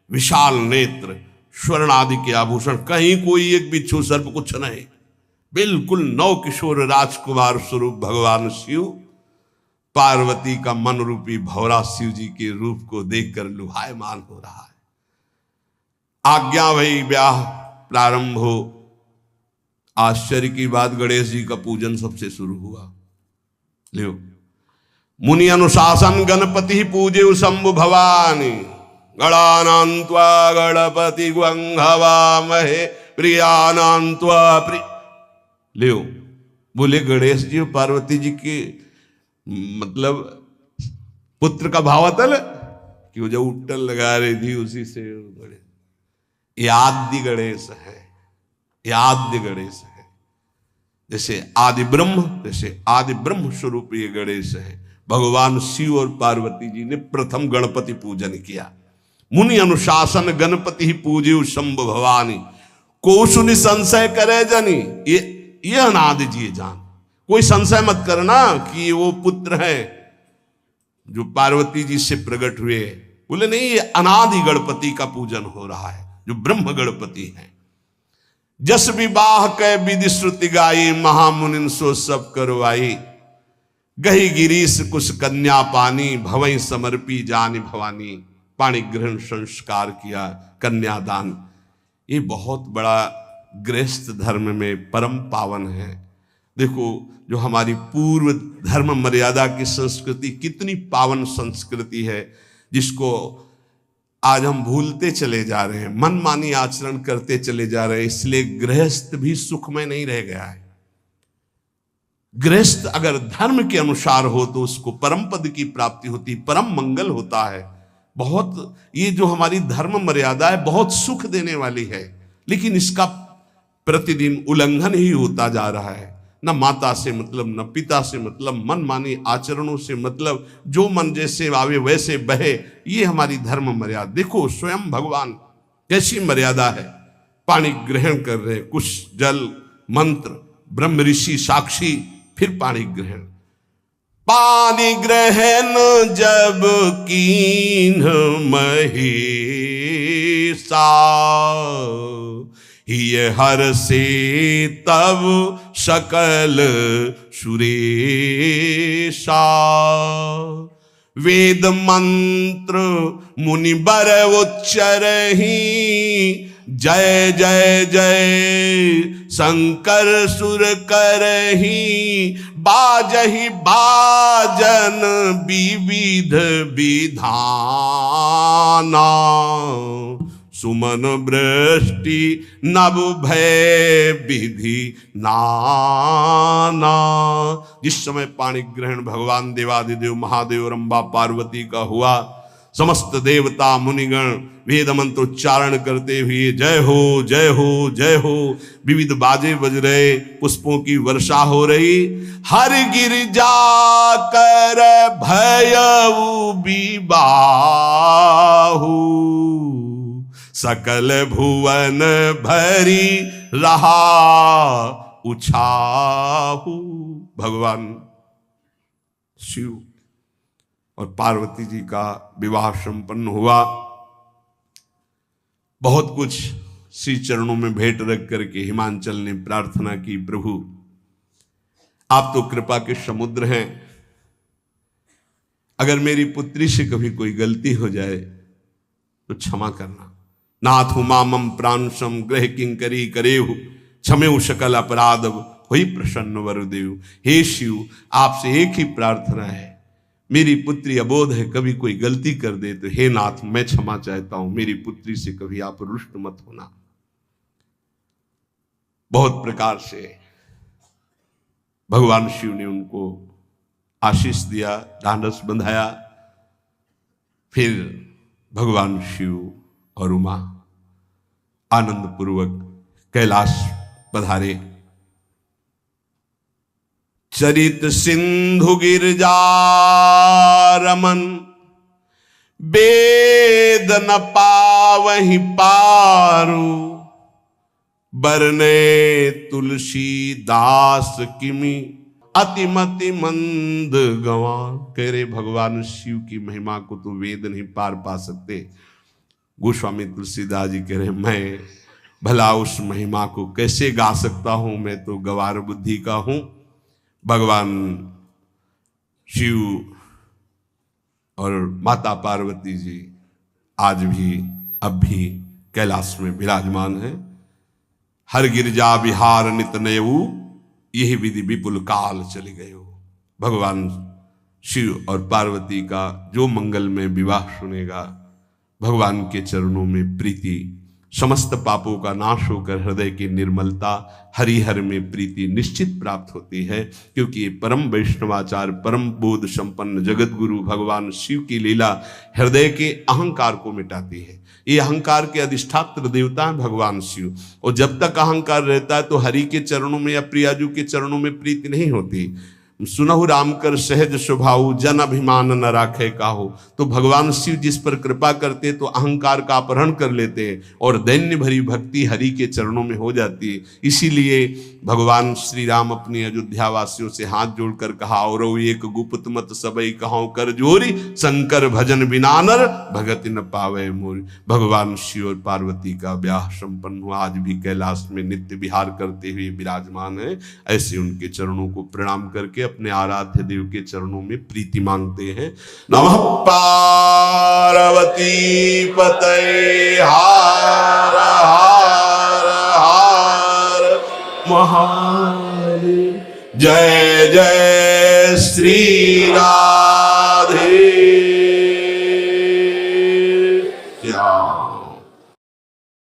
विशाल नेत्र, स्वर्ण आदि के आभूषण, कहीं कोई एक बिच्छू सर्प कुछ नहीं, बिल्कुल नव किशोर राजकुमार स्वरूप भगवान शिव पार्वती का मन रूपी भौरा शिव जी के रूप को देखकर लुभायमान हो रहा है। आज्ञा भई, ब्याह प्रारंभ हो। आश्चर्य की बात, गणेश जी का पूजन सबसे शुरू हुआ। लियो, मुनि अनुशासन गणपति पूजे शंभु भवानी गणानान्त्वा गणपति ग्वंघवामहे प्रियानान्त्वा प्रिय। लियो, बोले गणेश जी और पार्वती जी के मतलब पुत्र का भावातल कि वो जो उट्टल लगा रही थी उसी से ये आदि गणेश है, ये आद्य गणेश है। जैसे आदि ब्रह्म, जैसे आदि ब्रह्म स्वरूप ये गणेश है। भगवान शिव और पार्वती जी ने प्रथम गणपति पूजन किया। मुनि अनुशासन गणपति पूजे शंभु भवानी को सुनि संशय करे जनी। ये अनादि जी जान, कोई संशय मत करना कि वो पुत्र है जो पार्वती जी से प्रकट हुए। बोले नहीं, ये अनादि गणपति का पूजन हो रहा है जो ब्रह्म गणपति है। जस विवाह कै विधि श्रुति गाई महामुनिन सो सब करवाई। गही गिरीश कुश कन्या पानी भवई समर्पी जानी भवानी। पाणी ग्रहण संस्कार किया, कन्यादान। ये बहुत बड़ा गृहस्थ धर्म में परम पावन है। देखो, जो हमारी पूर्व धर्म मर्यादा की संस्कृति कितनी पावन संस्कृति है, जिसको आज हम भूलते चले जा रहे हैं, मनमानी आचरण करते चले जा रहे हैं। इसलिए गृहस्थ भी सुखमय नहीं रह गया है। गृहस्थ अगर धर्म के अनुसार हो तो उसको परम पद की प्राप्ति होती, परम मंगल होता है। बहुत ये जो हमारी धर्म मर्यादा है बहुत सुख देने वाली है, लेकिन इसका प्रतिदिन उल्लंघन ही होता जा रहा है। न माता से मतलब, न पिता से मतलब, मनमानी आचरणों से मतलब, जो मन जैसे आवे वैसे बहे, ये हमारी धर्म मर्यादा। देखो स्वयं भगवान कैसी मर्यादा है, पानी ग्रहण कर रहे, कुछ जल मंत्र, ब्रह्म ऋषि साक्षी, फिर पानी ग्रहण। पानी ग्रहण जब कीन महेशा ये हर से तब सकल सुरेशा। वेद मंत्र मुनि बर उच्चरहि जय जय जय शंकर सुर करहि। बाजहि बाजन विविध विधाना सुमन वृष्टि नभ भय विधि नाना। जिस समय पाणी ग्रहण भगवान देवादिदेव महादेव और अम्बा पार्वती का हुआ, समस्त देवता मुनिगण वेद मंत्रोच्चारण करते हुए जय हो जय हो जय हो, विविध बाजे बज रहे, पुष्पों की वर्षा हो रही। हर गिरजा कर भयउ बिबाहु, सकल भुवन भरी रहा उछाहु। भगवान शिव और पार्वती जी का विवाह संपन्न हुआ। बहुत कुछ श्री चरणों में भेंट रख करके हिमांचल ने प्रार्थना की, प्रभु आप तो कृपा के समुद्र हैं, अगर मेरी पुत्री से कभी कोई गलती हो जाए तो क्षमा करना। नाथ मामम प्रांशम ग्रह किंकरी करेहु, क्षमेउ सकल अपराध हुई प्रसन्न वरुदेव। हे शिव, आपसे एक ही प्रार्थना है, मेरी पुत्री अबोध है, कभी कोई गलती कर दे तो हे नाथ मैं क्षमा चाहता हूं, मेरी पुत्री से कभी आप रुष्ट मत होना। बहुत प्रकार से भगवान शिव ने उनको आशीष दिया, ढांढस बंधाया। फिर भगवान शिव और उमा आनंद पूर्वक कैलाश पधारे। चरित सिंधु गिरजा रमन, वेद न पावहि पारू, बरने तुलसी दास किमि अतिमति मंद गंवार। कह रहे भगवान शिव की महिमा को तो वेद नहीं पार पा सकते। गोस्वामी तुलसीदास जी कह रहे मैं भला उस महिमा को कैसे गा सकता हूं, मैं तो गवार बुद्धि का हूं। भगवान शिव और माता पार्वती जी आज भी अब भी कैलाश में विराजमान है। हर गिरजा विहार नित नयऊ, यही विधि विपुल काल चले गए हो। भगवान शिव और पार्वती का जो मंगल में विवाह सुनेगा, भगवान के चरणों में प्रीति, समस्त पापों का नाश होकर हृदय की निर्मलता, हरिहर में प्रीति निश्चित प्राप्त होती है। क्योंकि ये परम वैष्णवाचार, परम बोध संपन्न जगत गुरु भगवान शिव की लीला हृदय के अहंकार को मिटाती है। ये अहंकार के अधिष्ठात्र देवता है भगवान शिव, और जब तक अहंकार रहता है तो हरि के चरणों में या प्रियाजू के चरणों में प्रीति नहीं होती। सुनहु राम कर सहज स्वभाव, जन अभिमान न राखे काहू। तो भगवान शिव जिस पर कृपा करते तो अहंकार का अपहरण कर लेते हैं और दैन्य भरी भक्ति हरि के चरणों में हो जाती है। इसीलिए भगवान श्री राम अपनी अयोध्या वासियों से हाथ जोड़कर कहा, और एक गुप्त मत सबई कहां कर जोरी, शंकर भजन बिनानर भगति न पावे मोरी। भगवान शिव और पार्वती का ब्याह संपन्न हुआ, आज भी कैलाश में नित्य विहार करते हुए विराजमान है। ऐसे उनके चरणों को प्रणाम करके अपने आराध्य देव के चरणों में प्रीति मांगते हैं। नमः पार्वती पतये हार हार हार महादेव। जय जय श्री राम।